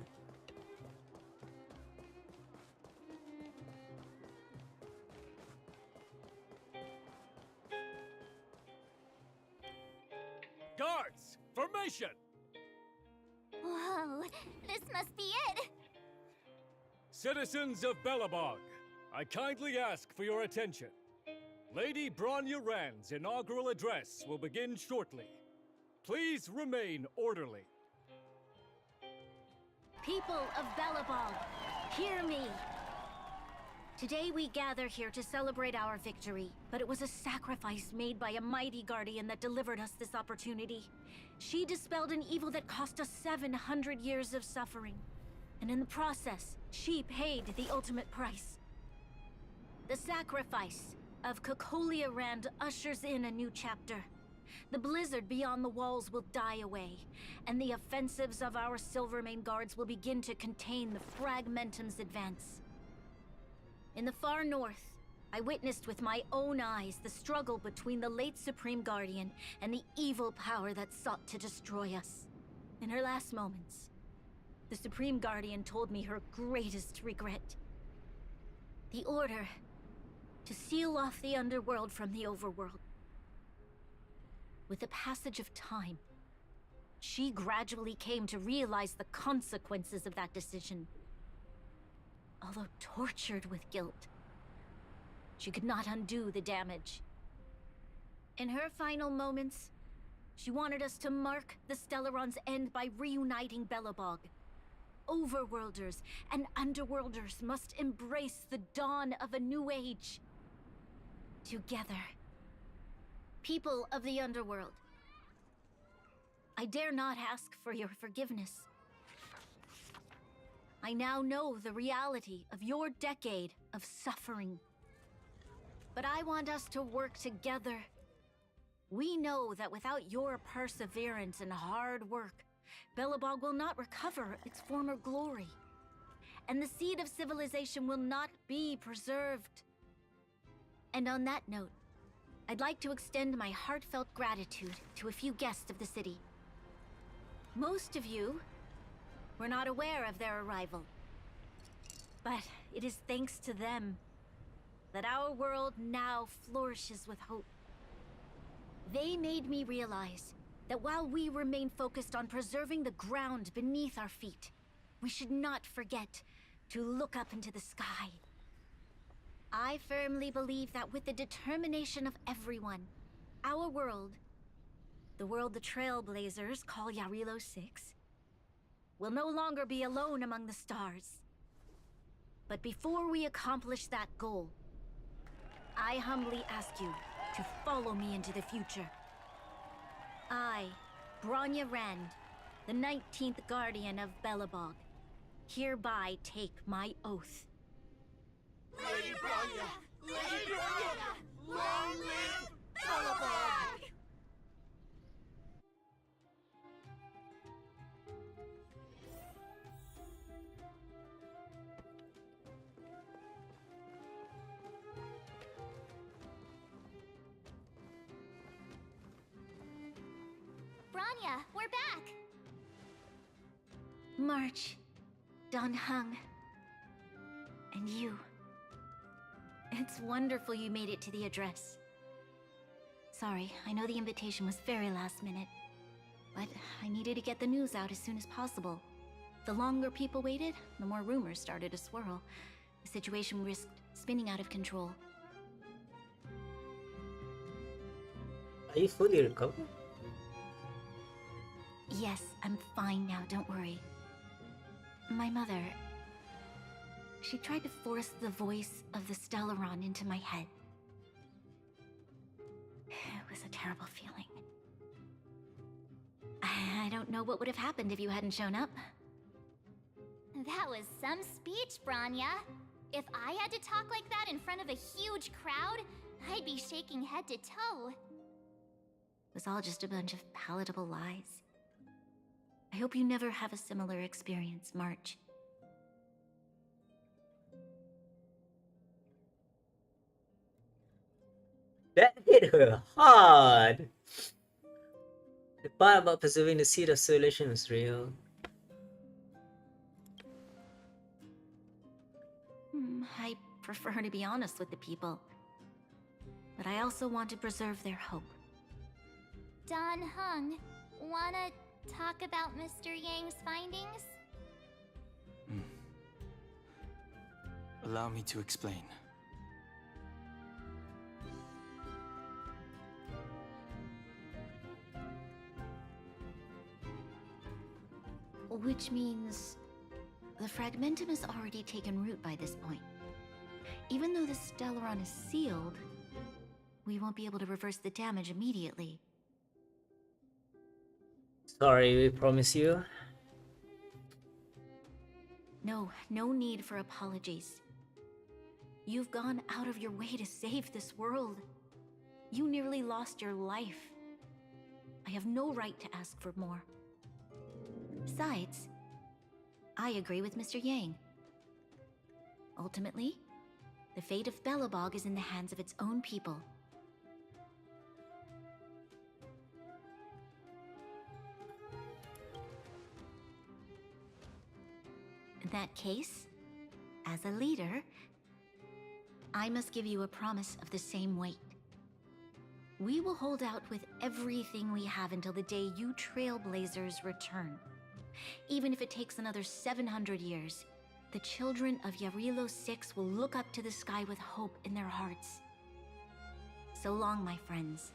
information! Whoa, this must be it! Citizens of Belobog, I kindly ask for your attention. Lady Bronya Rand's inaugural address will begin shortly. Please remain orderly. People of Belobog, hear me! Today we gather here to celebrate our victory, but it was a sacrifice made by a mighty guardian that delivered us this opportunity. She dispelled an evil that cost us 700 years of suffering. And in the process, she paid the ultimate price. The sacrifice of Cocolia Rand ushers in a new chapter. The blizzard beyond the walls will die away, and the offensives of our Silvermane guards will begin to contain the Fragmentum's advance. In the far north, I witnessed with my own eyes the struggle between the late Supreme Guardian and the evil power that sought to destroy us. In her last moments, the Supreme Guardian told me her greatest regret. The order to seal off the underworld from the overworld. With the passage of time, she gradually came to realize the consequences of that decision. Although tortured with guilt, she could not undo the damage. In her final moments, she wanted us to mark the Stellaron's end by reuniting Belobog. Overworlders and underworlders must embrace the dawn of a new age. Together. People of the underworld, I dare not ask for your forgiveness. I now know the reality of your decade of suffering. But I want us to work together. We know that without your perseverance and hard work, Belobog will not recover its former glory. And the seed of civilization will not be preserved. And on that note, I'd like to extend my heartfelt gratitude to a few guests of the city. Most of you were not aware of their arrival. But it is thanks to them that our world now flourishes with hope. They made me realize that while we remain focused on preserving the ground beneath our feet, we should not forget to look up into the sky. I firmly believe that with the determination of everyone, our world, the world the Trailblazers call Yarilo 6, will no longer be alone among the stars. But before we accomplish that goal, I humbly ask you to follow me into the future. I, Bronya Rand, the 19th Guardian of Belobog, hereby take my oath. Lady Bronya! Lady Bronya! Long live Belobog! Bronya, we're back! March, Don Hung, and you. It's wonderful you made it to the address. Sorry, I know the invitation was very last minute, but I needed to get the news out as soon as possible. The longer people waited, the more rumors started to swirl. The situation risked spinning out of control. Are you fully recovered? Yes, I'm fine now, don't worry. My mother... she tried to force the voice of the Stellaron into my head. It was a terrible feeling. I don't know what would have happened if you hadn't shown up. That was some speech, Bronya. If I had to talk like that in front of a huge crowd, I'd be shaking head to toe. It was all just a bunch of palatable lies. I hope you never have a similar experience, March. That hit her hard. The part about preserving the seed of civilization was real. I prefer to be honest with the people. But I also want to preserve their hope. Don Hung, wanna talk about Mr. Yang's findings? Allow me to explain. Which means the fragmentum has already taken root by this point. Even though the Stellaron is sealed, we won't be able to reverse the damage immediately. Sorry, we promise you. No need for apologies. You've gone out of your way to save this world. You nearly lost your life. I have no right to ask for more. Besides, I agree with Mr. Yang. Ultimately, the fate of Belobog is in the hands of its own people. In that case, as a leader, I must give you a promise of the same weight. We will hold out with everything we have until the day you Trailblazers return. Even if it takes another 700 years, the children of Yarilo 6 will look up to the sky with hope in their hearts. So long, my friends.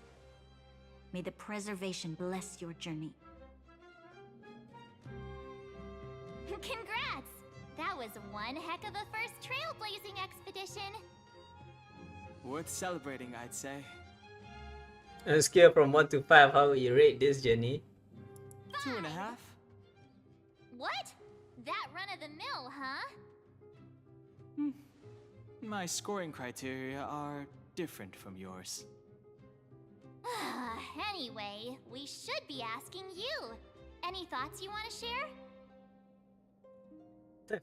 May the preservation bless your journey. Congrats! That was one heck of a first trailblazing expedition. Worth celebrating, I'd say. On a scale from 1 to 5, how would you rate this journey? 2.5. What? That run-of-the-mill, huh? My scoring criteria are different from yours. Anyway, we should be asking you. Any thoughts you want to share?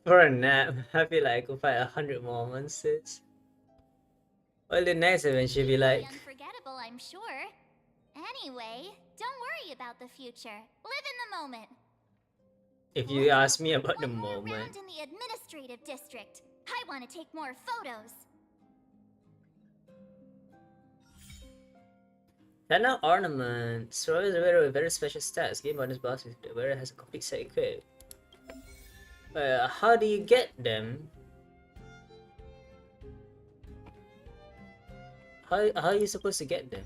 For a nap, I feel like I could fight 100 more monsters. Well, the next event should be like... Unforgettable, I'm sure. Anyway, don't worry about the future. Live in the moment. If you ask me about the One more moment... round in the administrative district. I want to take more photos. Channel ornaments. Throw the wearer with very special stats. Game bonus boss if the wearer has a complete set equipped. How do you get them? How are you supposed to get them?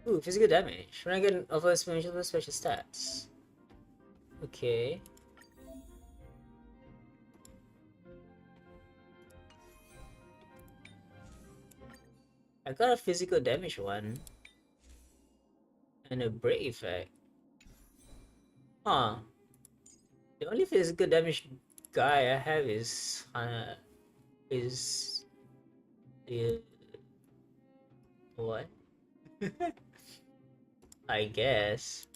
Ooh, physical damage. When I get offers special stats. Okay. I got a physical damage one. And a break effect. Huh. The only physical damage guy I have is the what? I guess.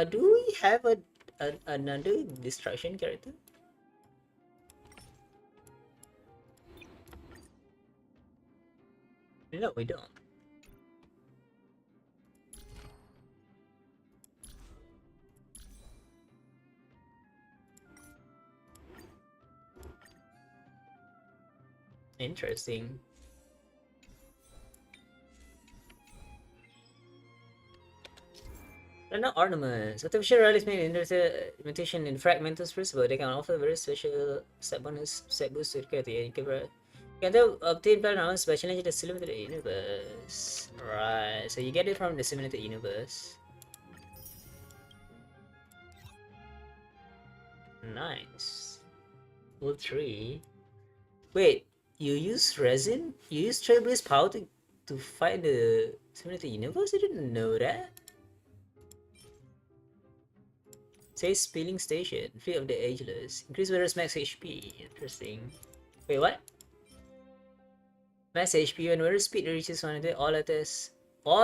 Do we have another distraction character? No, we don't. Interesting. They're not ornaments. Artificial relics made imitation in fragmentus principle. They can offer very special set bonus, set boost to the character. You can obtain platinum ornaments by challenging the simulated universe. Right, so you get it from the simulated universe. Nice. Level 3. Wait, you use resin? You use Trailblaze power to fight the simulated universe? I didn't know that. Say spilling station, Fleet of the Ageless. Increase wearer's max HP. Interesting. Wait, what? Max HP when wearer speed reaches 100, all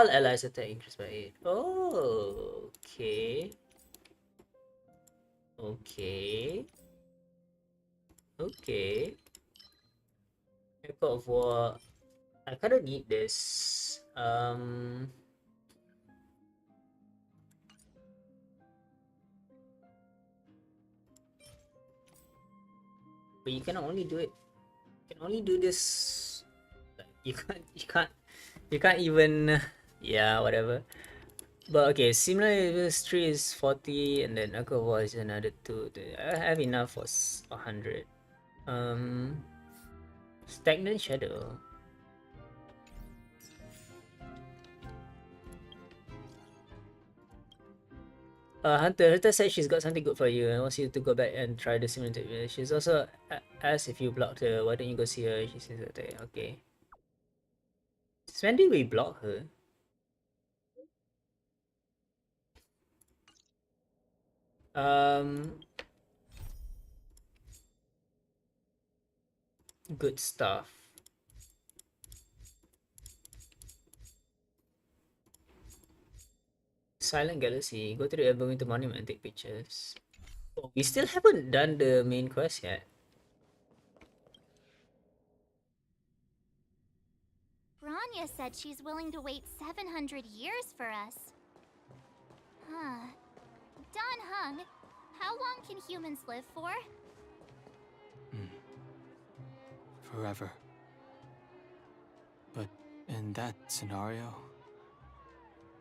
allies attack increase by 8. Oh, okay. Okay. Okay. Echo of War. I kinda need this. but you can only do it. You can only do this. Like, you can't even. Yeah, whatever. But okay, similar levels 3 is 40, and then Aqua is another 2. I have enough for 100. Stagnant Shadow. Hunter said she's got something good for you and wants you to go back and try the simulated. She's also asked if you blocked her. Why don't you go see her? She says that. Okay. Since when did we block her? Good stuff. Silent Galaxy. Go to the Everwinter Monument and take pictures. Oh, we still haven't done the main quest yet. Branya said she's willing to wait 700 years for us. Huh. Don Hung, how long can humans live for? Forever. But in that scenario,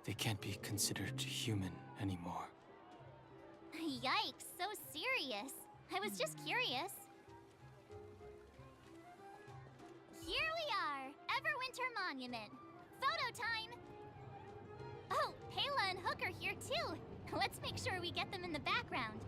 they can't be considered human anymore. Yikes, so serious. I was just curious. Here we are, Everwinter Monument. Photo time! Oh, Payla and Hook are here too. Let's make sure we get them in the background.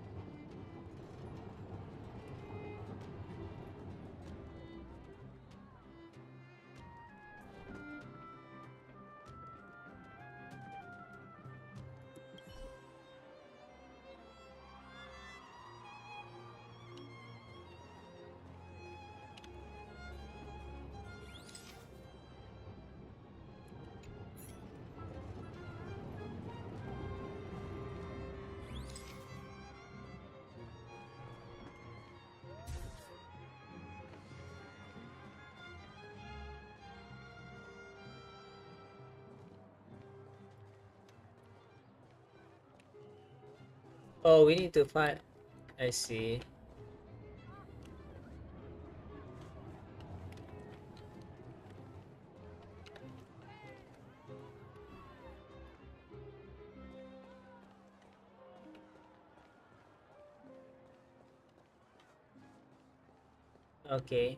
Oh, we need to find. I see. Okay.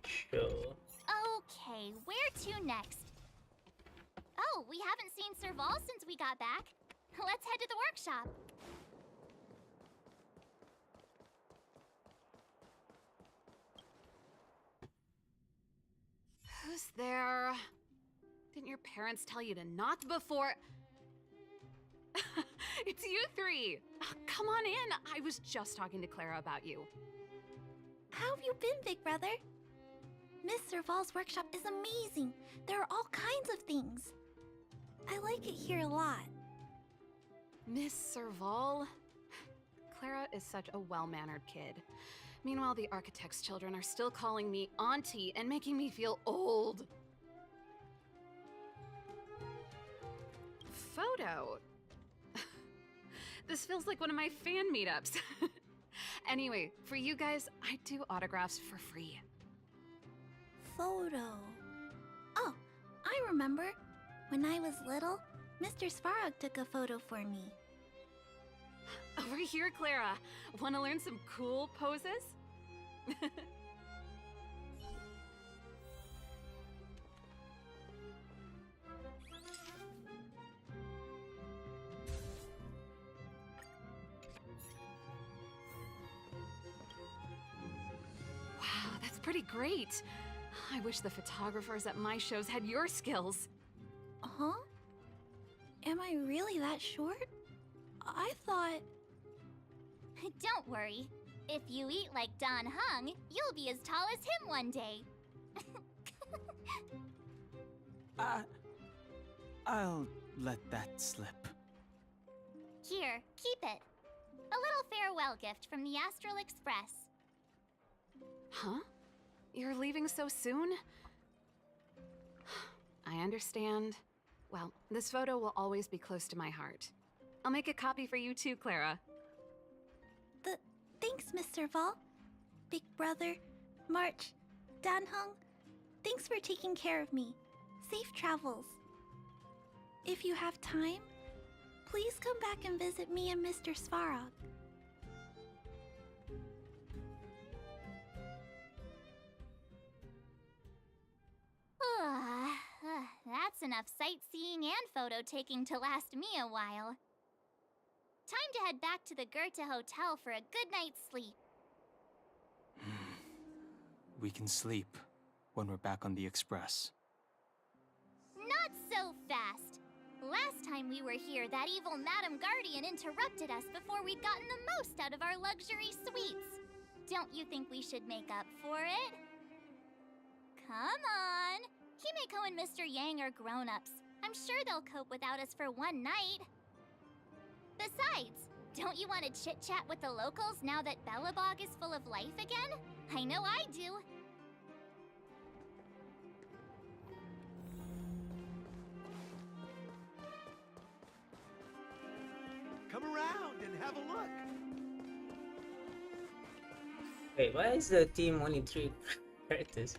Sure. Okay, where to next? Oh, we haven't seen Serval since we got back. Let's head to the workshop. Who's there? Didn't your parents tell you to knock before? It's you three! Come on in! I was just talking to Clara about you. How have you been, big brother? Miss Serval's workshop is amazing. There are all kinds of things. I like it here a lot. Miss Serval? Clara is such a well-mannered kid. Meanwhile, the architect's children are still calling me auntie and making me feel old. Photo? This feels like one of my fan meetups. Anyway, for you guys, I do autographs for free. Photo. Oh, I remember. When I was little, Mr. Svarog took a photo for me. Over here, Clara. Want to learn some cool poses? Wow, that's pretty great. I wish the photographers at my shows had your skills. Huh? Am I really that short? I thought... Don't worry. If you eat like Don Hung, you'll be as tall as him one day. I'll let that slip. Here, keep it. A little farewell gift from the Astral Express. Huh? You're leaving so soon? I understand. Well, this photo will always be close to my heart. I'll make a copy for you too, Clara. Thanks, Mr. Vol. Big Brother, March, Danhung, thanks for taking care of me. Safe travels. If you have time, please come back and visit me and Mr. Svarog. That's enough sightseeing and photo taking to last me a while. Time to head back to the Goethe Hotel for a good night's sleep. We can sleep when we're back on the Express. Not so fast! Last time we were here, that evil Madam Guardian interrupted us before we'd gotten the most out of our luxury suites. Don't you think we should make up for it? Come on! Himeko and Mr. Yang are grown-ups. I'm sure they'll cope without us for one night. Besides, don't you want to chit-chat with the locals now that Belobog is full of life again? I know I do. Come around and have a look. Wait, why is the team only 3 characters?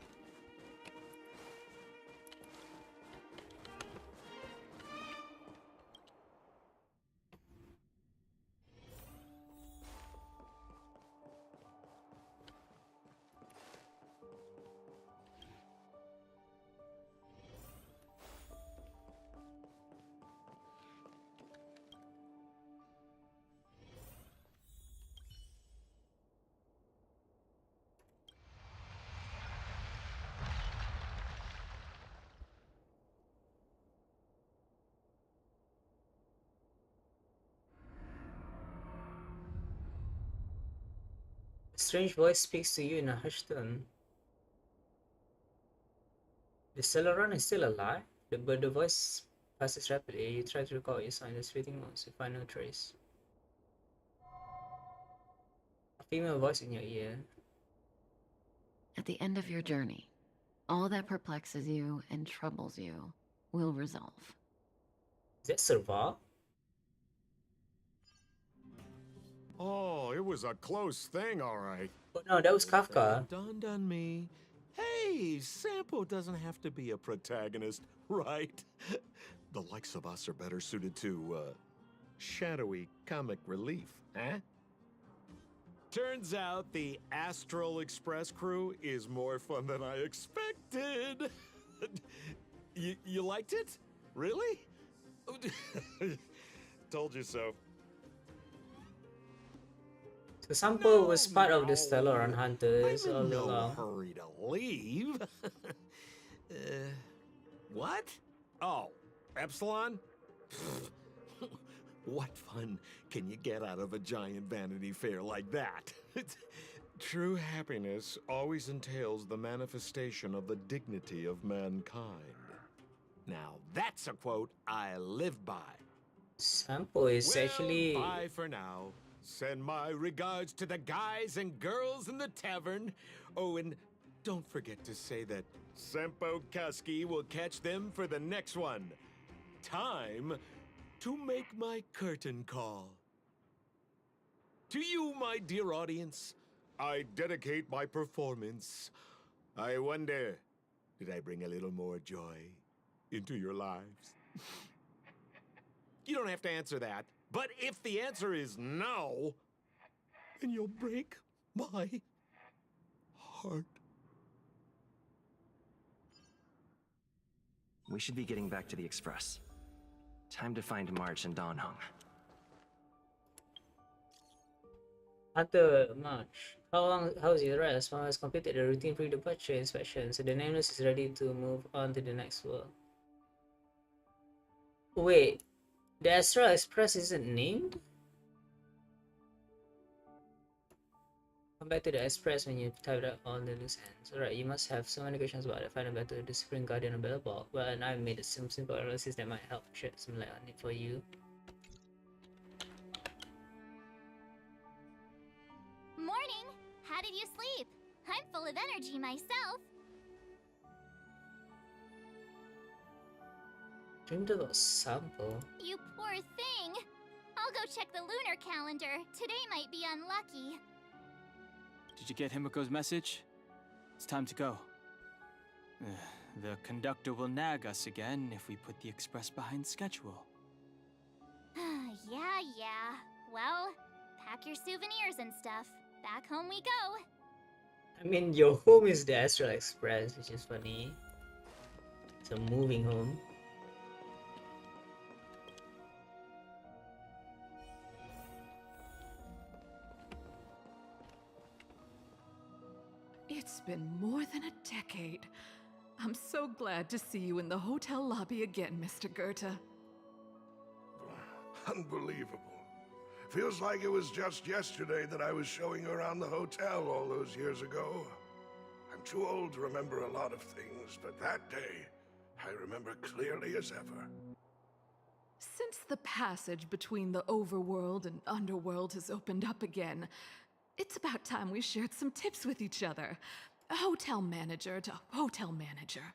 A strange voice speaks to you in a hushed tone. The Celeron is still alive, but the voice passes rapidly. You try to recall what you saw in the fleeting moments, you find no trace. A female voice in your ear. At the end of your journey, all that perplexes you and troubles you will resolve. Is that Serval? Oh, it was a close thing, all right. But no, that was Kafka. It dawned on me. Hey, Sampo doesn't have to be a protagonist, right? The likes of us are better suited to, shadowy comic relief, eh? Turns out the Astral Express crew is more fun than I expected. You liked it? Really? Told you so. So Sampo was part of the Stellaron Hunters all I'm in no along. hurry to leave. What? Oh, Epsilon? What fun can you get out of a giant Vanity Fair like that? True happiness always entails the manifestation of the dignity of mankind. Now, that's a quote I live by. Sampo is actually... Bye for now. Send my regards to the guys and girls in the tavern. Oh, and don't forget to say that Sempo Kuski will catch them for the next one. Time to make my curtain call. To you, my dear audience, I dedicate my performance. I wonder, did I bring a little more joy into your lives? You don't have to answer that. But if the answer is no, then you'll break my heart. We should be getting back to the Express. Time to find March and Danhung. Hunter March. How is your rest? One has completed the routine pre-departure inspection, so the nameless is ready to move on to the next world. Wait, the Astral Express isn't named? Come back to the Express when you type out all the loose ends. Alright, you must have so many questions about it. Find a better disciplined guardian of Belobog. Well, and I've made some simple analysis that might help shed some light on it for you. Morning! How did you sleep? I'm full of energy myself. Dreamed about Sampo. You poor thing. I'll go check the lunar calendar. Today might be unlucky. Did you get Himiko's message? It's time to go. The conductor will nag us again if we put the express behind schedule. Yeah. Well, pack your souvenirs and stuff. Back home we go. I mean, your home is the Astral Express, which is funny. It's a moving home. It's been more than a decade. I'm so glad to see you in the hotel lobby again, Mr. Goethe. Unbelievable. Feels like it was just yesterday that I was showing you around the hotel all those years ago. I'm too old to remember a lot of things, but that day, I remember clearly as ever. Since the passage between the overworld and underworld has opened up again, it's about time we shared some tips with each other. Hotel manager to hotel manager.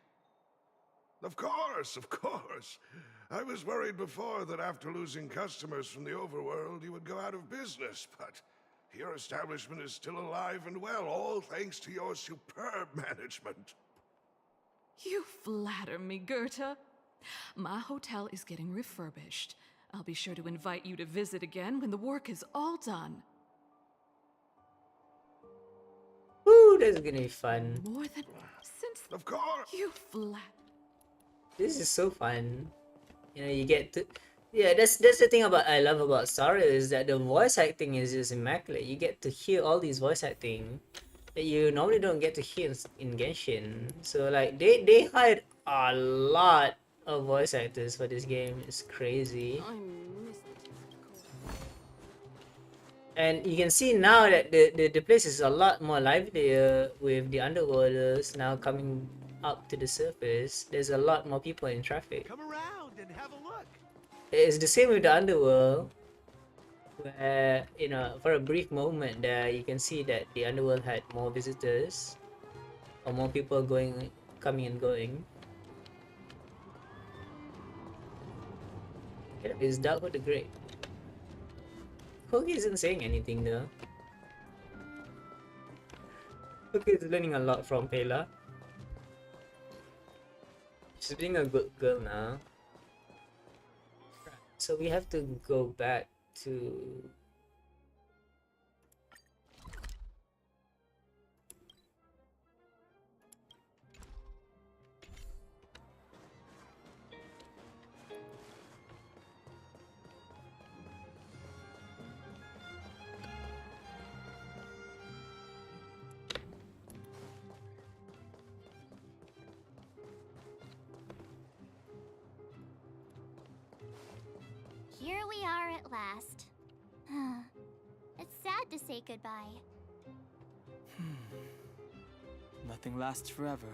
Of course, of course. I was worried before that after losing customers from the overworld, you would go out of business, but your establishment is still alive and well, all thanks to your superb management. You flatter me, Goethe. My hotel is getting refurbished. I'll be sure to invite you to visit again when the work is all done. Woo, that's gonna be fun. More than since of course you flat. This is so fun. You know, you get to, yeah. That's the thing about I love about Star is that the voice acting is just immaculate. You get to hear all these voice acting that you normally don't get to hear in Genshin. So like they hired a lot of voice actors for this game. It's crazy. And you can see now that the place is a lot more livelier with the underworlders now coming up to the surface. There's a lot more people in traffic. Come around and have a look. It's the same with the underworld, where, you know, for a brief moment there, you can see that the underworld had more visitors, or more people coming and going. It's Darkwood the Great. Hoki isn't saying anything though. Hoki is learning a lot from Pela. She's being a good girl now. So we have to go back to... Here we are at last. It's sad to say goodbye. Nothing lasts forever.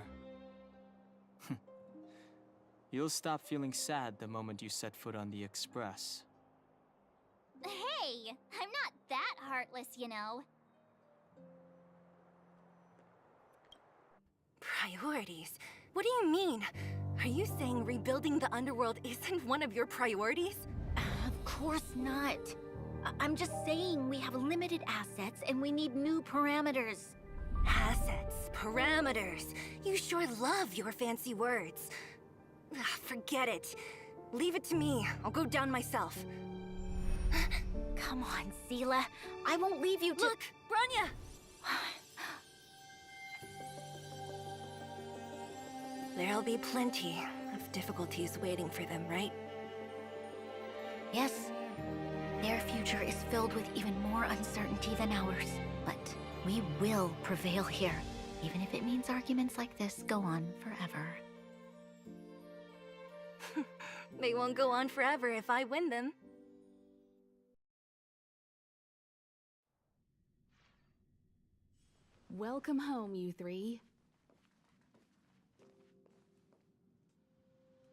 You'll stop feeling sad the moment you set foot on the Express. Hey, I'm not that heartless, you know. Priorities? What do you mean? Are you saying rebuilding the underworld isn't one of your priorities? Of course not. I'm just saying we have limited assets and we need new parameters. Assets, parameters. You sure love your fancy words. Ugh, forget it. Leave it to me. I'll go down myself. Come on, Seela. I won't leave you to— Look, Branya! There'll be plenty of difficulties waiting for them, right? Yes. Their future is filled with even more uncertainty than ours. But we will prevail here, even if it means arguments like this go on forever. They won't go on forever if I win them. Welcome home, you three.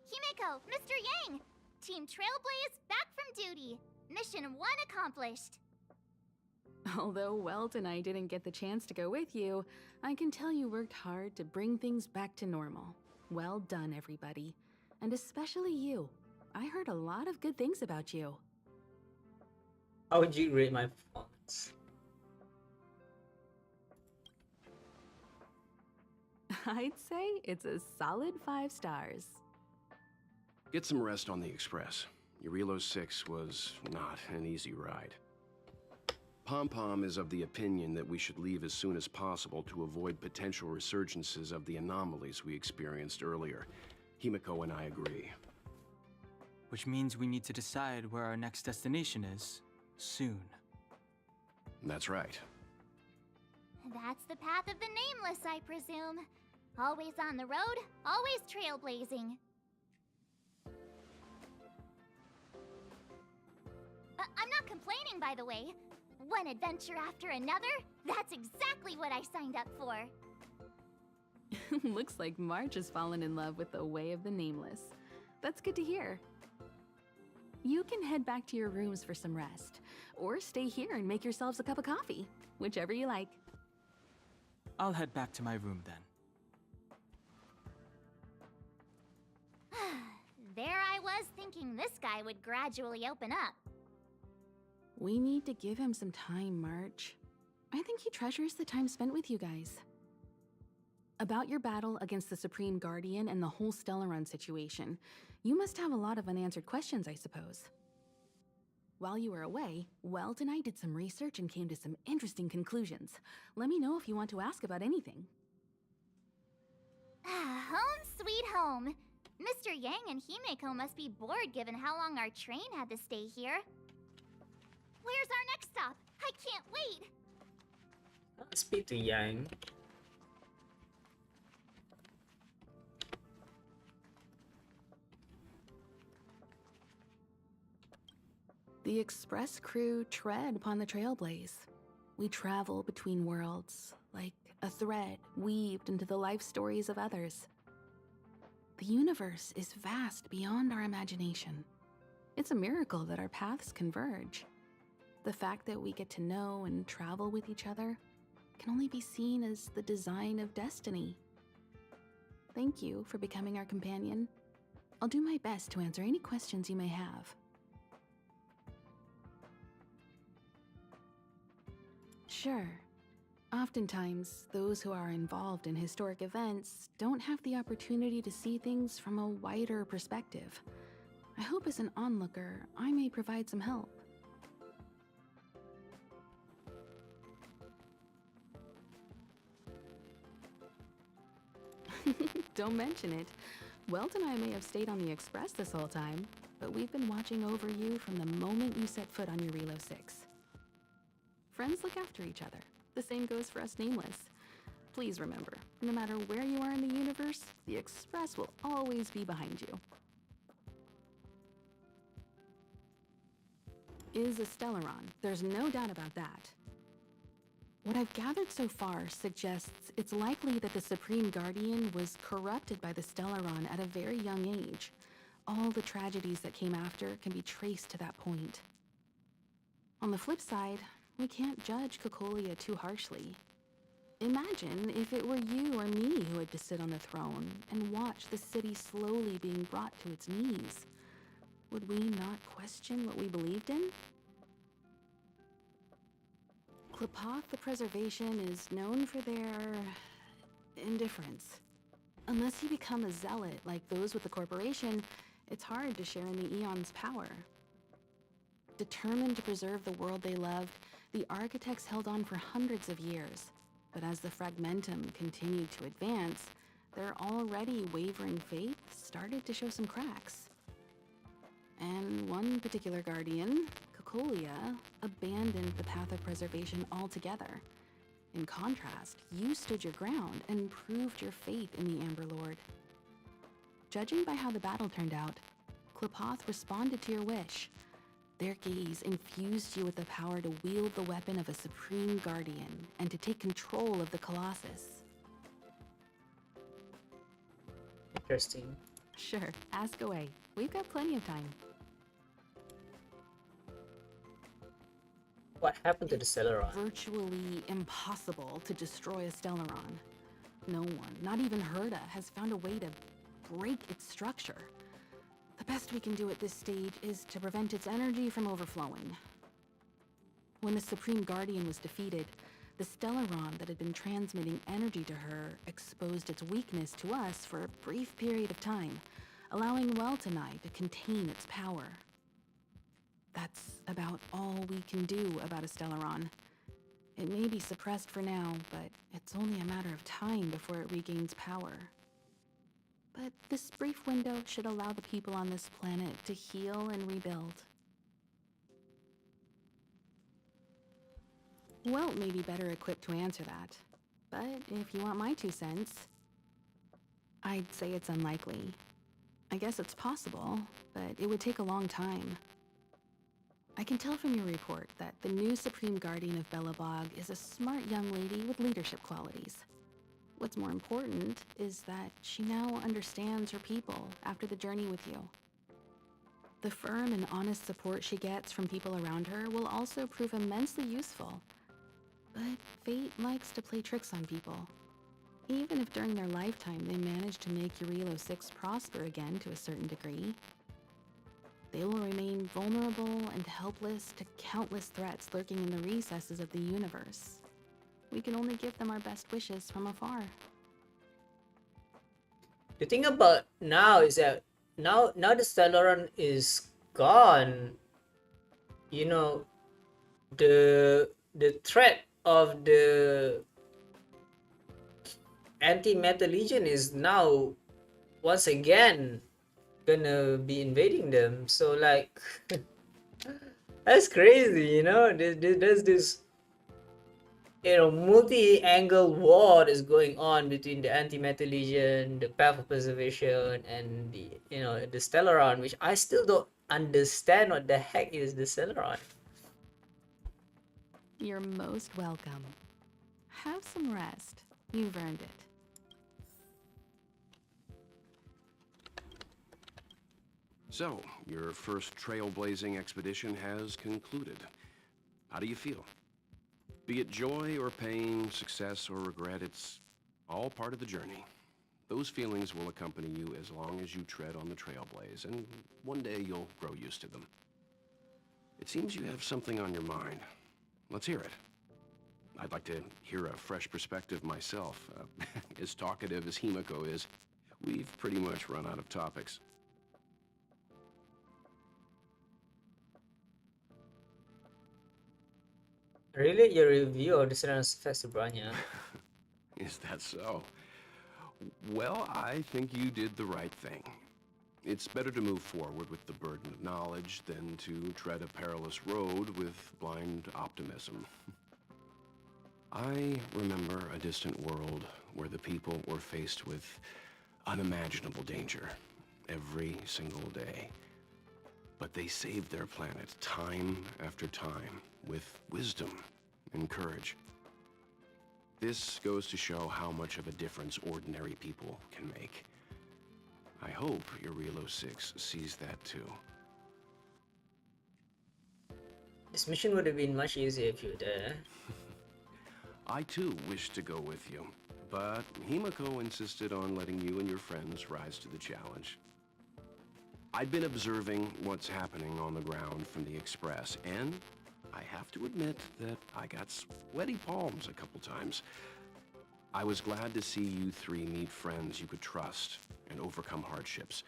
Himiko, Mr. Yang! Team Trailblaze back from duty. Mission 1 accomplished. Although Welt and I didn't get the chance to go with you, I can tell you worked hard to bring things back to normal. Well done, everybody. And especially you. I heard a lot of good things about you. How would you rate my performance? I'd say it's a solid 5 stars. Get some rest on the Express. Your Relo 6 was not an easy ride. Pom-Pom is of the opinion that we should leave as soon as possible to avoid potential resurgences of the anomalies we experienced earlier. Himiko and I agree. Which means we need to decide where our next destination is, soon. That's right. That's the path of the Nameless, I presume. Always on the road, always trailblazing. I'm not complaining, by the way. One adventure after another, that's exactly what I signed up for. Looks like March has fallen in love with the way of the Nameless. That's good to hear. You can head back to your rooms for some rest, or stay here and make yourselves a cup of coffee, whichever you like. I'll head back to my room then. There I was thinking this guy would gradually open up. We need to give him some time, March. I think he treasures the time spent with you guys. About your battle against the Supreme Guardian and the whole Stellaron situation, you must have a lot of unanswered questions, I suppose. While you were away, Welt and I did some research and came to some interesting conclusions. Let me know if you want to ask about anything. Home sweet home. Mr. Yang and Himeko must be bored given how long our train had to stay here. Where's our next stop? I can't wait! I'll speak to Yang. The Express crew tread upon the trailblaze. We travel between worlds, like a thread weaved into the life stories of others. The universe is vast beyond our imagination. It's a miracle that our paths converge. The fact that we get to know and travel with each other can only be seen as the design of destiny. Thank you for becoming our companion. I'll do my best to answer any questions you may have. Sure. Oftentimes, those who are involved in historic events don't have the opportunity to see things from a wider perspective. I hope as an onlooker, I may provide some help. Don't mention it. Welt and I may have stayed on the Express this whole time, but we've been watching over you from the moment you set foot on your Relo 6. Friends look after each other. The same goes for us Nameless. Please remember, no matter where you are in the universe, the Express will always be behind you. Is a Stellaron. There's no doubt about that. What I've gathered so far suggests it's likely that the Supreme Guardian was corrupted by the Stellaron at a very young age. All the tragedies that came after can be traced to that point. On the flip side, we can't judge Cocolia too harshly. Imagine if it were you or me who had to sit on the throne and watch the city slowly being brought to its knees. Would we not question what we believed in? Qlipoth the Preservation is known for their indifference. Unless you become a zealot like those with the corporation, it's hard to share in the Aeon's power. Determined to preserve the world they loved, the architects held on for hundreds of years. But as the Fragmentum continued to advance, their already wavering faith started to show some cracks. And one particular guardian, Cocolia, abandoned the path of preservation altogether. In contrast, you stood your ground and proved your faith in the Amber Lord. Judging by how the battle turned out, Qlipoth responded to your wish. Their gaze infused you with the power to wield the weapon of a supreme guardian and to take control of the Colossus. Interesting. Sure, ask away. We've got plenty of time. What happened to the Stellaron? Virtually impossible to destroy a Stellaron. No one, not even Herda, has found a way to break its structure. The best we can do at this stage is to prevent its energy from overflowing. When the Supreme Guardian was defeated, The Stellaron that had been transmitting energy to her exposed its weakness to us for a brief period of time, allowing Weltanai to contain its power. That's about all we can do about a Stellaron. It may be suppressed for now, but it's only a matter of time before it regains power. But this brief window should allow the people on this planet to heal and rebuild. Welt may be better equipped to answer that, but if you want my 2 cents, I'd say it's unlikely. I guess it's possible, but it would take a long time. I can tell from your report that the new Supreme Guardian of Belobog is a smart young lady with leadership qualities. What's more important is that she now understands her people after the journey with you. The firm and honest support she gets from people around her will also prove immensely useful. But fate likes to play tricks on people. Even if during their lifetime they manage to make Eurilo 6 prosper again to a certain degree, they will remain vulnerable and helpless to countless threats lurking in the recesses of the universe. We can only give them our best wishes from afar. The thing about now is that now the Stellaron is gone. You know, the threat of the Anti-Metal Legion is now once again gonna be invading them. So like that's crazy, you know. There's this multi-angle war is going on between the Anti-Metal Legion, the Path of Preservation, and the Stellaron, which I still don't understand what the heck is the Stellaron. You're most welcome. Have some rest. You've earned it. So, your first trailblazing expedition has concluded. How do you feel? Be it joy or pain, success or regret, it's all part of the journey. Those feelings will accompany you as long as you tread on the trailblaze, and one day you'll grow used to them. It seems you have something on your mind. Let's hear it. I'd like to hear a fresh perspective myself. As talkative as Himiko is, we've pretty much run out of topics. Really? Your review of the Serenos Festibrania? Is that so? Well, I think you did the right thing. It's better to move forward with the burden of knowledge than to tread a perilous road with blind optimism. I remember a distant world where the people were faced with unimaginable danger every single day. But they saved their planet time after time with wisdom and courage. This goes to show how much of a difference ordinary people can make. I hope Eurilo 6 sees that too. This mission would have been much easier if you were there. I too wish to go with you, but Himiko insisted on letting you and your friends rise to the challenge. I'd been observing what's happening on the ground from the Express, and I have to admit that I got sweaty palms a couple times. I was glad to see you 3 meet friends you could trust and overcome hardships.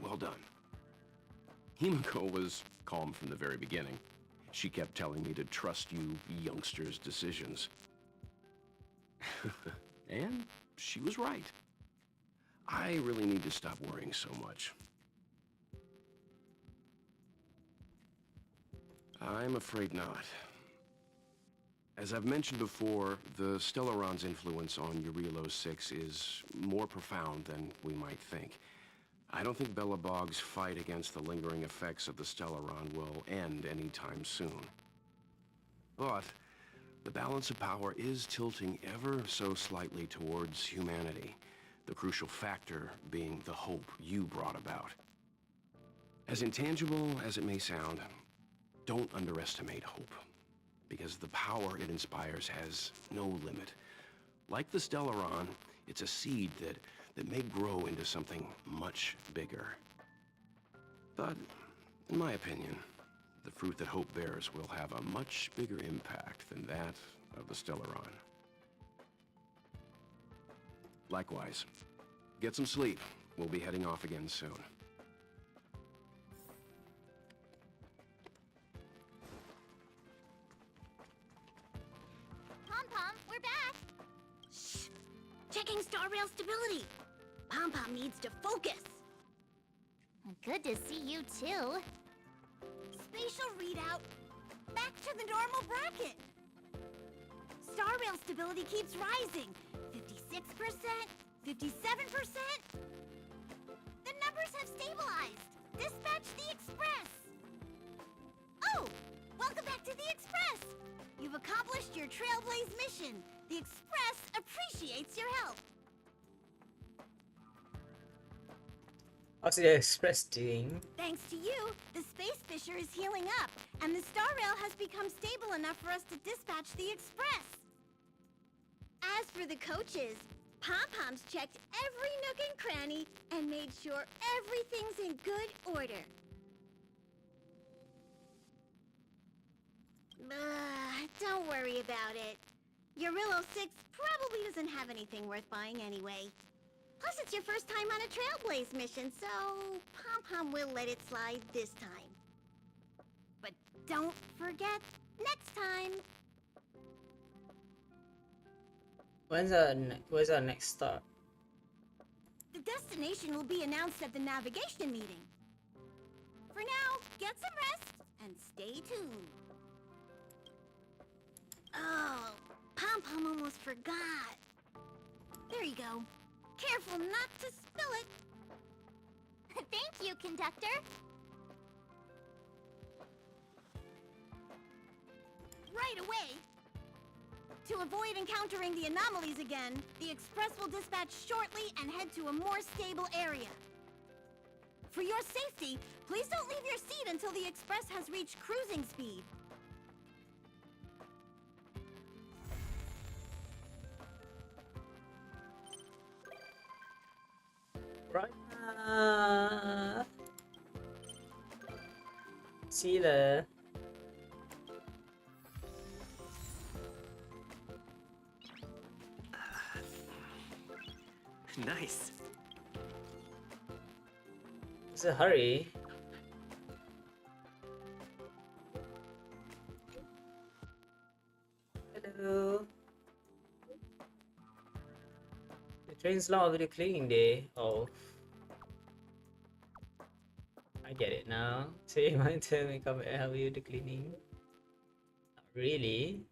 Well done. Himiko was calm from the very beginning. She kept telling me to trust you youngsters' decisions. And she was right. I really need to stop worrying so much. I'm afraid not. As I've mentioned before, the Stellaron's influence on Eurilo 6 is more profound than we might think. I don't think Belobog's fight against the lingering effects of the Stellaron will end anytime soon. But the balance of power is tilting ever so slightly towards humanity, the crucial factor being the hope you brought about. As intangible as it may sound, don't underestimate hope, because the power it inspires has no limit. Like the Stellaron, it's a seed that may grow into something much bigger. But, in my opinion, the fruit that hope bears will have a much bigger impact than that of the Stellaron. Likewise. Get some sleep. We'll be heading off again soon. Pom-Pom, we're back! Shh! Checking star rail stability! Pom-Pom needs to focus! Good to see you too. Spatial readout. Back to the normal bracket. Star rail stability keeps rising. 56%, 57%. The numbers have stabilized. Dispatch the Express. Oh, welcome back to the Express. You've accomplished your Trailblaze mission. The Express appreciates your help. How's the Express doing? Thanks to you, the Space Fisher is healing up, and the Star Rail has become stable enough for us to dispatch the Express. As for the coaches, Pom-Pom's checked every nook and cranny and made sure everything's in good order. Don't worry about it. Eurillo 6 probably doesn't have anything worth buying anyway. Plus, it's your first time on a Trailblaze mission, so Pom-Pom will let it slide this time. But don't forget, next time. Where's our next stop? The destination will be announced at the navigation meeting. For now, get some rest and stay tuned. Oh, Pom-Pom almost forgot. There you go. Careful not to spill it. Thank you, conductor. Right away. To avoid encountering the anomalies again, the Express will dispatch shortly and head to a more stable area. For your safety, please don't leave your seat until the Express has reached cruising speed. Right. See you there. Nice. It's a hurry. Hello. The train's long over the cleaning day. Oh. I get it now. So you want to tell me come and help you with the cleaning? Not really.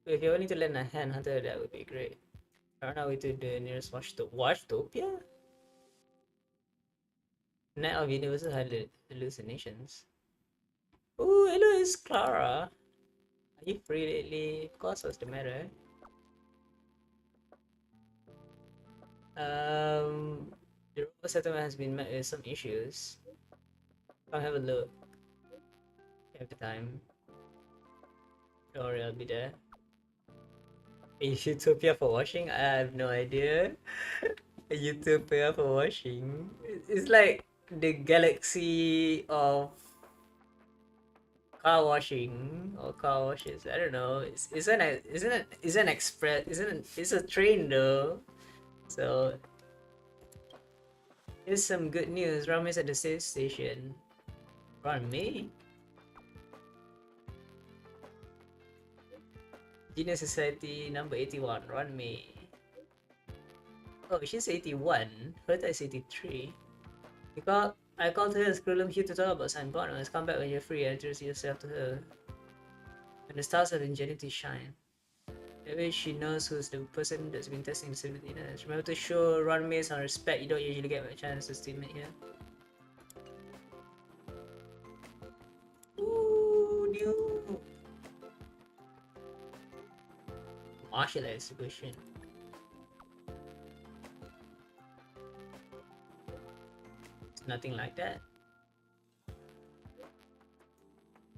If you're willing to lend a hand, Hunter, that would be great. Run away to the nearest Washtopia? Night of Universal Hallucinations. Oh, hello, it's Clara. Are you free lately? Of course, what's the matter? The robot settlement has been met with some issues. Come have a look. You have the time. Don't worry, I'll be there. A utopia for washing? I have no idea. A utopia for washing. It's like the galaxy of car washing or car washes. I don't know. It's an express. It's a train though. So here's some good news. Ramen is at the same station. Run me. Genius Society number 81. Run me. Oh, she's 81. Herta is 83. I called her and Scrollum here to talk about San Bonus. Come back when you're free and introduce yourself to her. When the stars of ingenuity shine. That way she knows who's the person that's been testing the stability. Remember to show Runway some respect. You don't usually get a chance to teammate here. Ooh, new martial exhibition. It's nothing like that.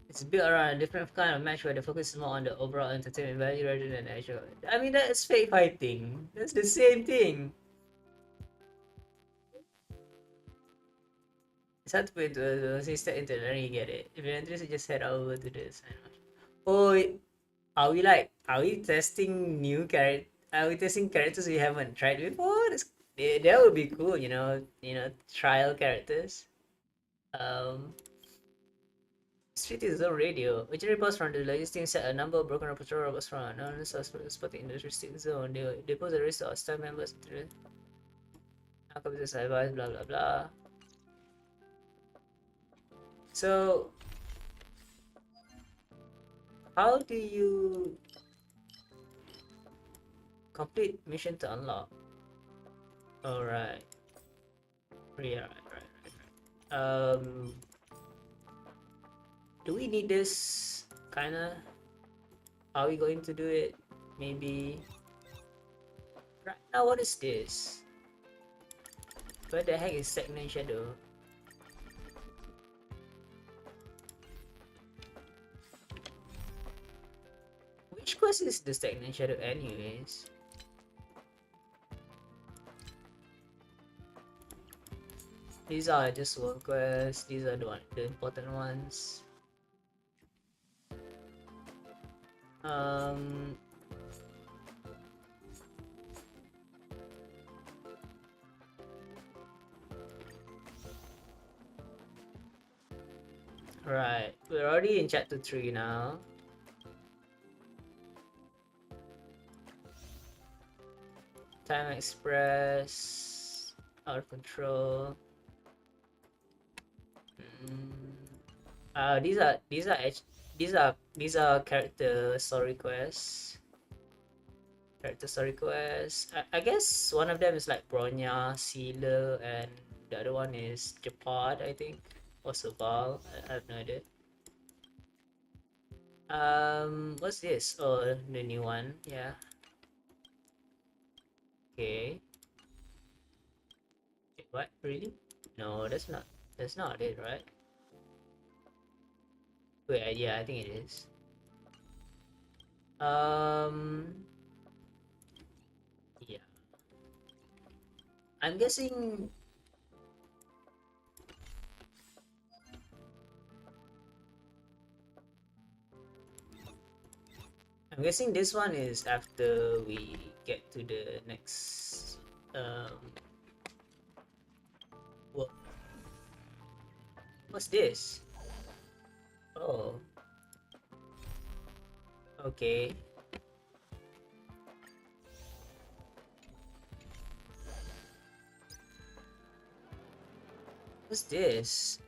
It's built around a different kind of match where the focus is more on the overall entertainment value rather than actual. I mean, that's fake fighting. That's the same thing. It's hard to put into a step into it, then you get it. If you're interested, just head over to this. Oh, are we testing new character? Are we testing characters we haven't tried before? That would be cool, trial characters. Street is zone radio. Which reports from the logistics set a number of broken patrol robots from unknown suspects spotted in the restricted zone. They pose a risk to staff members. Copies of advice, blah blah blah. So, how do you complete mission to unlock? Alright. Yeah, right. Do we need this? Kinda. Are we going to do it? Maybe. Right now, what is this? Where the heck is Stagnant Shadow? Which quest is the Stagnant Shadow anyways? These are just world quests. These are the important ones. Right, we're already in chapter 3 now. Time Express, out of control. These are character story quests. I guess one of them is like Bronya, Sealer, and the other one is Japad, I think, or Saval. I have no idea. What's this? Oh, the new one. Yeah. Okay. Wait, what? Really? No, that's not it, right? Wait, yeah, I think it is. Yeah. I'm guessing. I'm guessing this one is after we get to the next well, what's this? Oh. Okay. What's this?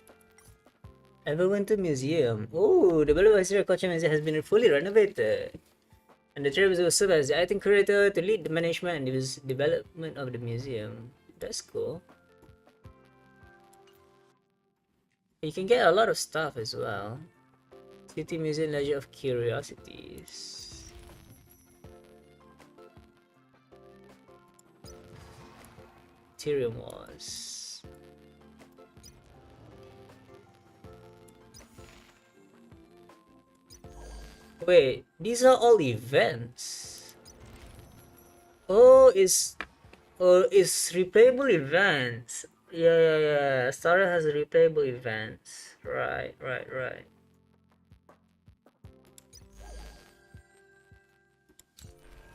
Ever went to museum? Oh, the Bellevue Historical Culture Museum has been fully renovated. And the chair will serve as the item curator to lead the management and development of the museum. That's cool. You can get a lot of stuff as well. City Museum Ledger of Curiosities. Ethereum Wars. Wait, these are all events. Oh, it's replayable events. Yeah. Starter has replayable events. Right.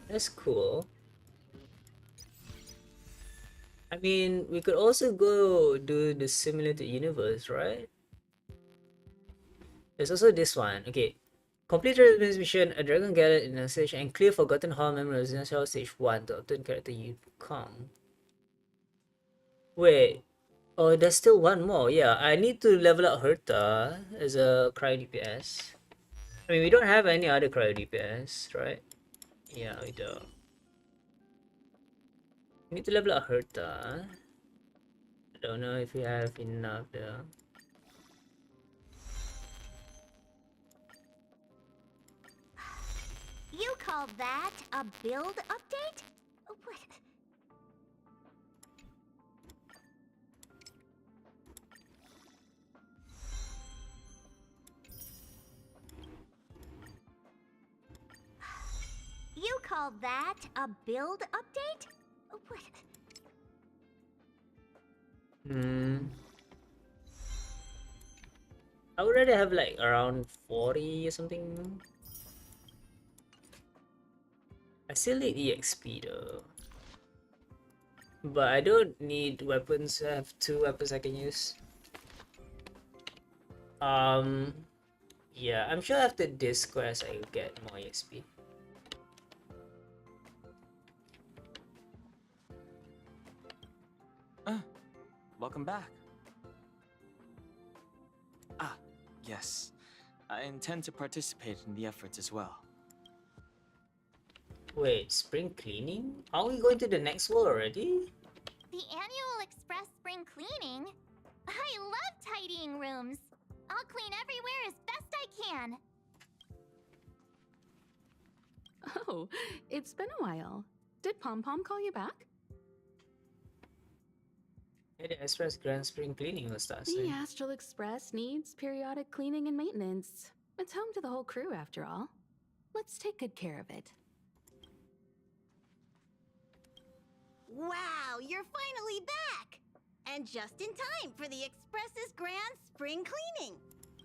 That's cool. I mean, we could also go do the simulated universe, right? There's also this one. Okay. Complete this mission, a dragon gathered in a stage and clear forgotten hall memories in stage 1 to obtain character Yukong. Wait. Oh, there's still one more. Yeah, I need to level up Herta as a cryo DPS. I mean, we don't have any other cryo DPS, right? Yeah, we don't. We need to level up Herta. I don't know if we have enough though. You call that a build update? What? You call that a build update? What? I would rather have like around 40 or something. I still need EXP though. But I don't need weapons. I have 2 weapons I can use. Yeah, I'm sure after this quest I will get more EXP. Welcome back. Ah, yes. I intend to participate in the efforts as well. Wait, spring cleaning? Are we going to the next world already? The annual Express spring cleaning? I love tidying rooms. I'll clean everywhere as best I can. Oh, it's been a while. Did Pom Pom call you back? Yeah, the Express Grand Spring Cleaning will start The soon. Astral Express needs periodic cleaning and maintenance. It's home to the whole crew, after all. Let's take good care of it. Wow, you're finally back! And just in time for the Express's grand spring cleaning.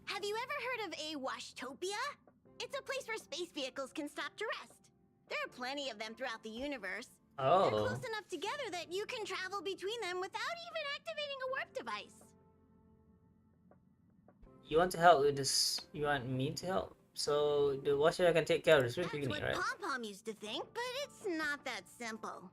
Have you ever heard of a Washtopia? It's a place where space vehicles can stop to rest. There are plenty of them throughout the universe. They're Oh. close enough together that you can travel between them without even activating a warp device. You want to help with this? You want me to help? So the washer can take care of the spring That's cleaning, what right? Pom Pom used to think, but it's not that simple.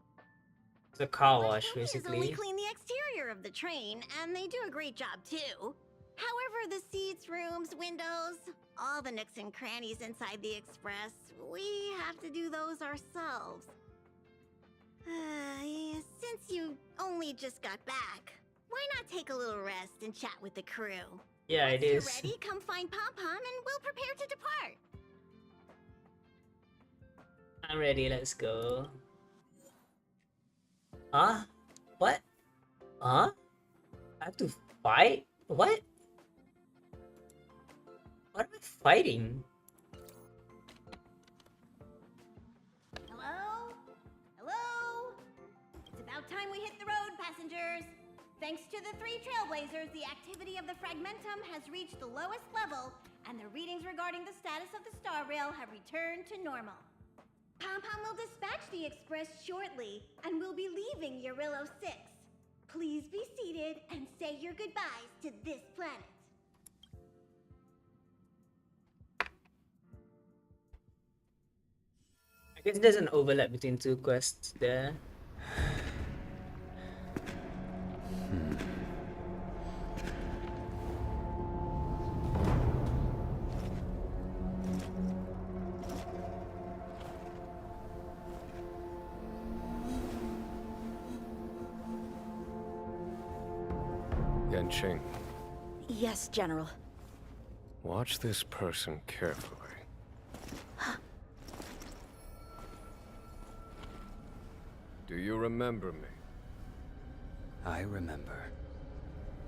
It's a car wash, Washopias only basically. clean the exterior of the train, and they do a great job too. However, the seats, rooms, windows, all the nooks and crannies inside the Express, we have to do those ourselves. Since you only just got back, why not take a little rest and chat with the crew? Yeah, it Once you're is. ready, come find Pom Pom and we'll prepare to depart. I'm ready, let's go. Huh? What? Huh? I have to fight? What? What am I fighting? Hello? Hello? It's about time we hit the road, passengers. Thanks to the 3 trailblazers, the activity of the fragmentum has reached the lowest level, and the readings regarding the status of the star rail have returned to normal. Pom Pom will dispatch the Express shortly, and we'll be leaving Eurillo 6. Please be seated and say your goodbyes to this planet. I guess there's an overlap between 2 quests there. Yanqing, Yes, General. watch this person carefully. Do you remember me? I remember.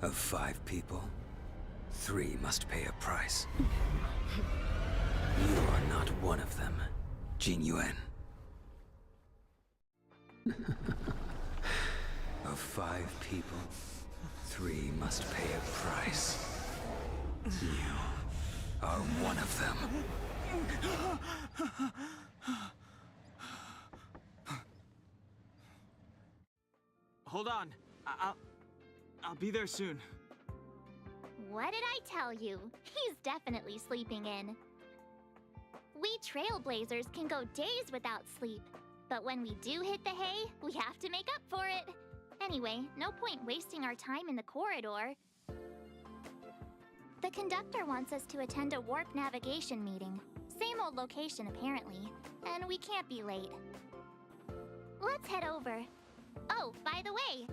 Of 5 people, 3 must pay a price. You are not one of them, Jin Yuan. Of 5 people, 3 must pay a price. You are one of them. Hold on. I'll be there soon. What did I tell you? He's definitely sleeping in. We trailblazers can go days without sleep, but when we do hit the hay, we have to make up for it. Anyway, no point wasting our time in the corridor. The conductor wants us to attend a warp navigation meeting. Same old location, apparently, and we can't be late. Let's head over. Oh, by the way,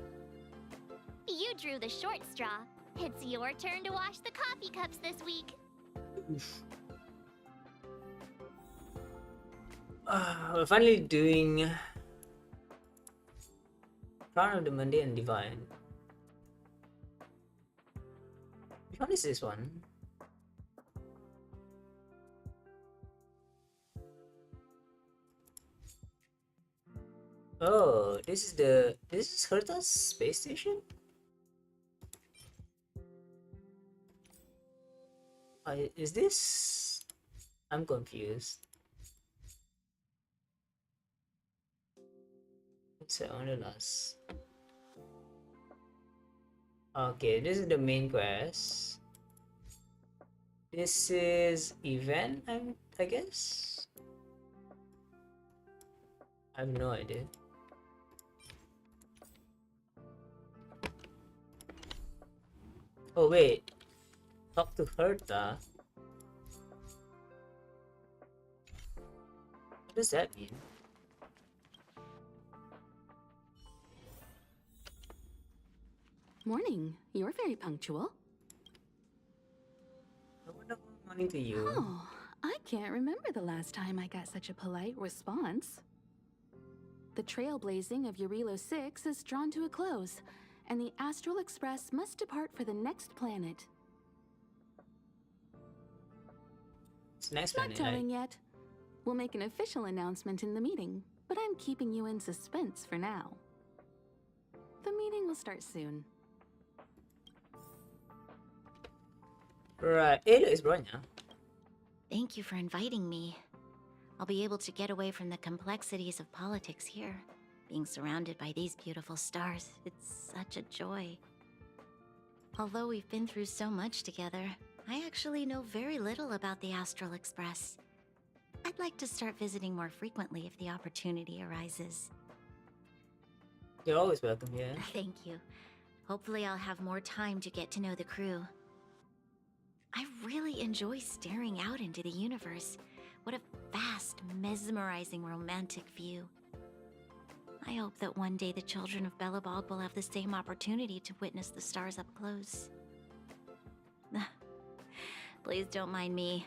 you drew the short straw. It's your turn to wash the coffee cups this week. We're finally doing Crown of the Mundane Divine. Which one is this one? Oh, this is Herta's space station? Is this? I'm confused. So on the last. Okay, this is the main quest. This is event, I guess. I have no idea. Oh wait, talk to Herta. What does that mean? Morning. You're very punctual. Morning to you. Oh, I can't remember the last time I got such a polite response. The trailblazing of Eurilo 6 is drawn to a close, and the Astral Express must depart for the next planet. It's next Not planet, telling yet. We'll make an official announcement in the meeting, but I'm keeping you in suspense for now. The meeting will start soon. Right, Ada is Bronya. Thank you for inviting me. I'll be able to get away from the complexities of politics here. Being surrounded by these beautiful stars, it's such a joy. Although we've been through so much together, I actually know very little about the Astral Express. I'd like to start visiting more frequently if the opportunity arises. You're always welcome here. Thank you. Hopefully I'll have more time to get to know the crew. I really enjoy staring out into the universe. What a vast, mesmerizing, romantic view. I hope that one day the children of Belobog will have the same opportunity to witness the stars up close. Please don't mind me.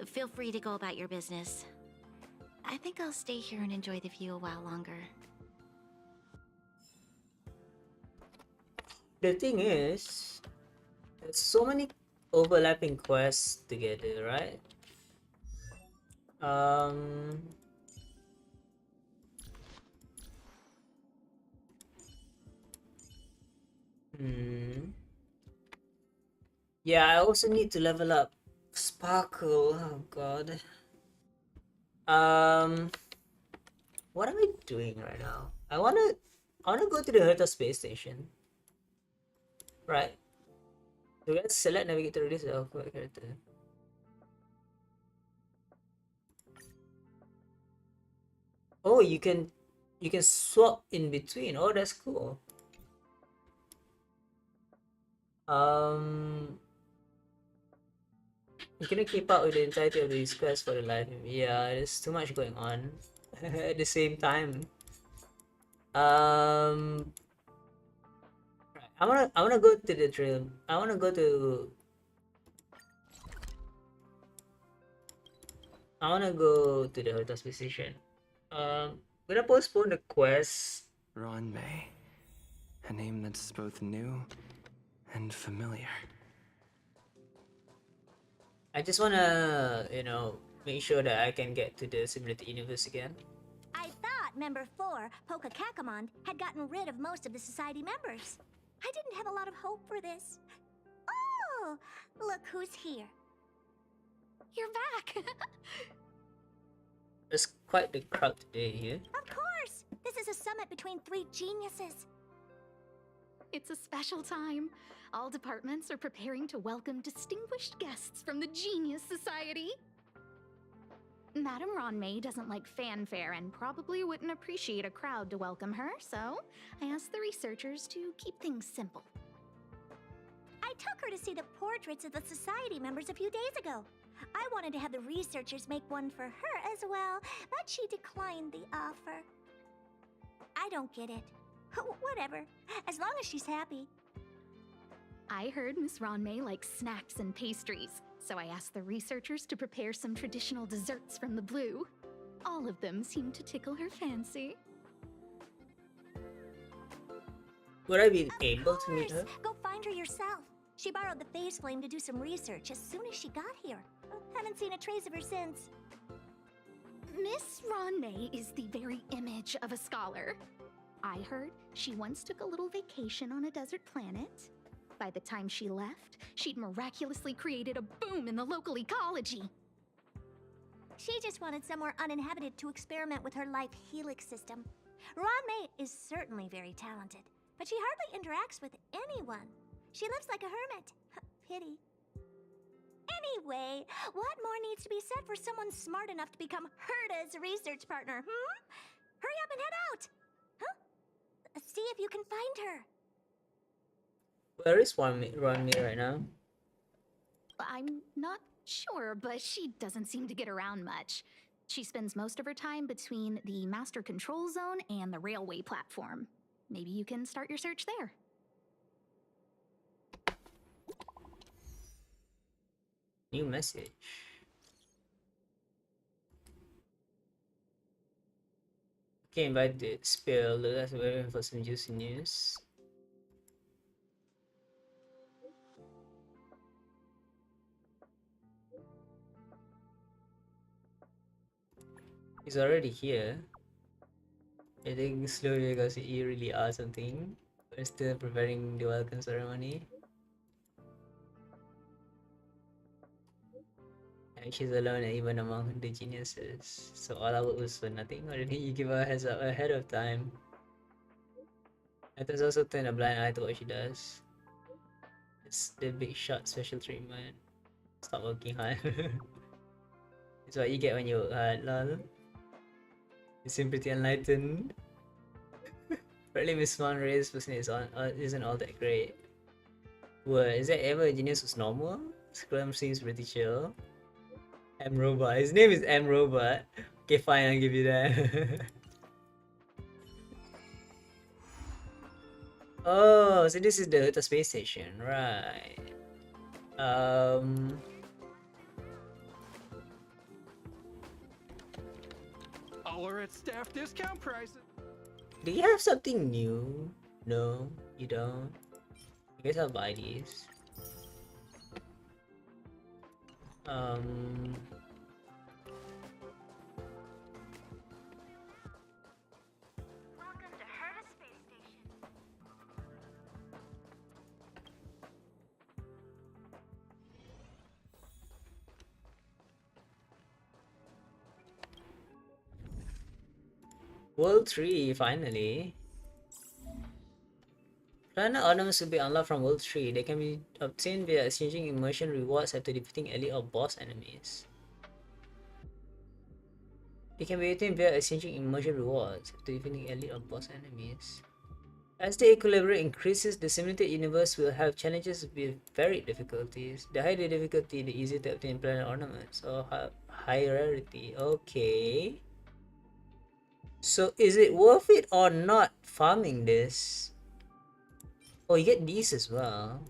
Feel free to go about your business. I think I'll stay here and enjoy the view a while longer. The thing is, there's so many overlapping quests together, right? Yeah, I also need to level up Sparkle. Oh god. What am I doing right now? I wanna go to the Herta space station. Right. So let's select navigate to this character. Oh, you can swap in between. Oh, that's cool. You gonna keep up with the entirety of these quests for the life of me. Yeah, there's too much going on at the same time. Right. I wanna go to the trail. I wanna go to the Herta space station. Gonna postpone the quest. Ron May. A name that's both new and familiar. I just wanna, make sure that I can get to the simulated universe again. I thought Member 4, Poka Kakamond, had gotten rid of most of the Society members. I didn't have a lot of hope for this. Oh, look who's here. You're back! There's quite the crowd today here. Of course! This is a summit between three geniuses. It's a special time. All departments are preparing to welcome distinguished guests from the Genius Society. Madame Ron May doesn't like fanfare and probably wouldn't appreciate a crowd to welcome her, so I asked the researchers to keep things simple. I took her to see the portraits of the Society members a few days ago. I wanted to have the researchers make one for her as well, but she declined the offer. I don't get it. Whatever, as long as she's happy. I heard Miss Ron May likes snacks and pastries, so I asked the researchers to prepare some traditional desserts from the blue. All of them seemed to tickle her fancy. Would I be able to meet her? Go find her yourself. She borrowed the phase flame to do some research as soon as she got here. Haven't seen a trace of her since. Miss Ron May is the very image of a scholar. I heard she once took a little vacation on a desert planet. By the time she left, she'd miraculously created a boom in the local ecology. She just wanted somewhere uninhabited to experiment with her life helix system. Ranmei is certainly very talented, but she hardly interacts with anyone. She lives like a hermit. Pity. Anyway, what more needs to be said for someone smart enough to become Herta's research partner, Hurry up and head out! Huh? See if you can find her. Where is Ronmi right now? I'm not sure, but she doesn't seem to get around much. She spends most of her time between the master control zone and the railway platform. Maybe you can start your search there. New message. Okay, invited. Spill. That's waiting for some juicy news. He's already here. I think slowly because you really are something. We're still preparing the welcome ceremony. And she's alone even among the geniuses. So all our work was for nothing, or did you give her a heads up ahead of time? Athens also turn a blind eye to what she does. It's the big shot special treatment. Stop working hard. It's what you get when you work hard, lol. You seem pretty enlightened. Apparently Miss Monray's person isn't all that great. What, is there ever a genius who's normal? Scrum seems pretty chill. M Robot. His name is M Robot. Okay, fine, I'll give you that. Oh, so this is the space station, right? All are at staff discount prices. Do you have something new? No, you don't. I guess I'll buy these. Welcome to Herta Space Station. World 3, finally. Planet ornaments will be unlocked from World 3. They can be obtained via exchanging immersion rewards after defeating elite or boss enemies. They can be obtained via exchanging immersion rewards after defeating elite or boss enemies. As the equilibrium increases, the simulated universe will have challenges with varied difficulties. The higher the difficulty, the easier to obtain planet ornaments or high rarity. Okay. So is it worth it or not farming this? Oh, you get these as well.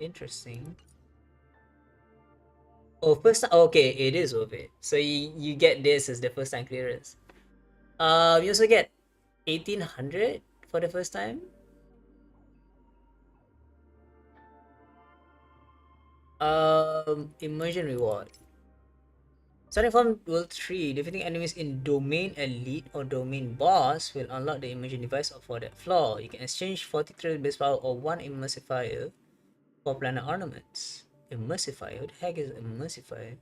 Interesting. Oh, first time. Okay, it is worth it. So you get this as the first time clearance. You also get 1800 for the first time. Immersion reward. Starting from World 3, defeating enemies in Domain Elite or Domain Boss will unlock the immersion device for that floor. You can exchange 40 trail base power or 1 immersifier for planet ornaments. Immersifier? What the heck is immersifier?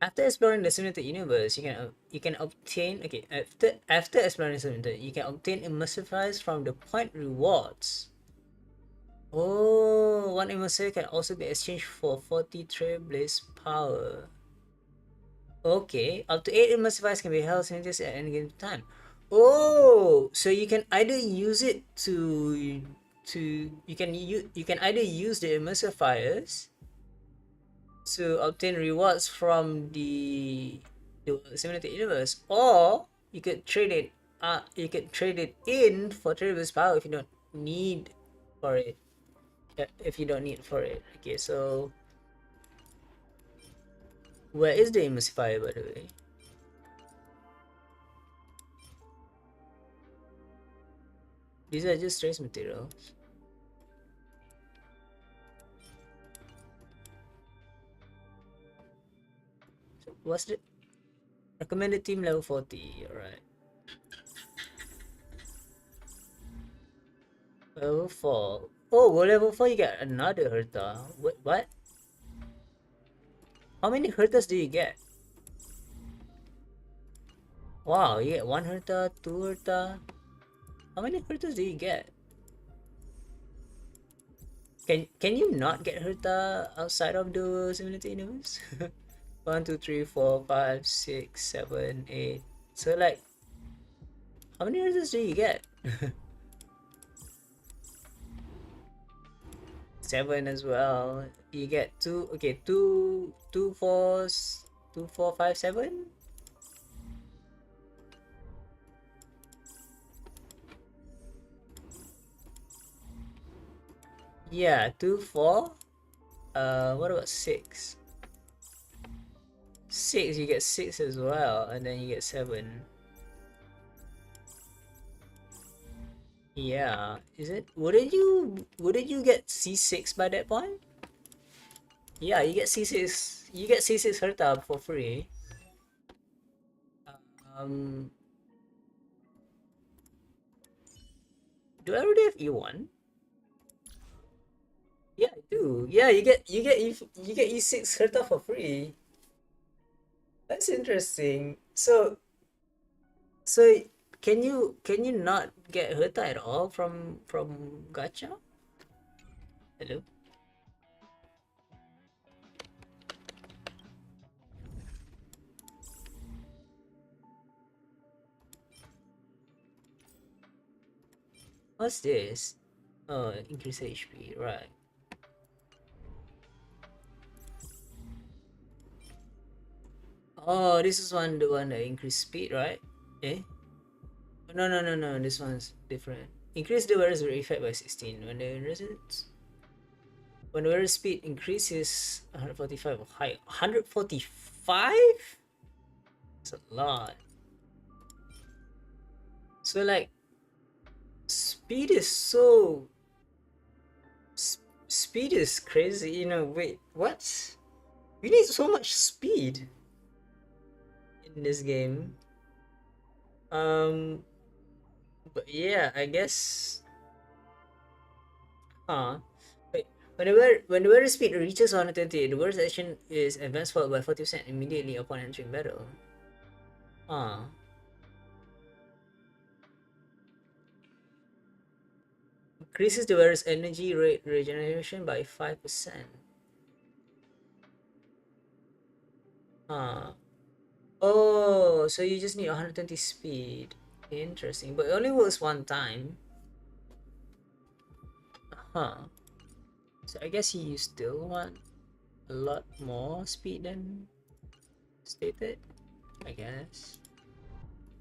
After exploring the simulated universe, you can obtain after exploring the simulated, you can obtain immersifiers from the point rewards. Oh, 1 immersifier can also be exchanged for 40 trailblaze power. Okay, up to 8 immersifiers can be held simultaneously at any given time. Oh, so you can either use it you can either use the immersifiers to obtain rewards from the simulated universe, or you could trade it in for trailblaze power if you don't need for it. Okay, so where is the immersifier, by the way? These are just trace materials. So what's the recommended team level 40? Alright. Level 4. Oh, well, level 4 you get another Herta. What? How many Hertas do you get? Wow, you get 1 Herta, 2 Herta. How many Hertas do you get? Can you not get Herta outside of the Simulated Universe? 1, 2, 3, 4, 5, 6, 7, 8. So like, how many Hertas do you get? 7 as well. You get two. Okay, two fours, 2, 4, 5, 7. Yeah, 2, 4. What about 6? 6, you get 6 as well, and then you get 7. Yeah, is it? Wouldn't you get C6 by that point? Yeah, you get C6. You get C6 Herta for free. Um, do I already have E1? Yeah, I do. Yeah, you get E6 Herta for free. That's interesting. So can you not get Herta at all from gacha? Hello? What's this? Oh, increase HP, right. Oh, this is the one that increase speed, right? Eh? No, no, no, no. This one's different. Increase the wearer's effect by 16 when the wearer's speed increases 145 or higher. 145? That's a lot. So like, speed is so speed is crazy. Wait, what? You need so much speed in this game. But yeah, I guess. Wait. When the wearer speed reaches 120, the wearer's action is advanced forward by 40% immediately upon entering battle. Increases the wearer's energy rate regeneration by 5%. Oh, so you just need 120 speed. Interesting, but it only works one time. So I guess you still want a lot more speed than stated, I guess.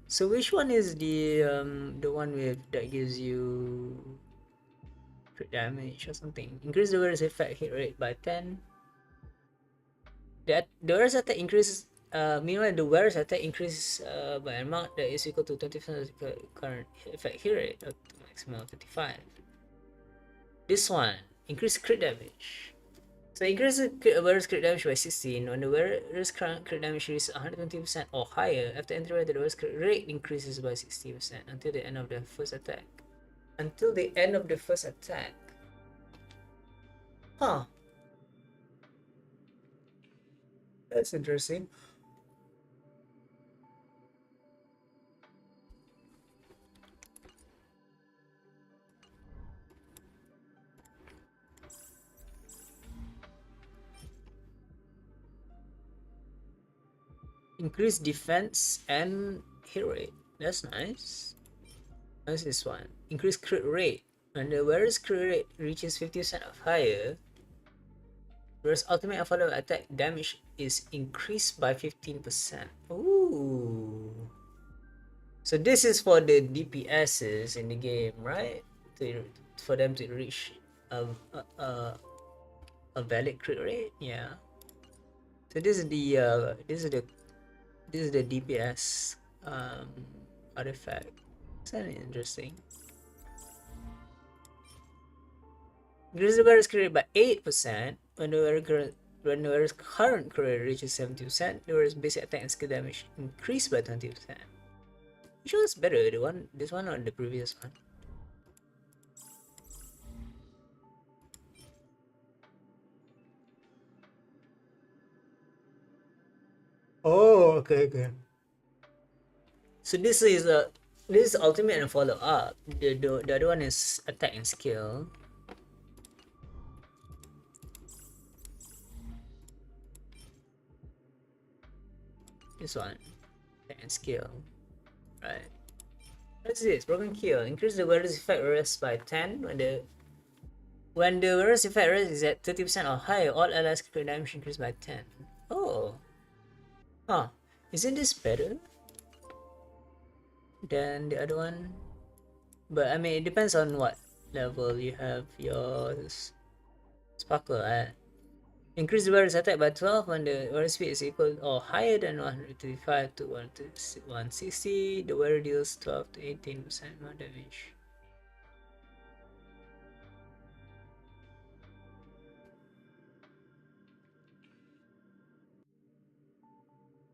So which one is the one with that gives you crit damage or something? Increase the wearer's effect hit rate by 10. The wearer's attack increases. Meanwhile, the wearer's attack increases by an amount that is equal to 20% of the current effect hit rate up to maximum of 25. This one increase crit damage. So increase the wearer's crit damage by 16 when the wearer's current crit damage is 120% or higher. After entering the wearer's crit rate increases by 60% until the end of the first attack. Until the end of the first attack. That's interesting. Increase defense and hit rate. That's nice. What's this one? Increase crit rate. When the wearer's crit rate reaches 50% or higher, whereas ultimate follow attack damage is increased by 15%. Ooh. So this is for the DPSs in the game, right? For them to reach a valid crit rate. Yeah. So this is the DPS artifact. It's kind of interesting. Increase the wearer's crit rate by 8% when the wearer's current crit rate reaches 70%. The wearer's basic attack and skill damage increase by 20%. Which one's better, this one or the previous one? Oh, okay. So this is ultimate and follow up. The other one is attack and skill. This one, attack and skill, right? What's this? Broken kill. Increase the wearer's effect rest by 10 when the wearer's effect rest is at 30% or higher. All allies critical damage increased by 10. Oh, huh? Isn't this better than the other one? But I mean, it depends on what level you have your sparkle at. Increase the wearer's attack by 12 when the wearer speed is equal or higher than 135 to 160. The wearer deals 12 to 18% more damage.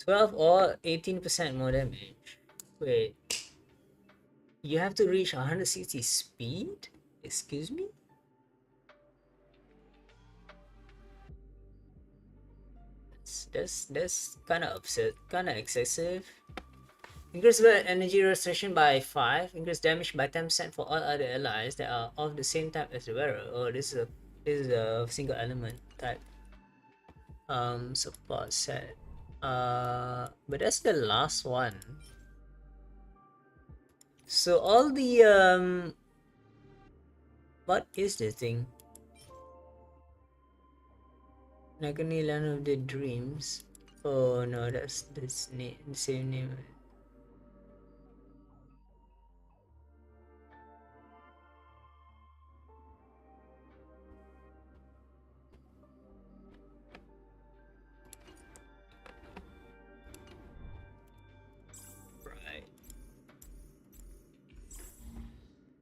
or 18% more damage. Wait, you have to reach 160 speed? Excuse me? That's kind of upset, kind of excessive. Increase the energy restoration by 5. Increase damage by 10% for all other allies that are of the same type as the wearer. Oh, this is a single element type support set. But that's the last one. So all the what is this thing? Nagani Land of the Dreams. Oh no, that's the same name. Right.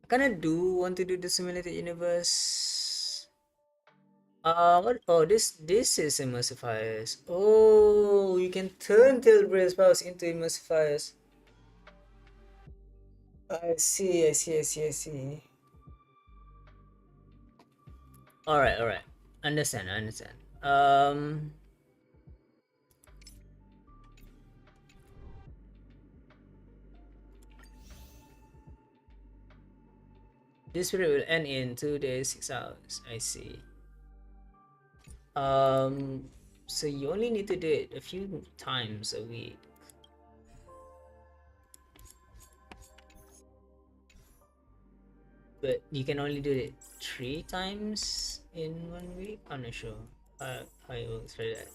I kinda do want to do the simulated universe. What? Oh, this is immersifiers. Oh, you can turn Tailbrace powers into immersifiers. I see. Alright. Understand. This period will end in 2 days, 6 hours. I see. So you only need to do it a few times a week. But you can only do it 3 times in 1 week? I'm not sure how it works for that.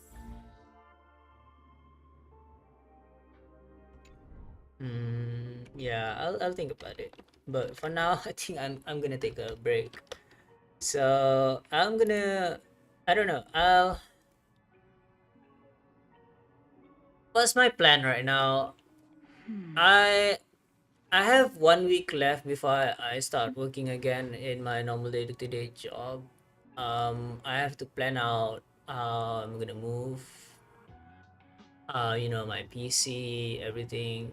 Yeah, I'll think about it. But for now, I think I'm gonna take a break. So I don't know. What's my plan right now? I have 1 week left before I start working again in my normal day-to-day job. I have to plan out how I'm gonna move. My PC, everything.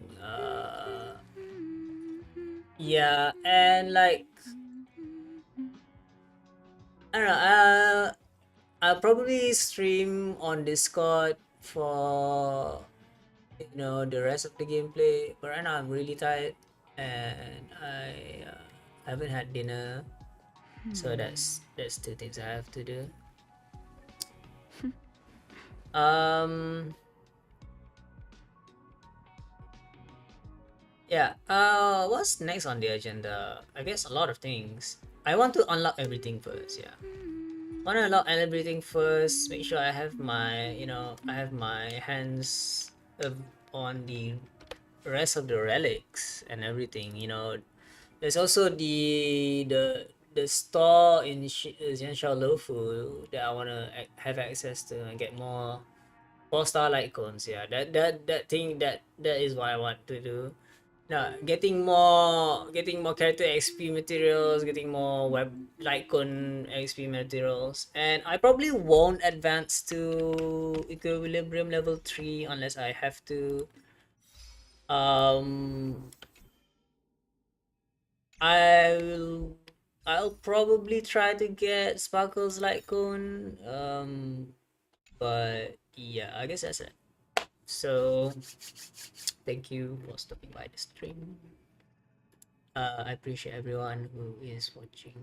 Yeah, and like I don't know. I'll probably stream on Discord for the rest of the gameplay. But right now I'm really tired and I haven't had dinner, so that's 2 things I have to do. Yeah. What's next on the agenda? I guess a lot of things. I want to unlock everything first. Yeah. Want to unlock everything first. Make sure I have my hands on the rest of the relics and everything. There's also the store in Jianshao Lofu that I wanna have access to and get more 4-star light cones. Yeah, that thing that is what I want to do. Now, getting more character XP materials, getting more web light cone XP materials, and I probably won't advance to equilibrium level 3 unless I have to. I'll probably try to get Sparkle's light cone. But yeah, I guess that's it. So thank you for stopping by the stream. I appreciate everyone who is watching,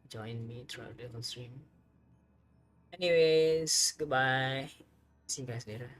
join me throughout the whole stream. Anyways, goodbye. See you guys later.